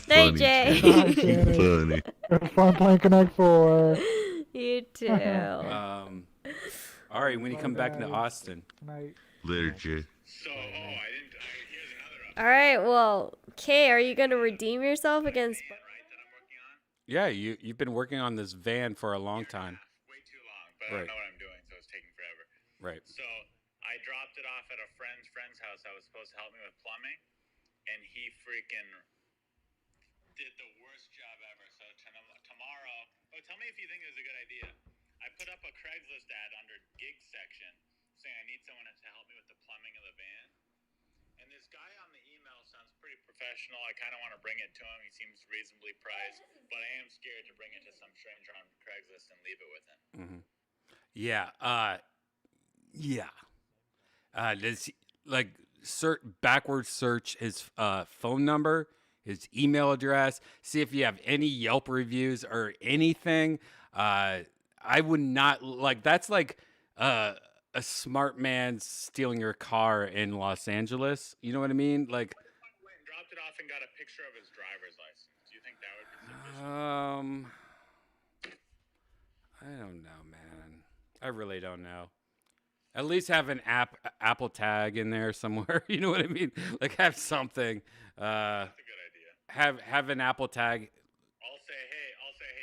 Night, Jay. Night, Jay. Funny. Have fun playing Connect 4. You too. All Ari, when you come back to Austin. Night. Later, Jay. All right. Well, Kay, are you gonna redeem yourself against? Yeah, you've been working on this van for a long time. Way too long, but I don't know what I'm doing, so it's taking forever. Right. So I dropped it off at a friend's house that was supposed to help me with plumbing, and he freaking did the worst job ever. So tomorrow, tell me if you think it was a good idea. I put up a Craigslist ad under gigs section saying I need someone to help me with the plumbing of the van. And this guy on the email sounds pretty professional. I kind of want to bring it to him. He seems reasonably priced, but I am scared to bring it to some stranger on Craigslist and leave it with him. Mm-hmm. Yeah. Does backwards search his phone number, his email address, see if you have any Yelp reviews or anything. I would not that's like a smart man stealing your car in Los Angeles. You know what I mean? Like, Went and dropped it off and got a picture of his driver's license. Do you think that would be sufficient? I don't know, man. I really don't know. At least have an Apple tag in there somewhere. You know what I mean? Like, have something. That's a good idea. Have an Apple tag. I'll say, hey,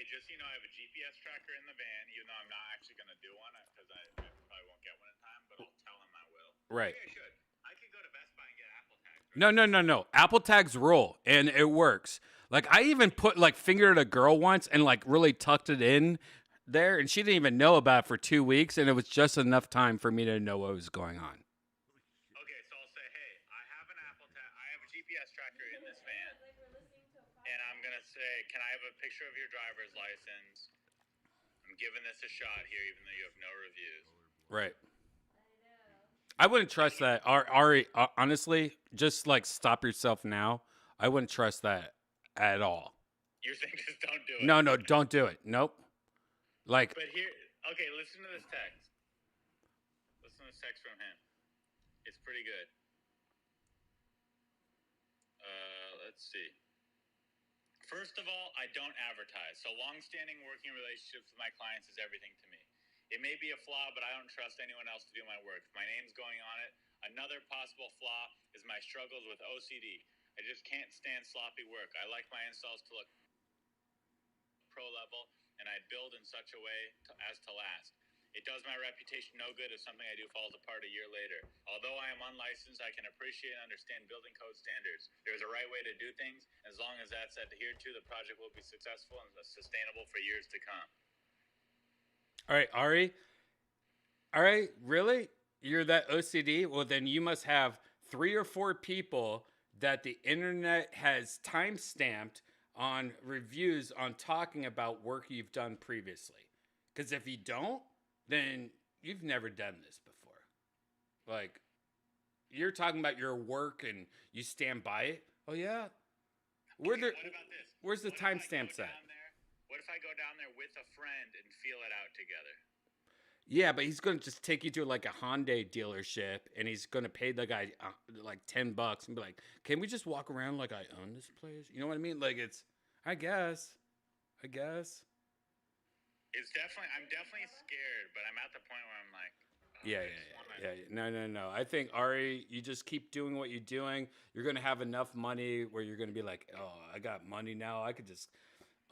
just so you know, I have a GPS tracker in the van, even though I'm not actually going to do one because I probably won't get one in time, but I'll tell him I will. Right. Maybe I should. I could go to Best Buy and get Apple tags. No. Apple tags roll, and it works. Like, I even put, fingered a girl once and, really tucked it in there, and she didn't even know about it for 2 weeks, and it was just enough time for me to know what was going on. Okay, so I'll say, hey, I have an Apple tag. I have a GPS tracker in this van, and I'm going to say, can I have a picture of your driver's license? I'm giving this a shot here, even though you have no reviews. Right. I wouldn't trust that. Ari, honestly, just stop yourself now. I wouldn't trust that at all. You're saying just don't do it? No, don't do it. Nope. But here, okay, listen to this text. Listen to this text from him. It's pretty good. Let's see. First of all, I don't advertise. So long-standing working relationships with my clients is everything to me. It may be a flaw, but I don't trust anyone else to do my work. If my name's going on it. Another possible flaw is my struggles with OCD. I just can't stand sloppy work. I like my installs to look pro level, and I build in such a way as to last. It does my reputation no good if something I do falls apart a year later. Although I am unlicensed, I can appreciate and understand building code standards. There is a right way to do things. As long as that's adhered to, the project will be successful and sustainable for years to come. All right, Ari. All right, really? You're that OCD? Well, then you must have 3 or 4 people that the internet has time-stamped on reviews on talking about work you've done previously. Because if you don't, then you've never done this before. You're talking about your work and you stand by it. Oh, yeah? What about this? Where's the timestamps at? What if I go down there with a friend and feel it out together? Yeah, but he's going to just take you to a Hyundai dealership and he's going to pay the guy $10 and be like, can we just walk around like I own this place? You know what I mean? I guess. I'm definitely scared, but I'm at the point where I'm like, Yeah. No. I think, Ari, you just keep doing what you're doing. You're going to have enough money where you're going to be like, oh, I got money now. I could just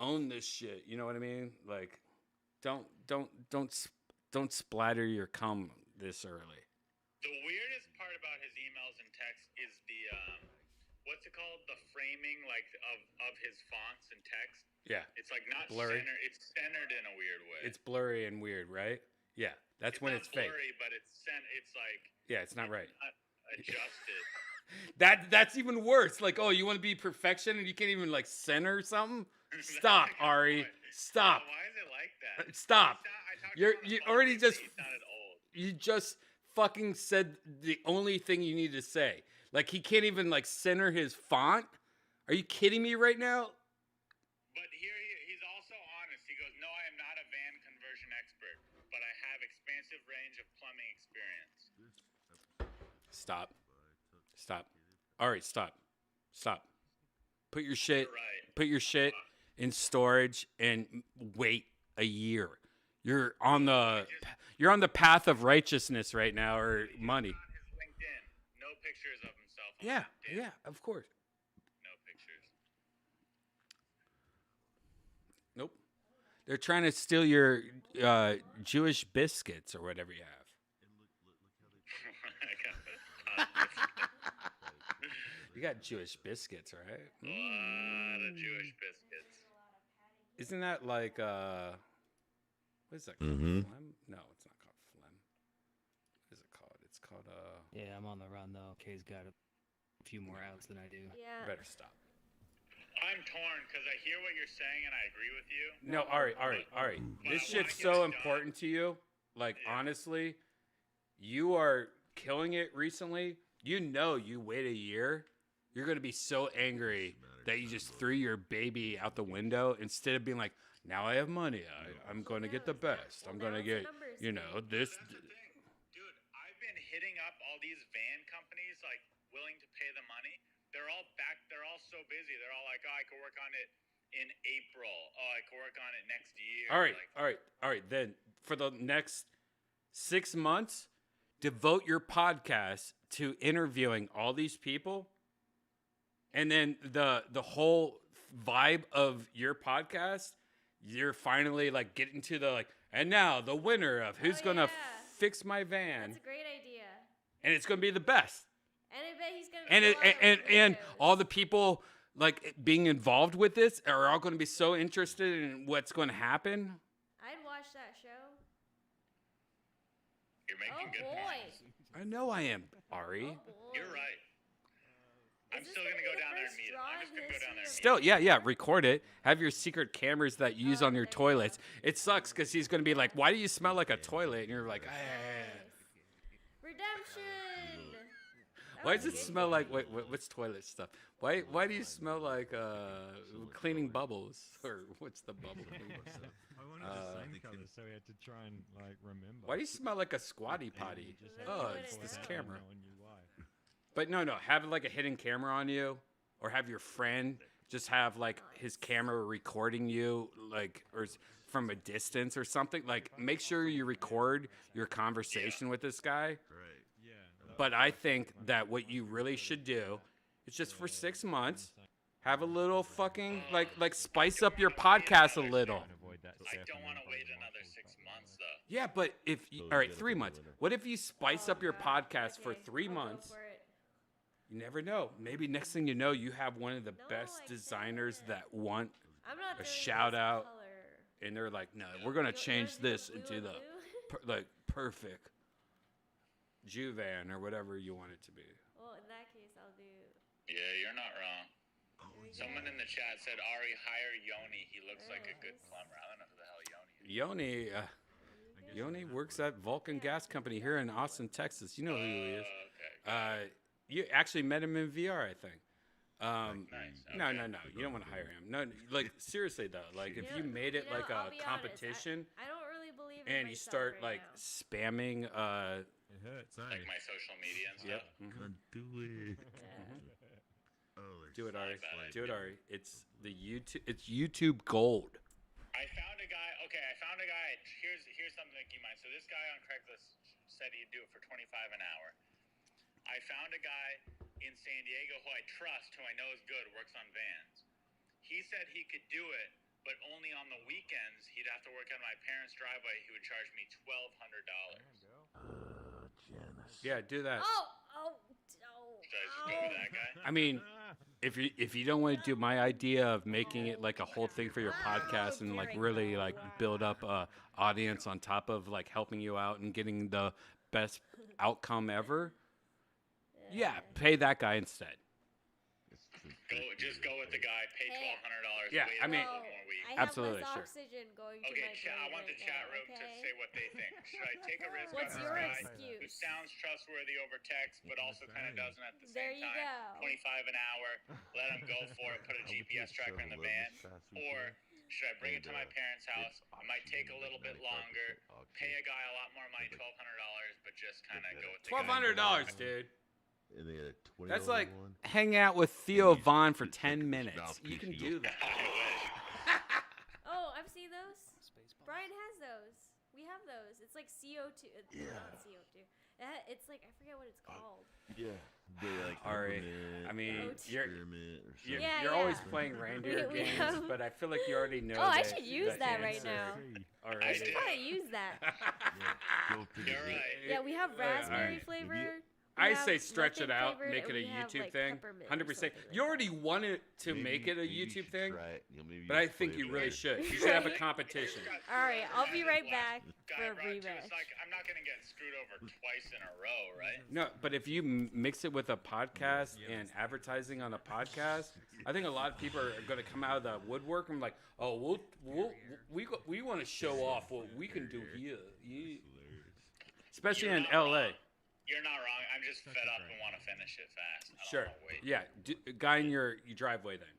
own this shit. You know what I mean? Don't splatter your cum this early. The weirdest part about his emails and texts is the, what's it called? The framing, of his fonts and text. Yeah. It's not blurry. centered. It's centered in a weird way. It's blurry and weird, right? Yeah. That's when it's fake. Blurry, but it's yeah, it's not right. Not adjusted. That's even worse. You want to be perfection and you can't even center something? Stop, Ari. Stop. Why is it like that? Stop. You already just you just fucking said the only thing you need to say. He can't even center his font. Are you kidding me right now? But here he's also honest. He goes, "No, I am not a van conversion expert, but I have expansive range of plumbing experience." Stop. All right, stop. Put your shit in storage and wait a year. You're on the path of righteousness right now, or money. LinkedIn. No pictures of himself. On Yeah, LinkedIn. yeah, of course. No pictures. Nope. They're trying to steal your Jewish biscuits or whatever you have. You got Jewish biscuits, right? A lot of Jewish biscuits. Isn't that like what is that called? Mhm. Phlegm? No, it's not called phlegm. What is it called? It's called Yeah, I'm on the run though. Kay's got a few more outs than I do. Yeah. Better stop. I'm torn because I hear what you're saying and I agree with you. No, Ari. This shit's so important to you. Like, honestly, you are killing it recently. You know you wait a year, you're going to be so angry that you just threw your baby out the window instead of being like, now I have money. I'm going to get the best. I'm going to get, you know, this. Dude, I've been hitting up all these van companies, like, willing to pay the money. They're all so busy. They're all like, oh, I could work on it in April. Oh, I could work on it next year. All right. Then for the next 6 months, devote your podcast to interviewing all these people. And then the whole vibe of your podcast, you're finally like getting to the like, and now the winner of who's going to fix my van. That's a great idea. And it's going to be the best. And I bet he's gonna. And all the people like being involved with this are all going to be so interested in what's going to happen. I'd watch that show. You're making good points. I know I am, Ari. You're right. I'm still going to go down there and meet him. I'm just going to go down there and meet him. Still, yeah, record it. Have your secret cameras that you use on your toilets. It sucks because he's going to be like, why do you smell like a toilet? And you're like, Redemption. Why does it smell like, what's toilet stuff? Why do you smell like cleaning bubbles? Or what's the bubble cleaning stuff? I wanted the same color, so we had to try and like remember. Why do you smell like a squatty potty? Oh, it's this camera. No one knew why. But no, have like a hidden camera on you, or have your friend just have like his camera recording you, like, or from a distance or something. Like, make sure you record your conversation with this guy. Right. Yeah. But I think that what you really should do is just for 6 months, have a little fucking like spice up your podcast a little. I don't want to wait another 6 months, though. Yeah, but if you, all right, 3 months. What if you spice up your podcast for 3 months? You never know. Maybe next thing you know, you have one of the best designers that want a shout out, and they're like, "No, we're gonna change this into the perfect Jew van or whatever you want it to be." Well, in that case, I'll do. Yeah, you're not wrong. Someone in the chat said, Ari, hire Yoni. He looks like a good plumber. I don't know who the hell Yoni is. Yoni works at Vulcan Gas Company here in Austin, Texas. You know who he is. Okay. You actually met him in VR, I think. Nice. No. You don't want to hire him. No, like seriously though. Like if you made it like a competition, I don't really believe in and you start like spamming. It hurts, Like my social media and stuff. Can't do it. Do it, Ari. Do it, Ari. It's the YouTube. It's YouTube Gold. I found a guy. Okay, Here's something to keep in mind. So this guy on Craigslist said he'd do it for $25 an hour. I found a guy in San Diego who I trust, who I know is good, works on vans. He said he could do it, but only on the weekends. He'd have to work on my parents' driveway. He would charge me $1,200. Janice. Yeah, do that. Oh. Should I just go with that guy? I mean, if you don't want to do my idea of making it like a whole thing for your podcast and like really like build up a audience on top of like helping you out and getting the best outcome ever, yeah, pay that guy instead. Just go with the guy. Pay $1,200. Yeah, wait I mean, absolutely, sure. Oxygen going to Okay, my I want the brain chat right room now, to okay? say what they think. Should I take a risk What's on your this guy excuse? who sounds trustworthy over text, but also kind of doesn't at the There same you time? go. $25 an hour. Let him go for it. Put a GPS tracker in the van. Or should I bring it to my parents' house? I might take a little bit longer. Pay a guy a lot more money, $1,200, but just kind of go with the $1,200, dude. And they had a $20 That's like one. hang out with Theo Vaughn for 10 minutes. You can do that. Oh, I've seen those. Brian has those. those. It's like CO2. It's not CO2. It's like I forget what it's called. Yeah, they like All right. I mean, you're always playing reindeer We games, have- but I feel like you already know. Oh, I the- should use the that right answer now. already. I should probably use that. You're right. Yeah, we have raspberry flavor. I say stretch it out, make it a YouTube thing. 100%. You already wanted to make it a YouTube thing, but I think you really should. You should have a competition. All right, I'll be right back for a It's rematch. like I'm not gonna get screwed over twice in a row, right? No, but if you mix it with a podcast and advertising on a podcast, I think a lot of people are going to come out of the woodwork and be like, oh, we want to show off what we can do here. Yeah. Especially in LA. You're not wrong. I'm just fed up and want to finish it fast. I don't Sure. wanna wait. Yeah. Guy in your driveway then.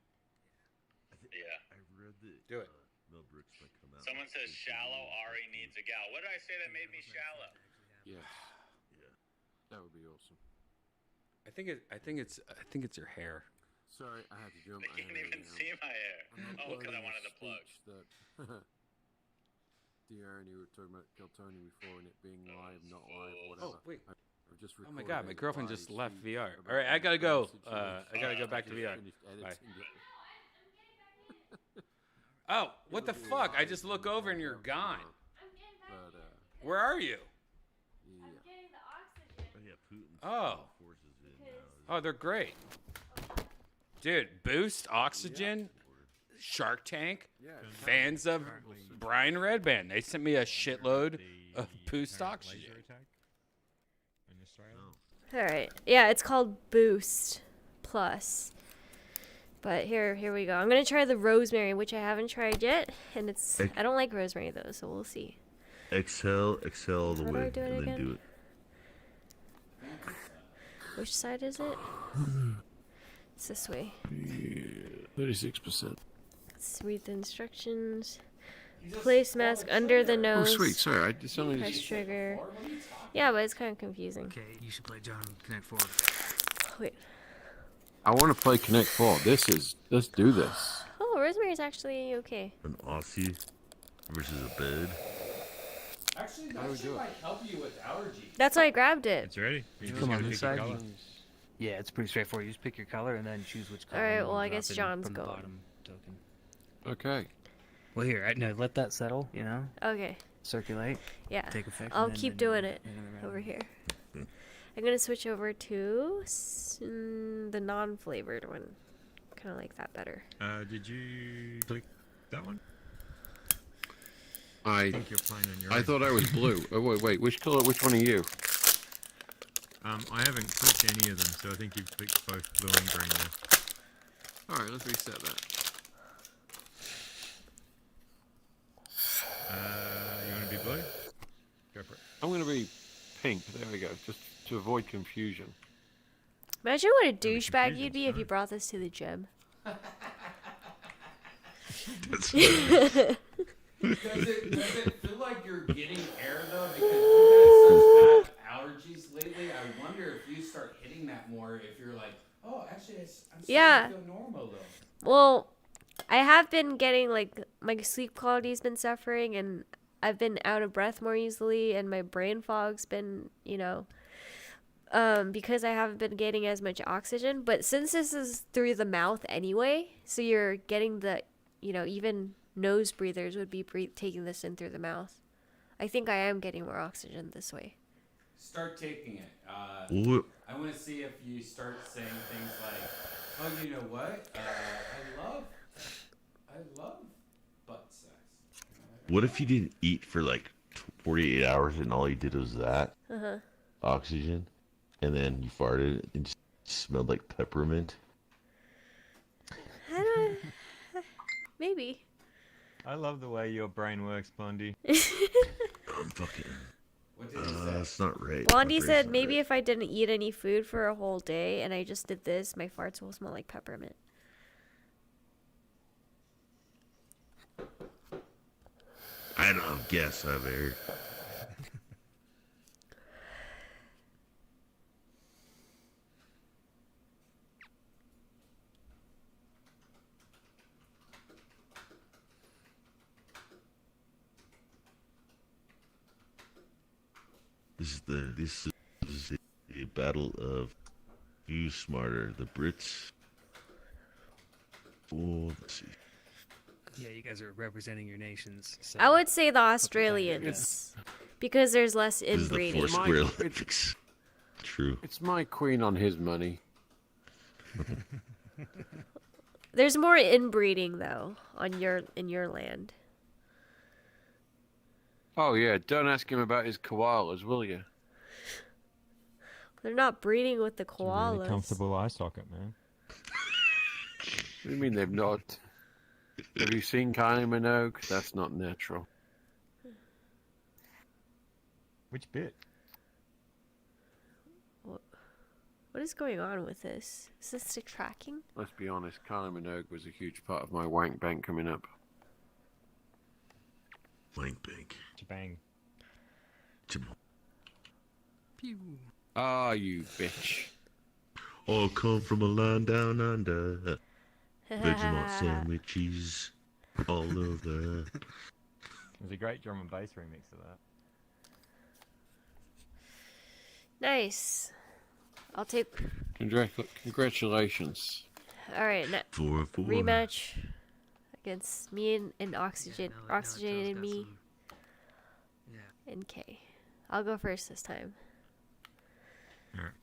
Yeah. I read that. Do it. Mel Brooks might come out. Someone says shallow. Ari needs a gal. What did I say that made me shallow? Yes. Yeah. That would be awesome. I think it's your hair. Sorry, I had to jump. They can't even see my hair. Oh, because I wanted the plug. That the irony we were talking about Keltoni before and it being live, not live, whatever. Oh wait. I've just Oh my recorded God, my a girlfriend live just left feed VR. about All right, I gotta the go. situation. I gotta go back to just VR. finished Bye. editing it. Oh, what the fuck? I just look over and you're gone. But, Where are you? yeah. Oh, yeah, Putin. Oh. Forces in now. Oh, they're great. Dude, Boost, Oxygen, Shark Tank, fans of Brian Redban. They sent me a shitload of Boost Oxygen. All right. Yeah, it's called Boost Plus. But here we go. I'm gonna try the rosemary, which I haven't tried yet, and it's I don't like rosemary though, so we'll see. Exhale all the How do way, I do it and then again? do it. Which side is it? It's this way. 36%. Let's read the instructions. Place mask under the Oh, nose. sweet. Sorry, I just only. Press trigger. Yeah, but it's kind of confusing. Okay, you should play John Connect 4. Wait. I want to play Connect 4. Let's do this. Oh, rosemary's actually okay. An Aussie versus a bed. Actually, How do we do it? might help you with allergies. That's why I grabbed it. It's ready. Come on this side. Yeah, it's pretty straightforward. You just pick your color and then choose which color. All right, you well, wanna I drop guess in John's from the going. bottom token. Okay. Well, here, no, let that settle. You know, Okay. circulate. Yeah. Take effect. I'll and then- keep doing it and then over here. I'm gonna switch over to the non-flavored one. Kind of like that better. Did you click that one? I think you're playing on your I own. thought I was blue. Oh, wait. Which color? Which one are you? I haven't clicked any of them, so I think you've clicked both blue and green there. All right, let's reset that. You want to be blue? Go for it. I'm going to be pink. There we go. Just to avoid confusion. Imagine what a douchebag you'd be if you brought this to the gym. Does it feel like you're getting air though? Because you've had such bad allergies lately. I wonder if you start hitting that more. If you're like, oh, actually, I'm starting to feel normal though. Well, I have been getting like my sleep quality's been suffering, and I've been out of breath more easily, and my brain fog's been, because I haven't been getting as much oxygen. But since this is through the mouth anyway, so you're getting the, even nose breathers would be taking this in through the mouth. I think I am getting more oxygen this way. Start taking it. What? I want to see if you start saying things like, oh, you know what? I love butt sex. What if you didn't eat for like 48 hours and all you did was that? Uh-huh. Oxygen. And then you farted and just smelled like peppermint? Maybe. I love the way your brain works, Blondie. I'm fucking... that's not right. Blondie said maybe if I didn't eat any food for a whole day and I just did this, my farts will smell like peppermint. I don't guess I've heard. This is a battle of who's smarter, the Brits. Oh, let's see. Yeah, you guys are representing your nations. So. I would say the Australians, because there's less This is the inbreeding. Foursquare Olympics. True. It's my queen on his money. There's more inbreeding though in your land. Oh yeah, don't ask him about his koalas, will you? They're not breeding with the It's a koalas. really comfortable eye socket, man. What do you mean they've not? Have you seen Kylie Minogue? That's not natural. Which bit? What is going on with this? Is this the tracking? Let's be honest, Kylie Minogue was a huge part of my wank bank coming up. Wank bank. Bang. Pew. Ah, you bitch. All come from a land down under. Vegemite sandwiches all over. There's a great drum and bass remix of that. Nice. I'll take. Congratulations. All right. 4-4. Rematch against me and Oxygen. Oxygen and me. And K. I'll go first this time. Alright.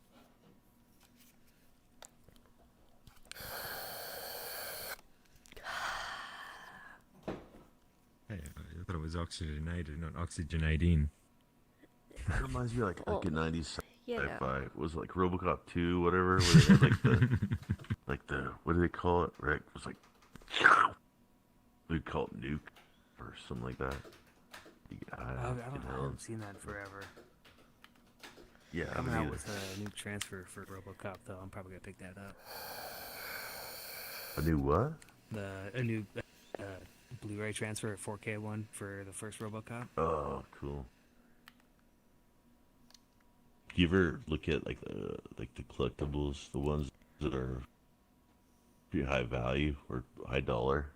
Hey, I thought it was oxygenated, not oxygenating. That reminds me of like a 90s you know. sci-fi. Was it like RoboCop 2, whatever, where they had like the what do they call it? Right? It was like we'd call it nuke or something like that. I haven't seen that in forever. Yeah, Coming I out mean, with a new transfer for RoboCop, though, I'm probably gonna pick that up. a new what? A new Blu-ray transfer, a 4K one for the first RoboCop. Oh, cool. Do you ever look at like the collectibles, the ones that are pretty high value or high dollar?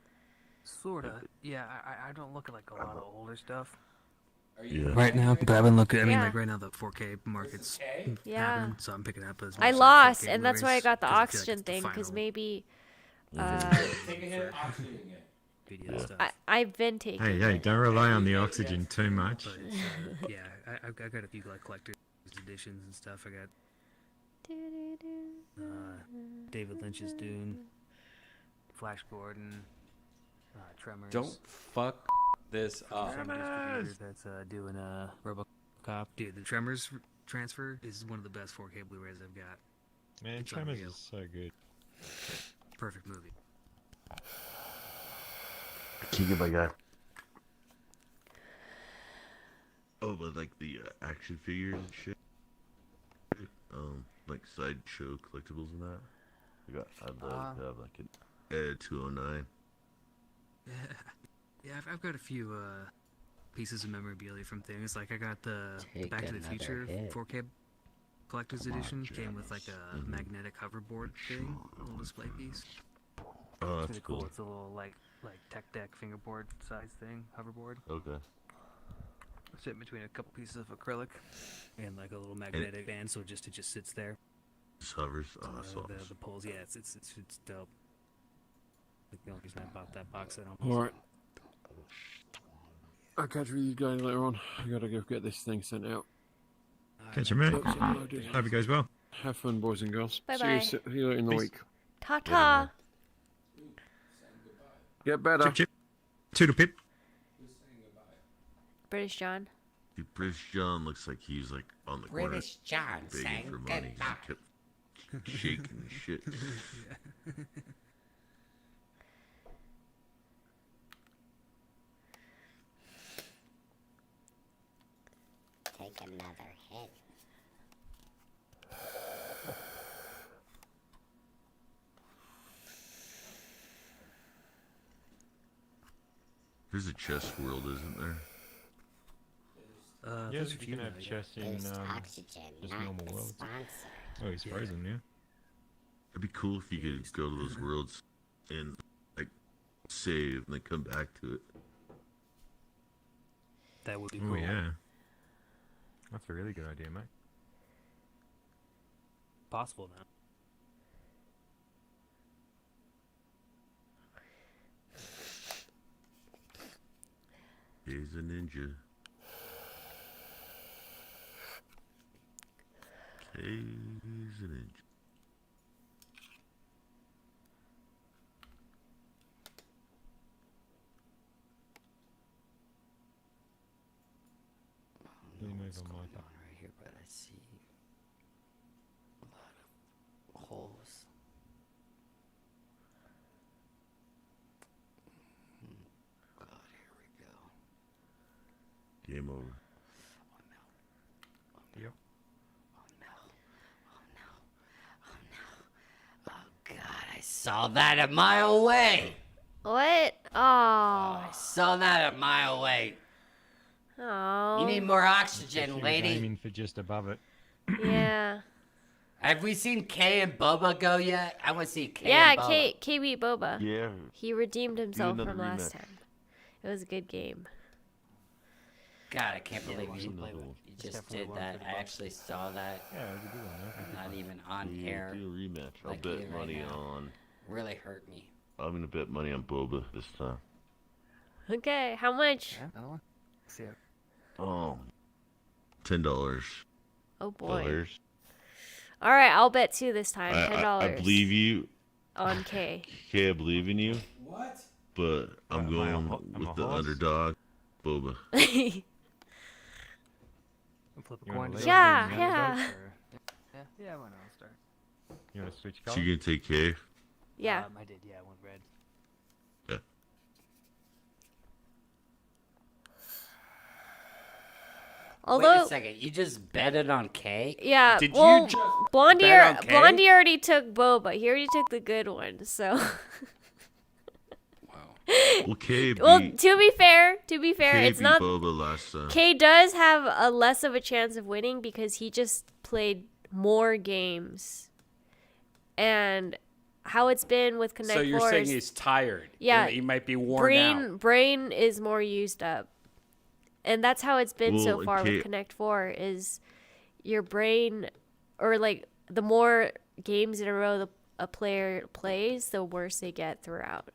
Sorta. Yeah, I don't look at like a lot of older stuff. Yeah. Right now, but I've been looking. I mean, Yeah. like right now, the 4K market's Yeah. happening, so I'm picking up as much. I like, lost, 4K and that's why I Blu-rays, got the 'cause I feel like oxygen it's the thing, because final maybe. Take a hit, oxygen it. Video stuff. I've been taking. Hey, don't rely on the oxygen too much. But, yeah, I got a few like collector's editions and stuff. I got David Lynch's Dune, Flash Gordon, Tremors. Don't fuck this up. Tremors distributor that's doing RoboCop. Dude, the Tremors transfer is one of the best 4K Blu-rays I've got. Man, It's Tremors unreal. is so good. Perfect movie. I can't get my guy. Oh, but like the action figures and shit. Like sideshow collectibles and that. I'd love to have like an Ed 209. Yeah, I've got a few pieces of memorabilia from things. Like I got the Take Back to the another Future hit. 4K collector's edition. Came with like a magnetic hoverboard thing, a little display piece. Oh, It's that's pretty cool. cool. It's a little like tech deck fingerboard size thing, hoverboard. Okay. Sit between a couple pieces of acrylic and like a little magnetic band, so it just sits there. Just hovers. Oh, that's awesome. The poles, yeah, it's dope. Like the only reason I bought that box set. Alright. I'll catch with you guys later on. I gotta go get this thing sent out. Catch you, mate. Oops, uploaded. Hope it goes well. Have fun, boys and girls. Bye-bye. See you later in the Peace. week. Ta-ta. Get better. Chip, chip. Toodle pip. British John. Dude, British John looks like he's like on the corner British John begging sang for money. goodbye. He kept shaking and shit. Take another hit. There's a chess world, isn't there? Yeah, there's a you few can have now, chess in There's oxygen, just not normal the worlds. sponsor. Oh, he's frozen, yeah. It'd be cool if you could go to those worlds and like save and then come back to it. That would be Oh, cool. yeah. That's a really good idea, mate. Possible now. He's a ninja. He's a ninja. What's going on right here, but I see a lot of holes. God, here we go. Game over. Oh no. Yep. Oh no. Oh no. Oh no. Oh God, I saw that a mile away. What? Oh. I saw that a mile away. Oh. You need more She oxygen, was lady. aiming for just above it. Yeah. Have we seen Kay and Boba go yet? I want to see Kay Yeah, and Boba. K beat Boba. Yeah. He redeemed himself another from last rematch. time. It was a good game. God, I can't believe you another one. just Definitely did one that. for the I Bucks. actually saw that. Yeah, it was a good one. Not even on Yeah, air. do a rematch. I'll like bet you right money now. on. Really hurt me. I'm gonna bet money on Boba this time. Okay, how much? Yeah, another one. See it. $10. Oh boy. Dollars. All right, I'll bet two this time. $10. I believe you. On K. Okay, I believe in you. What? But I'm What, am I a going ho- I'm a with the horse? underdog, Boba. Flip a You coin. wanna to leave see Yeah, who yeah. votes, or- Yeah, why not? I'll start. You want to switch So colors? you're gonna take K? Yeah. I did, yeah, I went red. Yeah. Although, Wait a second, you just betted on Kay? yeah, Did well, you just Blondie, bet on Kay? Blondie already took Boba. He already took the good one, so. Well, K beat, Well, to be fair, K it's beat not. Boba last time. Kay does have a less of a chance of winning because he just played more games. And how it's been with Connect So you're Four saying is- he's tired? Yeah, He might be worn out. brain is more used up, and that's how it's been so Well, far Kay- with Connect Four. Is your brain, or like the more games in a row a player plays, the worse they get throughout.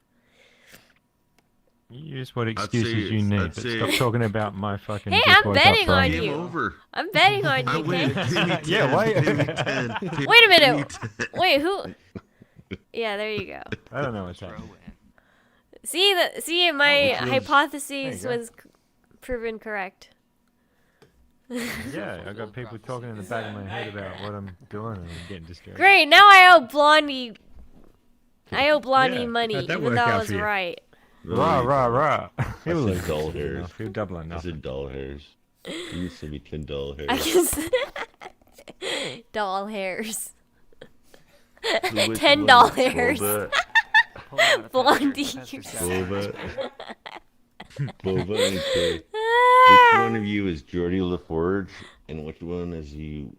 You just what say excuses you it's- need, I'd but say- stop talking about my fucking. Hey, just I'm woke up betting on brain. Game you. over. I'm betting on I you, win. Kay. Pay me 10. Yeah, wait. Pay me 10. Pay- Wait a pay me minute. 10. Wait, who? Yeah, there you go. I don't know what's Throw happening. My which was- hypothesis there you go. was proven correct. Yeah, I got people talking in the back of my head about what I'm doing, and I'm getting distracted. Great, now I owe Blondie Yeah, money, how'd that even work though I out was for you? right. Rah, rah, rah. He'll said lose. dull Good hairs. enough. He'll double or I nothing. said doll hairs. You send me $10 I hairs. just doll hairs. So which $10 one? hairs. Boba, Pull out a picture. Blondie. That's your shot. Boba, Boba, and Kay. Which one of you is Geordie LaForge, and which one is you,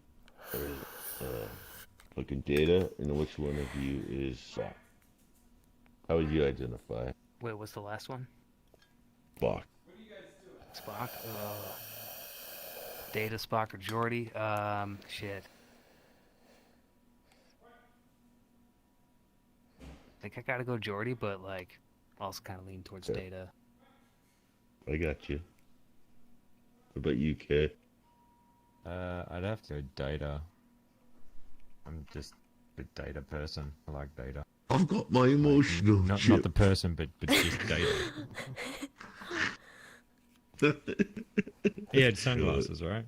fucking Data, and which one of you is Spock? How would you identify Wait, what's the last one? Spock? Spock? Data, Spock, or Geordi? Shit. I think I gotta go Geordi, but like, also kind of lean towards Okay. Data. I got you. What about you, Kay? I'd have to go Data. I'm just a Data person. I like Data. I've got my emotional Not chip. the person, but just Data. He had sunglasses, right?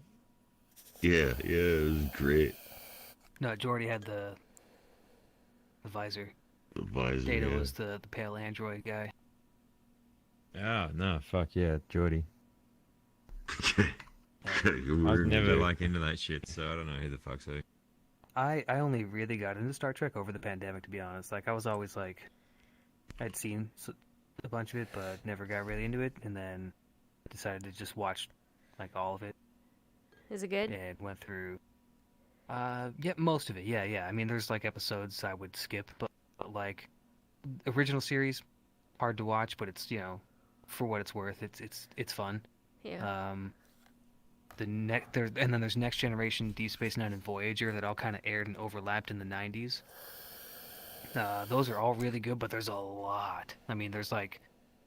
Yeah, it was great. No, Geordi had the visor. The visor. Data yeah. was the pale android guy. Ah, no, fuck yeah, Geordie. I was We're never there. like into that shit, so I don't know who the fuck's who. I only really got into Star Trek over the pandemic, to be honest. Like, I was always like, I'd seen a bunch of it, but never got really into it, and then decided to just watch like all of it. Is it good? And went through, yeah, most of it. Yeah. I mean, there's like episodes I would skip, but like original series, hard to watch, but it's, you know, for what it's worth, it's fun. Yeah. and then there's Next Generation, Deep Space Nine, and Voyager that all kind of aired and overlapped in the 90s. Those are all really good, but there's a lot. I mean, there's like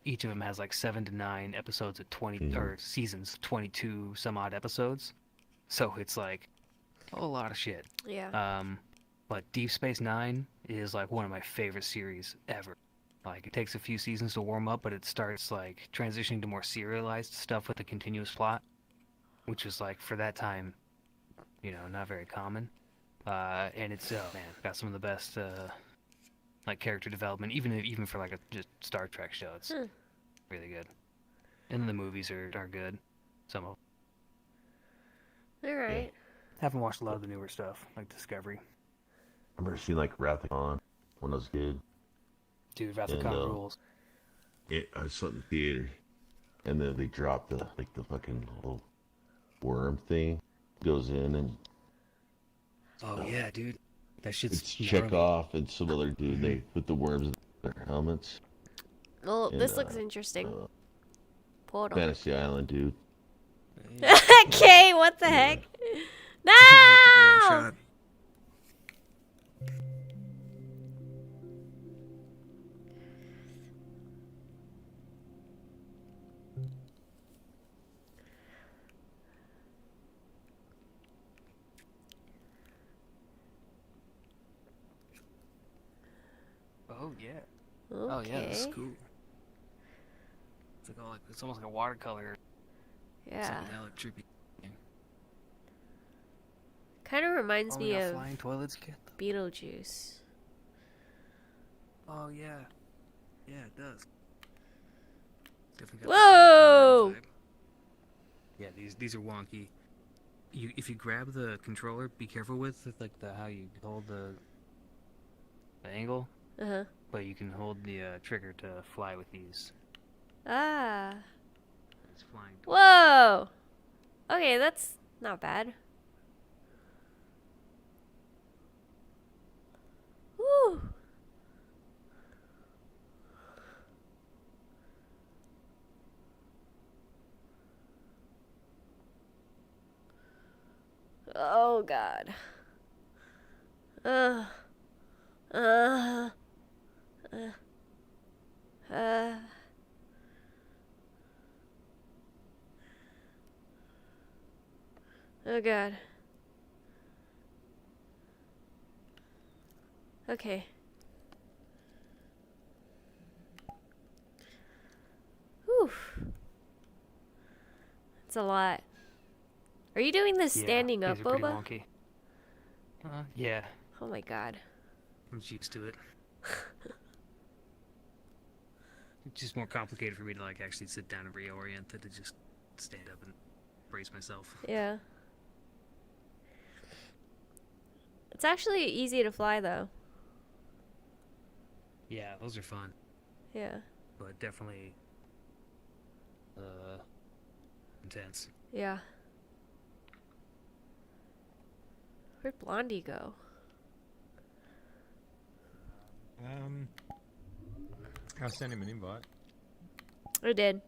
each of them has like 7 to 9 episodes of 20 or seasons, 22 some odd episodes. So it's like a lot of shit. Yeah. But Deep Space Nine is like one of my favorite series ever. Like it takes a few seasons to warm up, but it starts like transitioning to more serialized stuff with a continuous plot, which is like for that time, not very common. And it's man, got some of the best like character development, even for like a just Star Trek show. It's really good. And the movies are good. Some of them. All right. Haven't watched a lot of the newer stuff, like Discovery. I remember seeing like Wrath of Khan when I was a kid. Dude, Wrath of Khan rules. I saw it in the theater, and then they dropped the fucking little worm thing, goes in and. Oh yeah, dude, that shit's. It's Chekhov and some other dude. They put the worms in their helmets. Well, this looks interesting. Portal. Fantasy Island, dude. Okay, what the heck? No! Oh yeah. Okay. Oh yeah, the school. It's almost like a watercolor. Yeah. Psychedelic trippy. Kind of reminds me of flying toilets. Beetlejuice. Oh yeah. Yeah, it does. Whoa! Yeah, these are wonky. If you grab the controller, be careful with like how you hold the angle. Uh-huh. But you can hold the trigger to fly with these. Ah. It's flying. Whoa! Okay, that's not bad. Woo! Oh God. Oh God. Okay. Whew. It's a lot. Are you doing this standing up, these are pretty Boba? wonky. Yeah. Oh my God. I'm just used to it. It's just more complicated for me to like actually sit down and reorient than to just stand up and brace myself. Yeah. It's actually easy to fly though. Yeah, those are fun. Yeah. But definitely intense. Yeah. Where'd Blondie go? I sent him an invite. I did.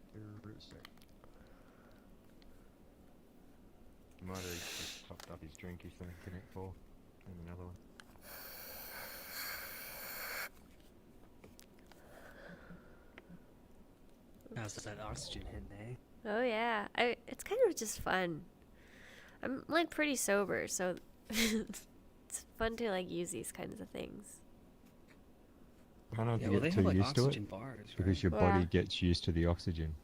He might have just topped up his drink he's going to connect for. And another one. How's that oxygen hitting, eh? Oh yeah. It's kind of just fun. I'm like pretty sober, so it's fun to like use these kinds of things. Try not to they get have too like used to it, oxygen bars, right? because your body gets used to the oxygen.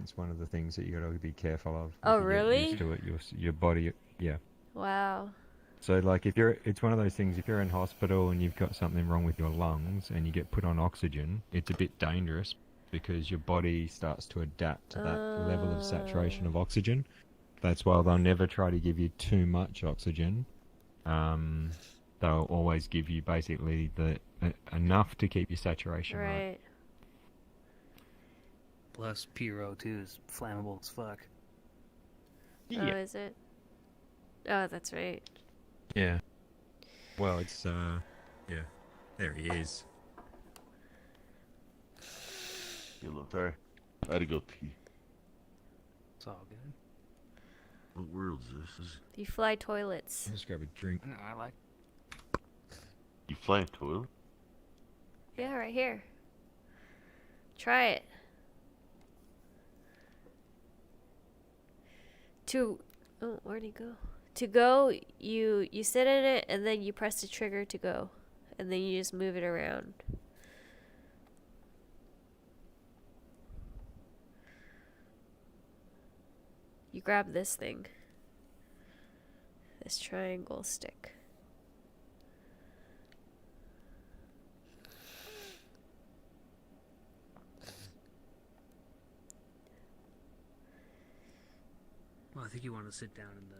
It's one of the things that you got to be careful of. Oh, If you get really? used to it, your body, yeah. Wow. So like it's one of those things, if you're in hospital and you've got something wrong with your lungs and you get put on oxygen, it's a bit dangerous because your body starts to adapt to that level of saturation of oxygen. That's why they'll never try to give you too much oxygen. They'll always give you basically enough to keep your saturation right. Plus, PRO2 is flammable as fuck. Oh, is it? Oh, that's right. Yeah. Well, it's yeah. There he is. You look sorry. I had to go pee. It's all good. What world is this? You fly toilets. Let's grab a drink. No, I like. You fly a toilet? Yeah, right here. Try it. Oh, where'd he go? To go, you sit in it and then you press the trigger to go, and then you just move it around. You grab this thing. This triangle stick. Well, I think you want to sit down in the.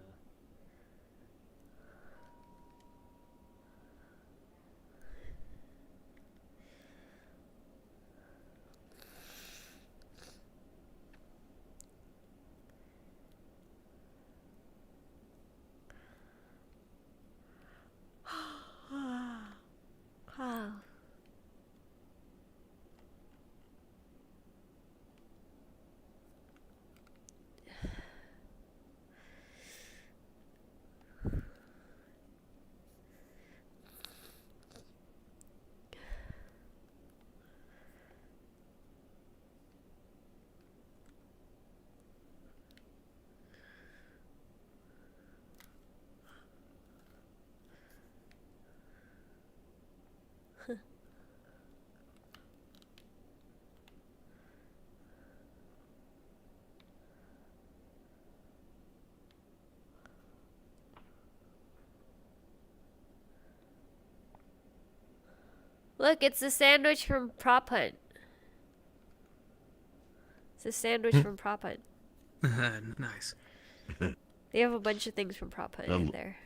Wow. Look, it's the sandwich from Prop Hunt. It's a sandwich from Prop Hunt. Nice. They have a bunch of things from Prop Hunt in there.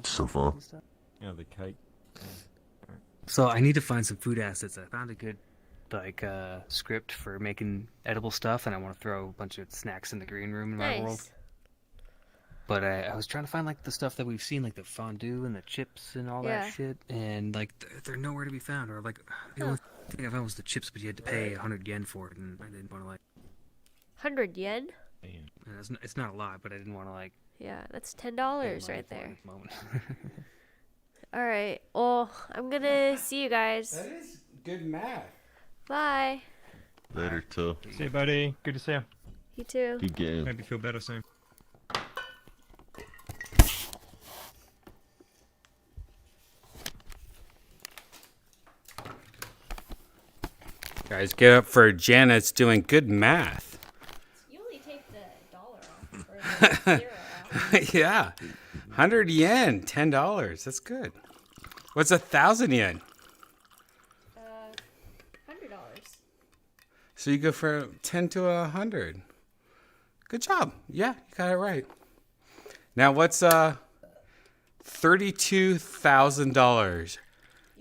So far. Yeah, the cake. So I need to find some food assets. I found a good script for making edible stuff, and I want to throw a bunch of snacks in the green room in my world. But I was trying to find like the stuff that we've seen, like the fondue and the chips and all that shit, and like they're nowhere to be found. Or like the only thing I found was the chips, but you had to pay 100 yen for it, and I didn't want to like. 100 yen? And it's not a lot, but I didn't want to like. Yeah, that's $10 right there. All right. Well, I'm gonna see you guys. That is good math. Bye. Later, too. See you, buddy. Good to see you. You too. Good game. Hope you feel better soon. Guys, get up for Janet's doing good math. You only take the dollar off. Or the 0 off. Yeah. 100 yen, $10. That's good. What's 1,000 yen? $100. So you go from 10 to 100. Good job. Yeah, you got it right. Now what's $32,000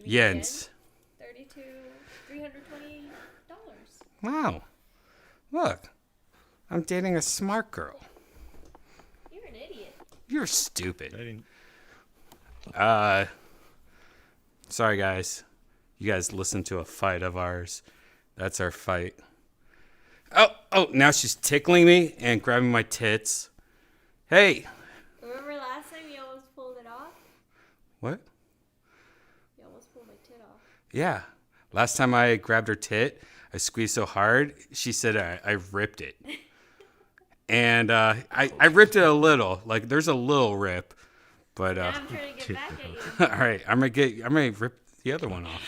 yens? $320. Wow. Look, I'm dating a smart girl. You're an idiot. You're stupid. Sorry guys. You guys listened to a fight of ours. That's our fight. Oh, now she's tickling me and grabbing my tits. Hey. Remember last time you almost pulled it off? What? You almost pulled my tit off. Yeah. Last time I grabbed her tit, I squeezed so hard, she said I ripped it. And I ripped it a little. Like, there's a little rip. But Now I'm trying to get back at you. all right, I'm gonna rip the other one off.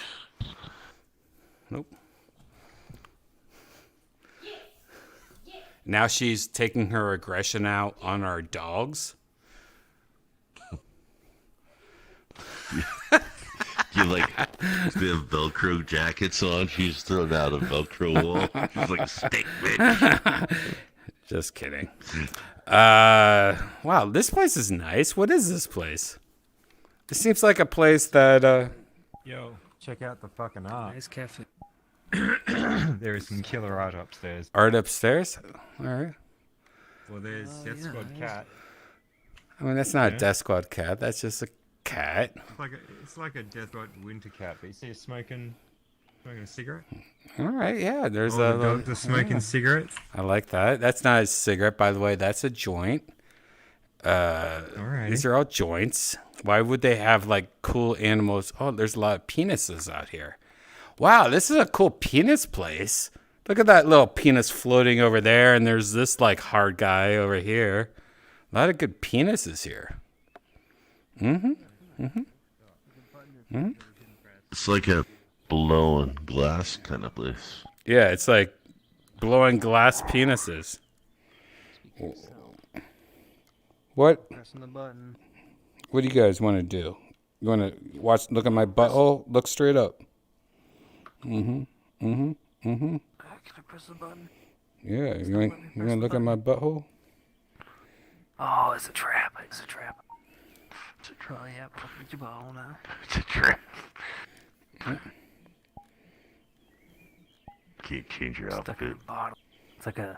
Nope. Now she's taking her aggression out on our dogs. You like they have Velcro jackets on. She's thrown out a Velcro wall. She's like a steak bitch. Just kidding. Wow, this place is nice. What is this place? This seems like a place that Yo, check out the fucking art. Nice cafe. There is some killer art upstairs. Art upstairs? All right. Well, there's Death Squad Cat. I mean, that's not a Death Squad cat. That's just a cat. It's like a Death Squad winter cat. But you see it smoking Smoking a cigarette. All right, yeah. There's the doctor smoking cigarettes. I like that. That's not a cigarette, by the way. That's a joint. These are all joints. Why would they have like cool animals? Oh, there's a lot of penises out here. Wow, this is a cool penis place. Look at that little penis floating over there, and there's this like hard guy over here. A lot of good penises here. It's like a blowing glass kind of place. Yeah, it's like blowing glass penises. What? Pressing the button. What do you guys want to do? You want to look at my butthole? Look straight up. Can I press the button? Yeah, you want to look at my butthole? Oh, it's a trap. It's a trap. It's a trap. Yeah, put your ball now. It's a trap. Can't change your outfit. It's like a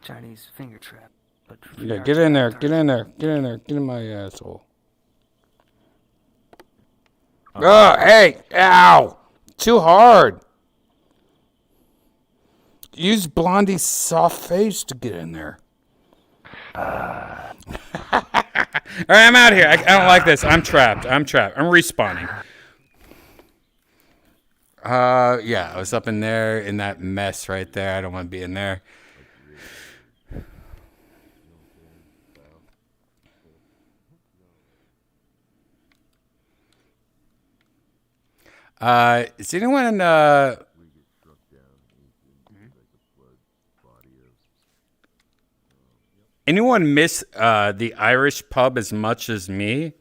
Chinese finger trap. But Yeah, get in there. Get in there. Get in there. Get in my asshole. Oh, hey! Ow! Too hard. Use Blondie's soft face to get in there. All right, I'm out of here. I don't like this. I'm trapped. I'm respawning. Yeah, I was up in there in that mess right there. I don't want to be in there. Is anyone anyone miss the Irish pub as much as me?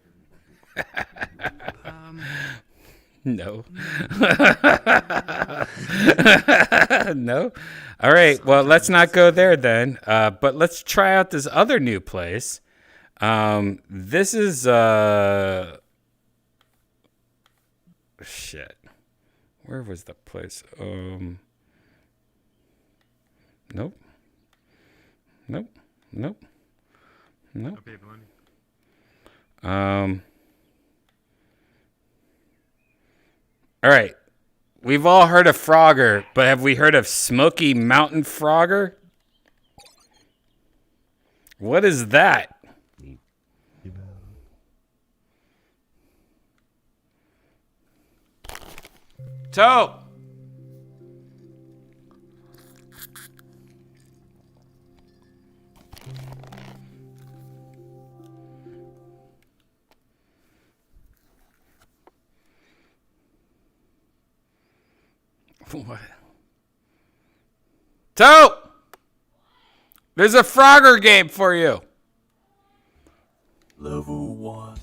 No. No? All right, well, let's not go there then. But let's try out this other new place. This is shit. Where was the place? Nope. Nope. Nope. Nope. All right. We've all heard of Frogger, but have we heard of Smoky Mountain Frogger? What is that? Toe! What? Toe! There's a Frogger game for you. Level 1.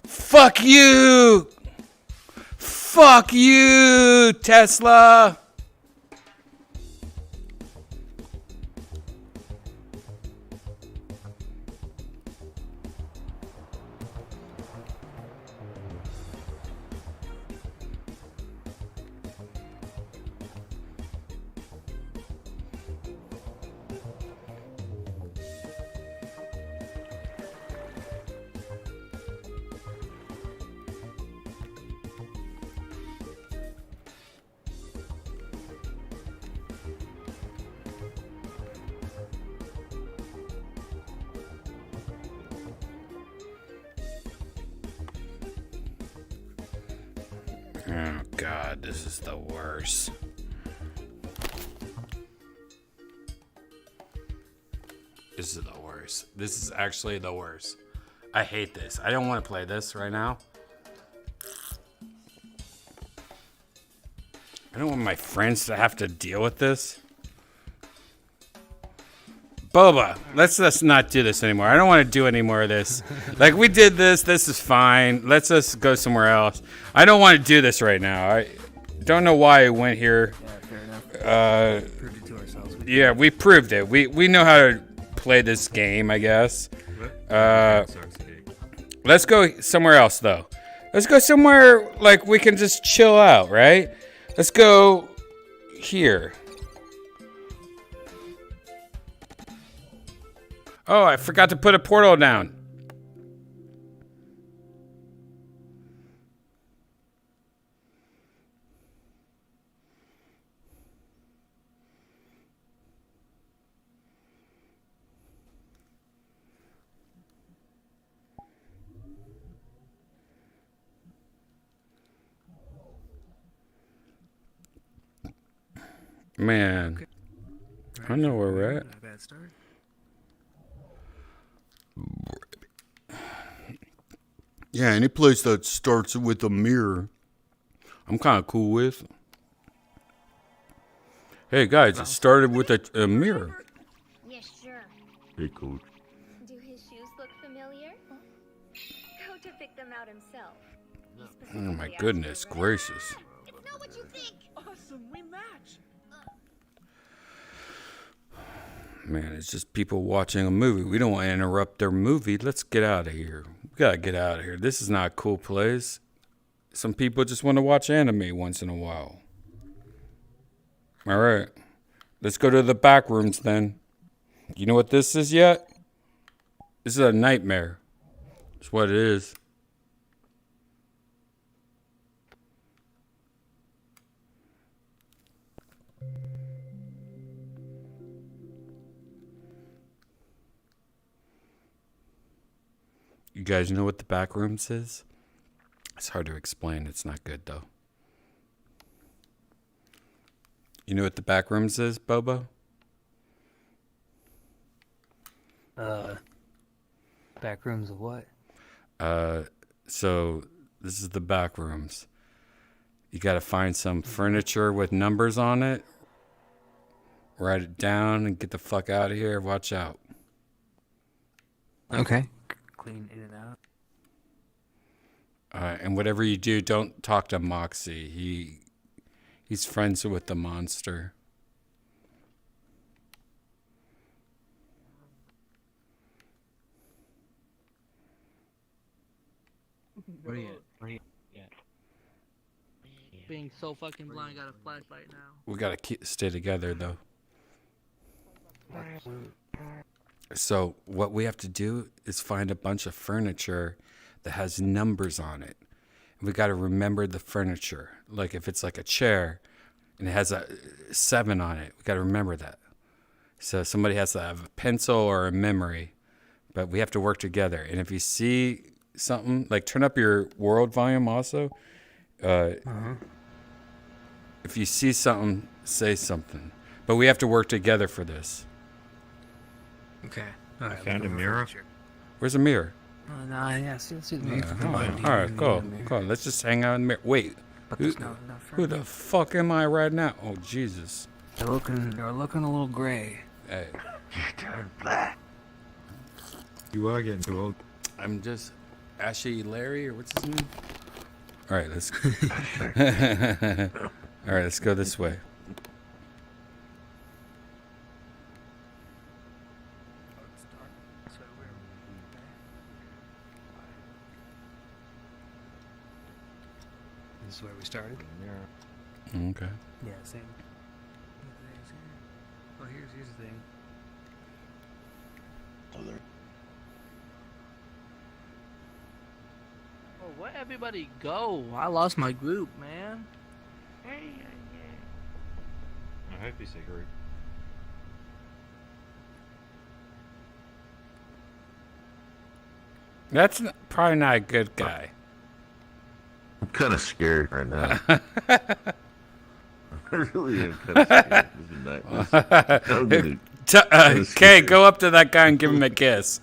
Fuck you! Fuck you, Tesla! Oh, God, this is the worst. This is the worst. This is actually the worst. I hate this. I don't want to play this right now. I don't want my friends to have to deal with this. Boba, let's just not do this anymore. I don't want to do any more of this. Like, we did this. This is fine. Let's just go somewhere else. I don't want to do this right now. I don't know why I went here. Yeah, fair enough. Proved it to ourselves. Yeah, we proved it. We know how to play this game, I guess. Let's go somewhere else, though. Let's go somewhere, like, we can just chill out, right? Let's go here. Oh, I forgot to put a portal down. Man, I know where we're at. Not a bad start. Yeah, any place that starts with a mirror, I'm kind of cool with. Hey guys, it started with a mirror. Yes, sir. Hey, coach. Do his shoes look familiar? Kota picked them out himself. Oh my goodness gracious. It's not what you think. Awesome, we match. Man, it's just people watching a movie. We don't want to interrupt their movie. Let's get out of here. We gotta get out of here. This is not a cool place. Some people just want to watch anime once in a while. All right, let's go to the back rooms then. You know what this is yet? This is a nightmare. That's what it is. You guys know what the back rooms is? It's hard to explain. It's not good though. You know what the back rooms is, Bobo? Back rooms of what? So this is the back rooms. You got to find some furniture with numbers on it. Write it down and get the fuck out of here. Watch out. Okay. Clean in and out. And whatever you do, don't talk to Moxie. He's friends with the monster. Where you at? Being so fucking blind, got a flashlight now. We gotta stay together though. So what we have to do is find a bunch of furniture that has numbers on it. And we gotta remember the furniture. Like if it's like a chair and it has a 7 on it, we gotta remember that. So somebody has to have a pencil or a memory, but we have to work together. And if you see something, like turn up your world volume also. If you see something, say something. But we have to work together for this. Okay. All right. Found a mirror. Where's a mirror? No, yeah, see the mirror. All right, go. Let's just hang out in the mirror. Wait, who the fuck am I right now? Oh, Jesus. They're looking a little gray. Hey. Turn black. You are getting too old. I'm just Ashy Larry, or what's his name? All right, let's. All right, let's go this way. This is where we started. Okay. Yeah, same. Oh, here's the thing. Oh, where everybody go? I lost my group, man. I hope you say group. That's probably not a good guy. I'm kind of scared right now. I really am kind of scared. This is nice. Okay, go up to that guy and give him a kiss.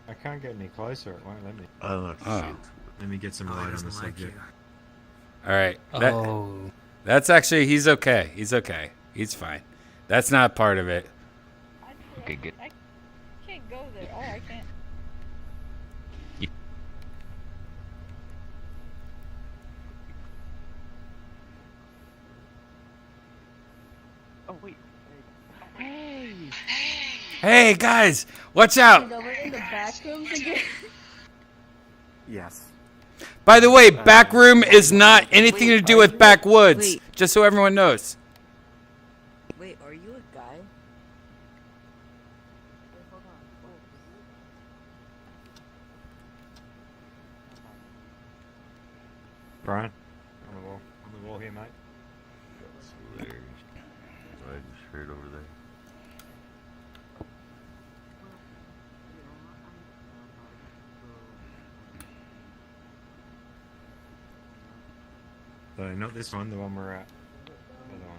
I can't get any closer. It won't let me. Oh, shit. Let me get some light on the subject. All right. That's actually, he's okay. He's okay. He's fine. That's not part of it. Okay, good. I can't go there. Oh, I can't. Oh, wait. Hey! Hey, guys, watch out. Over in the back rooms again? Yes. By the way, back room is not anything to do with backwoods, just so everyone knows. Wait, are you a guy? Wait, hold on. Brian, on the wall here, mate. That's hilarious. I just heard over there. So not this one, the one we're at. The other one.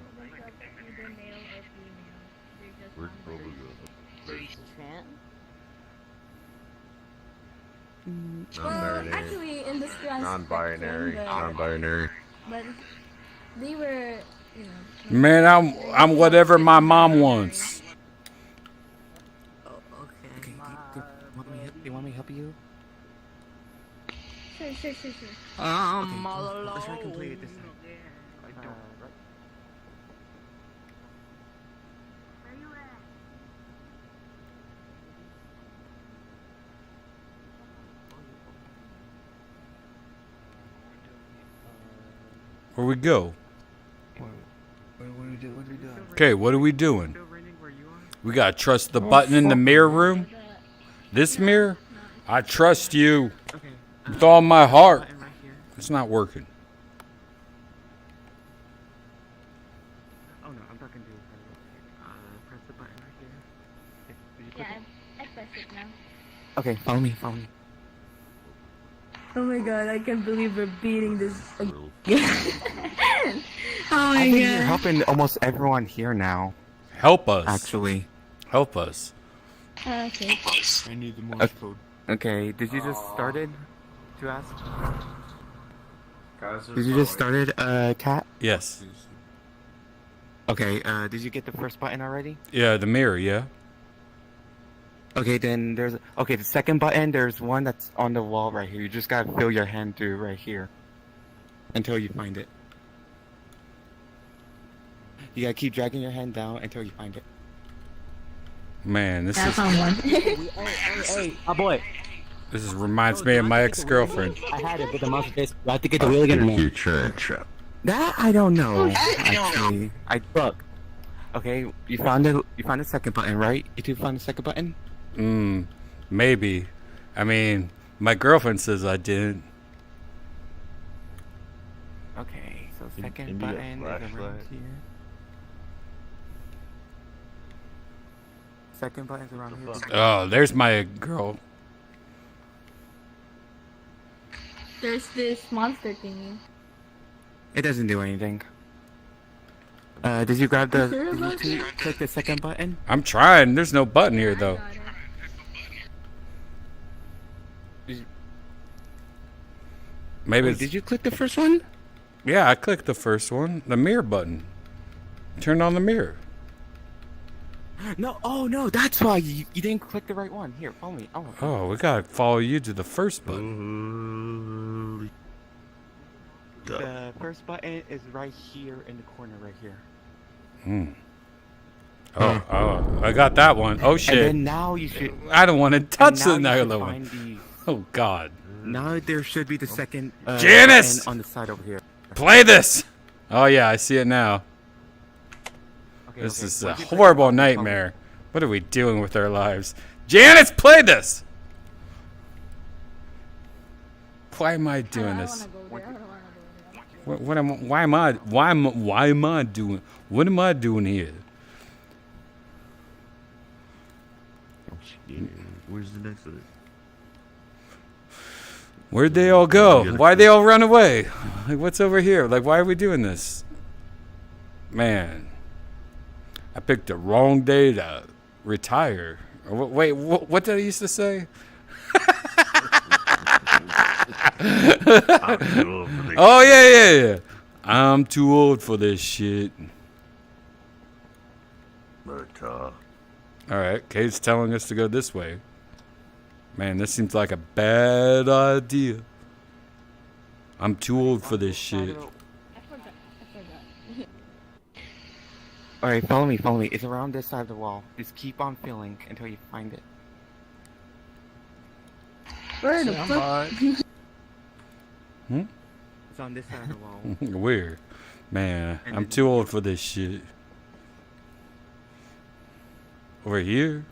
Well, actually, in the Non-binary. Non-binary. but they were, you know. Man, I'm whatever my mom wants. Okay. Do you want me to help you? Sure. I'm all alone. Let's try to complete it this time. Where we go? What do we do? Okay, what are we doing? We gotta trust the button in the mirror room. This mirror? I trust you with all my heart. It's not working. Oh no, I'm talking to you. Press the button right here. Did you click Yeah, I pressed it now. Okay, follow me. Oh my god, I can't believe we're beating this again. Oh I my think you're god. helping almost everyone here now. Help us. Actually. Help us. Okay. I need the Morse code. Okay, did you just started to ask? Did you just started, Cat? Yes. Okay, did you get the first button already? Yeah, the mirror, yeah. Okay, then there's... Okay, the second button, there's one that's on the wall right here. You just gotta fill your hand through right here. Until you find it. You gotta keep dragging your hand down until you find it. Man, this I is... found one. Hey, my boy. This reminds me of my ex-girlfriend. I had it with the mouse face. Do I have to get the wheel again or no? That I don't know. I don't Actually, look. Okay, you found the second button, right? You two found the second button? Maybe. I mean, my girlfriend says I didn't. Okay, so second button is around here. Second button's around here. Oh, there's my girl. There's this monster thingy. It doesn't do anything. Did you grab the? You sure Did about you that? click the second button? I'm trying. There's no button here, though. Maybe Wait, it's... did you click the first one? Yeah, I clicked the first one. The mirror button. Turn on the mirror. No, oh no, that's why you didn't click the right one. Here, follow me. Oh, we gotta follow you to the first button. The first button is right here in the corner, right here. Oh, I got that one. Oh shit! And then now you should. I don't want to touch the now you other should one. find Oh god. Now there should be the second. Janice! button on the side over here. Play this. Oh yeah, I see it now. Okay, This okay. is a Once you click horrible it, nightmare. What are we doing with our lives? Janice, play this. Why am I doing this? What am? Why am I? Why am I doing? What am I doing here? Where's the next one? Where'd they all go? Why'd they all run away? Like, what's over here? Like, why are we doing this? Man, I picked the wrong day to retire. Wait, what did I used to say? Oh, yeah. I'm too old for this shit. All right, Kate's telling us to go this way. Man, this seems like a bad idea. I'm too old for this shit. Alright, follow me. It's around this side of the wall. Just keep on filling until you find it. Where the fuck? It's on this side of the wall. Weird. Man, I'm too old for this shit. Over here?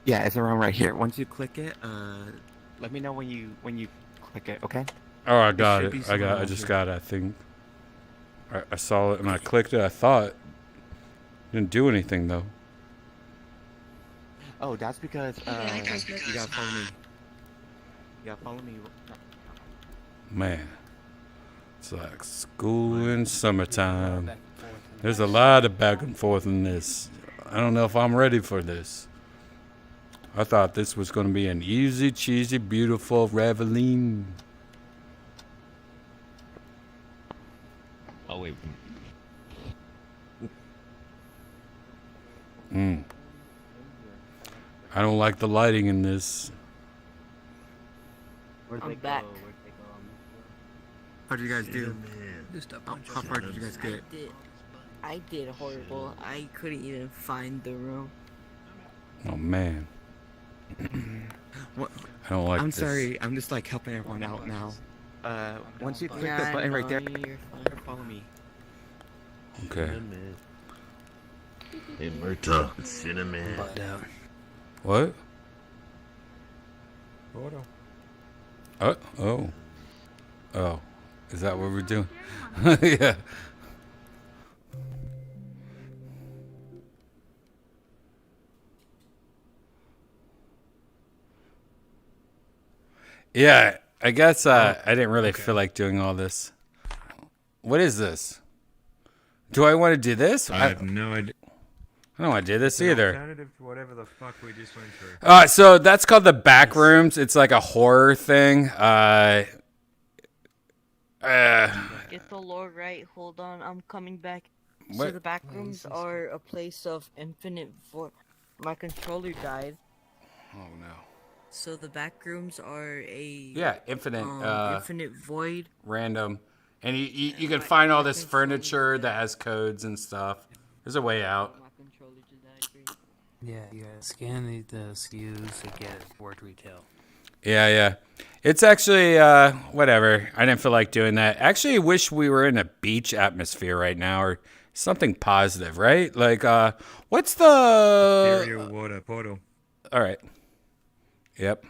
Yeah, it's around right here. Once you click it, let me know when you click it, okay? Oh, I got it. I just got it, I think. I saw it and I clicked it. I thought it didn't do anything though. Oh, that's because you gotta follow me. You gotta follow me. Man, it's like school in summertime. There's a lot of back and forth in this. I don't know if I'm ready for this. I thought this was going to be an easy, cheesy, beautiful reveille. Oh wait. I don't like the lighting in this. I'm back. How'd you guys do? How far did you guys get? I did horrible. I couldn't even find the room. Oh man. What? I don't like I'm this. sorry. I'm just like helping everyone out now. Once you click the button right there, follow me. Okay. Hey, Murta, it's Cinnamon. What? Photo. Oh. Is that what we're doing? Yeah. Yeah, I guess I didn't really feel like doing all this. What is this? Do I want to do this? I have no idea. I don't want to do this It's an either. alternative to whatever the fuck we just went through. So that's called the back rooms. It's like a horror thing. Get the lore right. Hold on, I'm coming back. What? So the back rooms are a place of infinite void. My controller died. Oh no. So the back rooms are a Infinite. infinite void. Random, and you can find all this furniture that has codes and stuff. There's a way out. Yeah, you gotta scan the SKUs to get Word Retail. Yeah. It's actually whatever. I didn't feel like doing that. Actually, I wish we were in a beach atmosphere right now or something positive, right? Like, what's the Ethereal water portal. All right. Yep.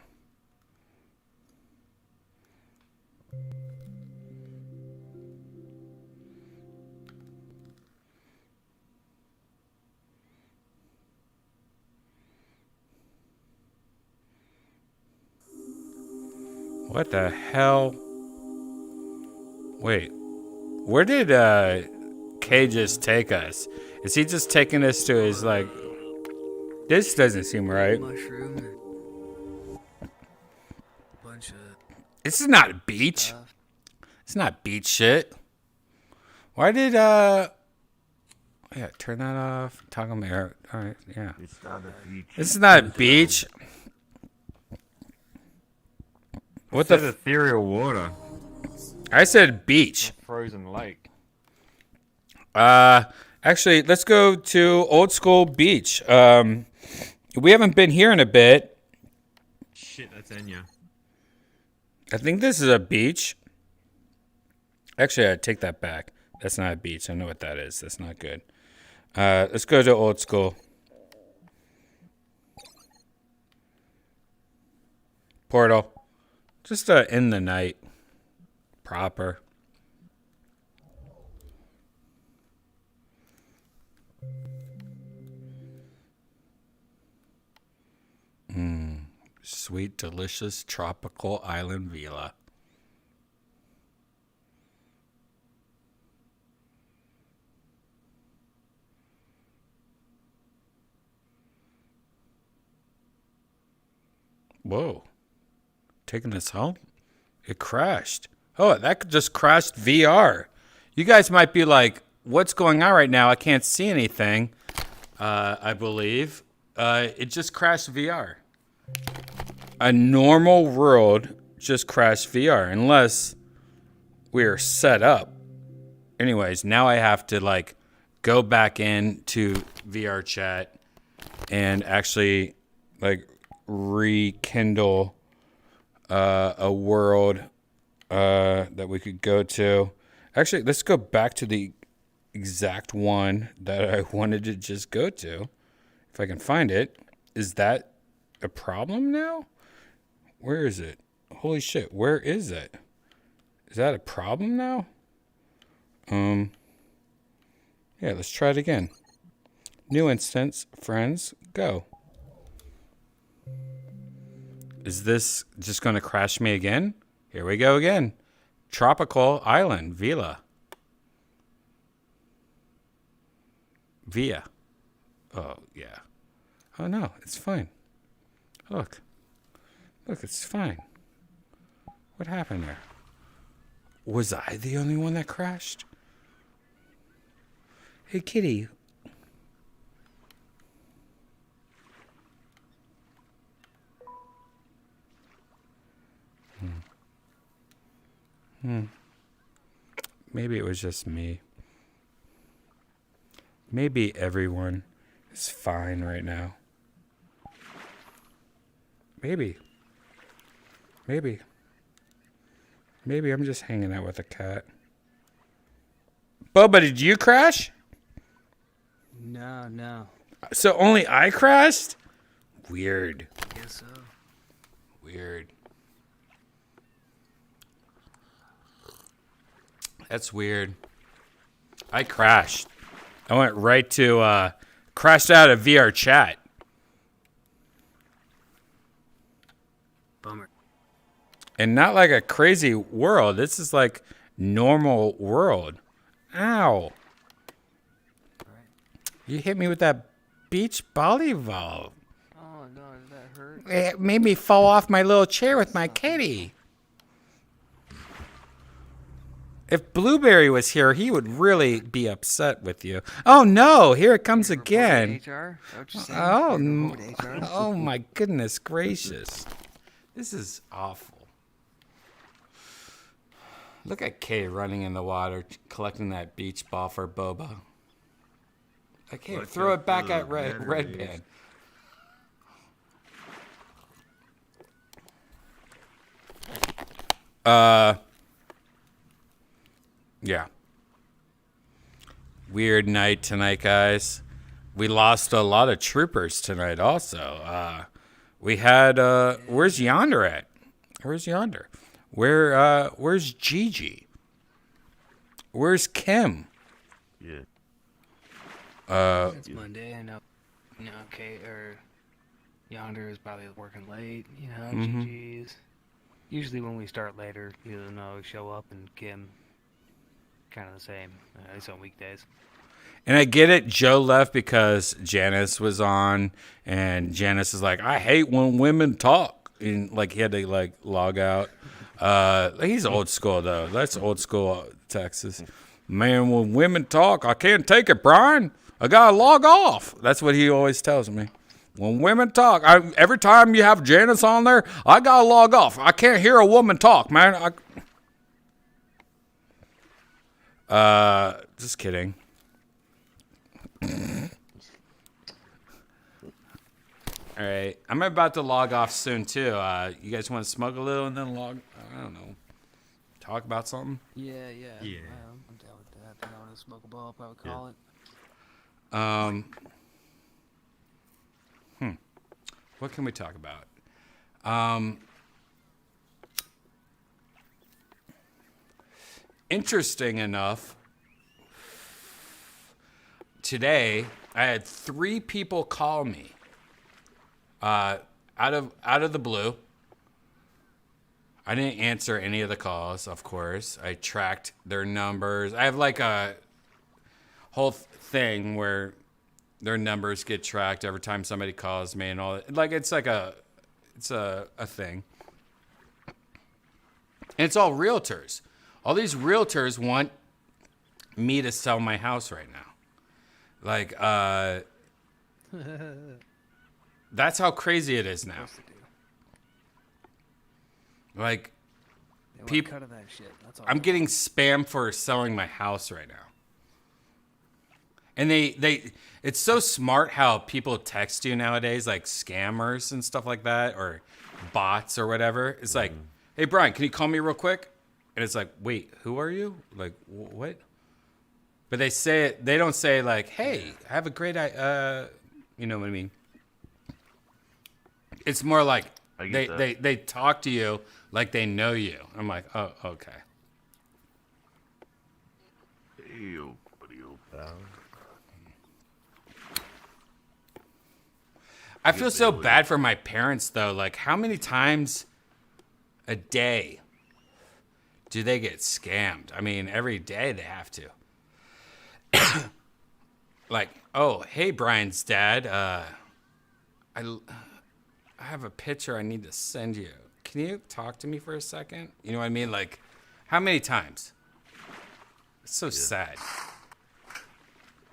What the hell? Wait. Where did Kay just take us? Is he just taking us to his, like... This doesn't seem right. Mushroom. Bunch of This is not a beach. It's not beach shit. Why did, yeah, turn that off. Toggle me. All right, yeah. It's not a beach. This is not a beach. What the? Ethereal water. I said beach. Frozen lake. Actually, let's go to old school beach. We haven't been here in a bit. Shit, that's Enya. I think this is a beach. Actually, I take that back. That's not a beach. I know what that is. That's not good. Let's go to old school. Portal. Just in the night. Proper. Sweet, delicious, tropical island villa. Whoa. Taking this home? It crashed. Oh, that just crashed VR. You guys might be like, what's going on right now? I can't see anything. I believe. It just crashed VR. A normal world just crashed VR unless we're set up. Anyways, now I have to like go back into VR chat and actually like rekindle a world that we could go to. Actually, let's go back to the exact one that I wanted to just go to. If I can find it. Is that a problem now? Where is it? Holy shit, where is it? Is that a problem now? Yeah, let's try it again. New instance, friends, go. Is this just going to crash me again? Here we go again. Tropical Island, Villa. Via. Oh, yeah. Oh, no, it's fine. Look, it's fine. What happened there? Was I the only one that crashed? Hey, kitty. Maybe it was just me. Maybe everyone is fine right now. Maybe I'm just hanging out with a cat. Boba, did you crash? No. So only I crashed? Weird. Guess so. Weird. That's weird. I crashed. I went right to, crashed out of VR chat. Bummer. And not like a crazy world. This is like normal world. Ow. You hit me with that beach volleyball. Oh, no, did that hurt? It made me fall off my little chair with my kitty. If Blueberry was here, he would really be upset with you. Oh no, here it comes again. Oh my goodness gracious. This is awful. Look at Kay running in the water, collecting that beach ball for Boba. Okay, throw it back at Redban. Yeah. Weird night tonight, guys. We lost a lot of troopers tonight also. We had where's Yonder at? Where's Yonder? Where's Gigi? Where's Kim? Yeah. It's Monday. I know. Okay, or Yonder is probably working late. GG's. Usually when we start later, show up, and Kim, kind of the same. At least on weekdays. And I get it. Joe left because Janice was on, and Janice is like, I hate when women talk, and like he had to like log out. He's old school though. That's old school Texas. Man, when women talk, I can't take it, Brian. I gotta log off. That's what he always tells me. When women talk, every time you have Janice on there, I gotta log off. I can't hear a woman talk, man. Just kidding. All right, I'm about to log off soon too. You guys want to smoke a little and then log? I don't know. Talk about something. Yeah. Yeah. I'm down with that. I want to smoke a ball, I would call it. What can we talk about? Interesting enough, today I had 3 people call me out of the blue. I didn't answer any of the calls, of course. I tracked their numbers. I have like a whole thing where their numbers get tracked every time somebody calls me and all that. Like it's a thing. And it's all realtors. All these realtors want me to sell my house right now. Like, that's how crazy it is now. Like, people, cut of that shit. That's all. I'm getting spam for selling my house right now. And it's so smart how people text you nowadays, like scammers and stuff like that, or bots or whatever. It's like, hey, Brian, can you call me real quick? And it's like, wait, who are you? Like, what? But they say it. They don't say like, hey, I have a great, you know what I mean? It's more like they talk to you like they know you. I'm like, oh, okay. Hey, buddy, old pal. I feel so bad for my parents though. Like, how many times a day do they get scammed? I mean, every day they have to. Like, oh, hey, Brian's dad. I I have a picture I need to send you. Can you talk to me for a second? You know what I mean? Like, how many times? It's so sad.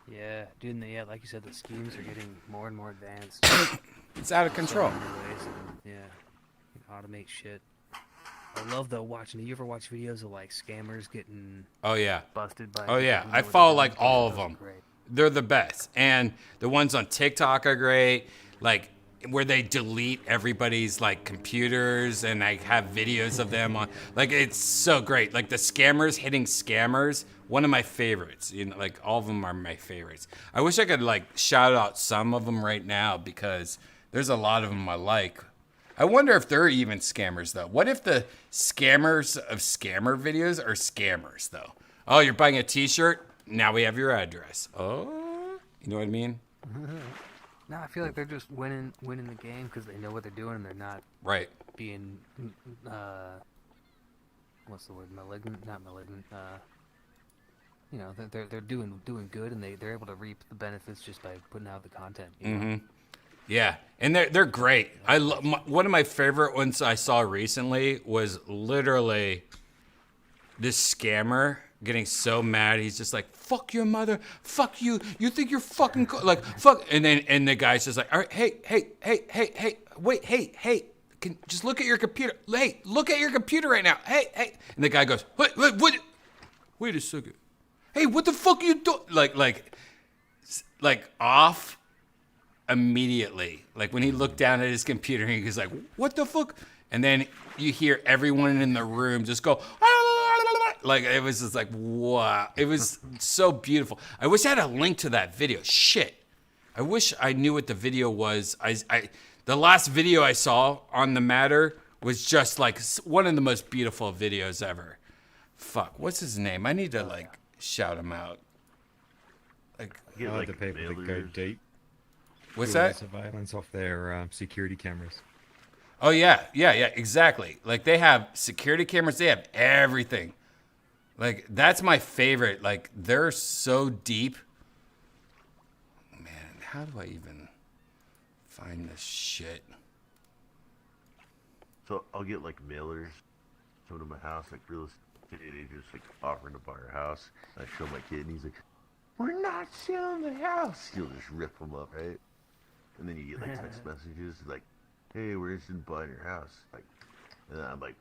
Yeah, dude, and yeah, like you said, the schemes are getting more and more advanced. It's out of control. Yeah, you can automate shit. I love though watching. You ever watch videos of like scammers getting? Oh yeah. Busted by. Oh yeah, I follow like all of them. They're the best, and the ones on TikTok are great. Like where they delete everybody's like computers and I have videos of them on. Like it's so great. Like the scammers hitting scammers. One of my favorites. You know, like all of them are my favorites. I wish I could like shout out some of them right now because there's a lot of them I like. I wonder if they're even scammers though. What if the scammers of scammer videos are scammers though? Oh, you're buying a t-shirt? Now we have your address. Oh, you know what I mean? No, I feel like they're just winning the game because they know what they're doing and they're not being what's the word? Malignant? Not malignant. You know, they're doing good and they're able to reap the benefits just by putting out the content. You know? Yeah, and they're great. One of my favorite ones I saw recently was literally this scammer getting so mad. He's just like, "Fuck your mother, fuck you. You think you're fucking like fuck?" And the guy's just like, "All right, hey, wait, hey, can just look at your computer. Hey, look at your computer right now. Hey." And the guy goes, wait a second. Hey, what the fuck are you doing? Like off. Immediately, like when he looked down at his computer, he was like, "What the fuck?" And then you hear everyone in the room just go, like it was just like, wow, it was so beautiful. I wish I had a link to that video. Shit, I wish I knew what the video was. The last video I saw on the matter was just like one of the most beautiful videos ever. Fuck, what's his name? I need to like shout him out. Like, the people that go deep. What's that? Surveillance off their security cameras. Oh yeah, exactly. Like they have security cameras, they have everything. Like that's my favorite. Like they're so deep. Man, how do I even find this shit? So I'll get like mailers come to my house, like real estate agents, like offering to buy our house. I show my kid, and he's like, "We're not selling the house." He'll just rip them up, right? And then you get like text messages like, "Hey, we're interested in buying your house." Like, and I'm like,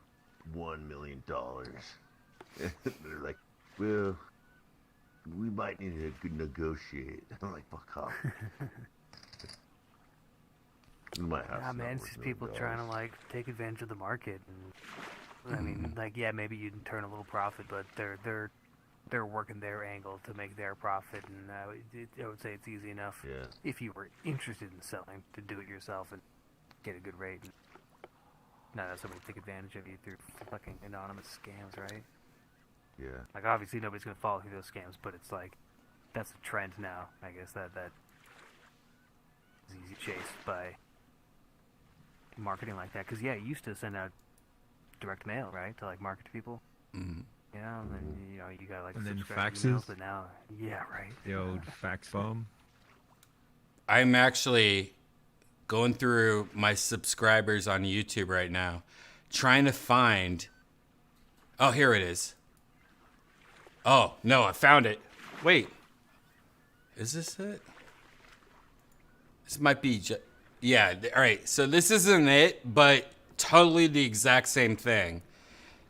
$1 million. And they're like, "Well, we might need to negotiate." I'm like, "Fuck off." My house. Yeah, man, it's just people trying to like take advantage of the market. And I mean, like, yeah, maybe you can turn a little profit, but they're working their angle to make their profit, and I would say it's easy enough if you were interested in selling to do it yourself and get a good rate and not have somebody take advantage of you through fucking anonymous scams, right? Yeah. Like obviously nobody's gonna follow through those scams, but it's like that's the trend now. I guess that is easy chased by marketing like that. Because yeah, you used to send out direct mail, right, to like market to people. Mm-hmm. Yeah, and then you got like and then faxes, faxes. But now, yeah, right. The old fax farm. I'm actually going through my subscribers on YouTube right now, trying to find. Oh, here it is. Oh no, I found it. Wait, is this it? This might be. Yeah. All right. So this isn't it, but totally the exact same thing.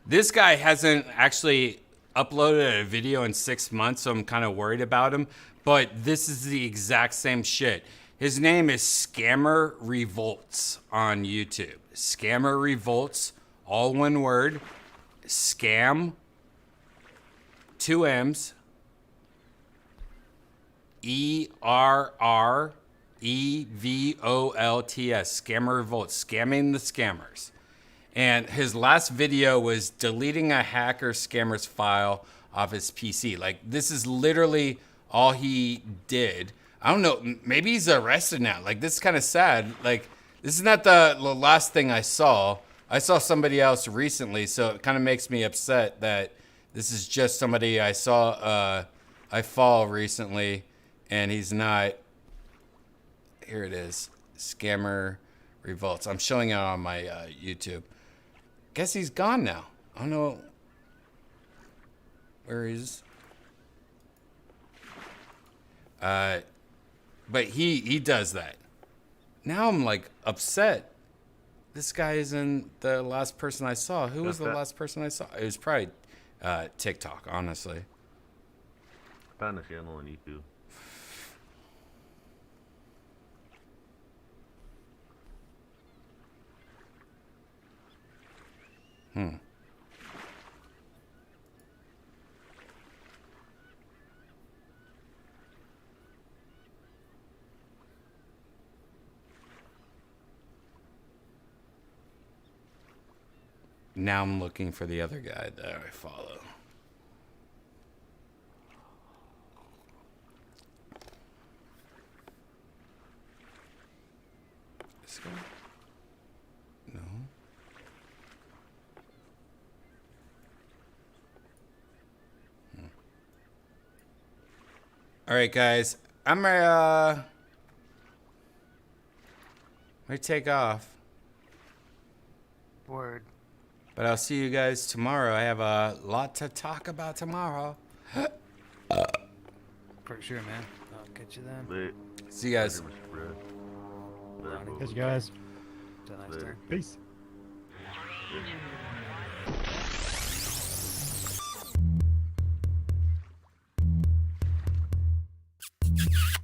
This guy hasn't actually uploaded a video in 6 months, so I'm kind of worried about him. But this is the exact same shit. His name is Scammer Revolts on YouTube. Scammer Revolts, all one word. Scam, 2 M's. ERREVOLTS. Scammer Revolts. Scamming the scammers. And his last video was deleting a hacker scammer's file off his PC. Like, this is literally all he did. I don't know, maybe he's arrested now. Like, this is kind of sad. Like, this is not the last thing I saw. I saw somebody else recently, so it kind of makes me upset that this is just somebody I saw, I follow recently, and he's not. Here it is. Scammer revolts. I'm showing it on my YouTube. Guess he's gone now. I don't know where he's. But he does that. Now I'm like upset. This guy isn't the last person I saw. Who was the last person I saw? It was probably TikTok, honestly. Found a channel on YouTube. Now I'm looking for the other guy that I follow. This guy? No. All right, guys. I'm ready to take off. Word. But I'll see you guys tomorrow. I have a lot to talk about tomorrow. For sure, man. I'll catch you then. See you guys. Catch you guys. Till next time. Peace. You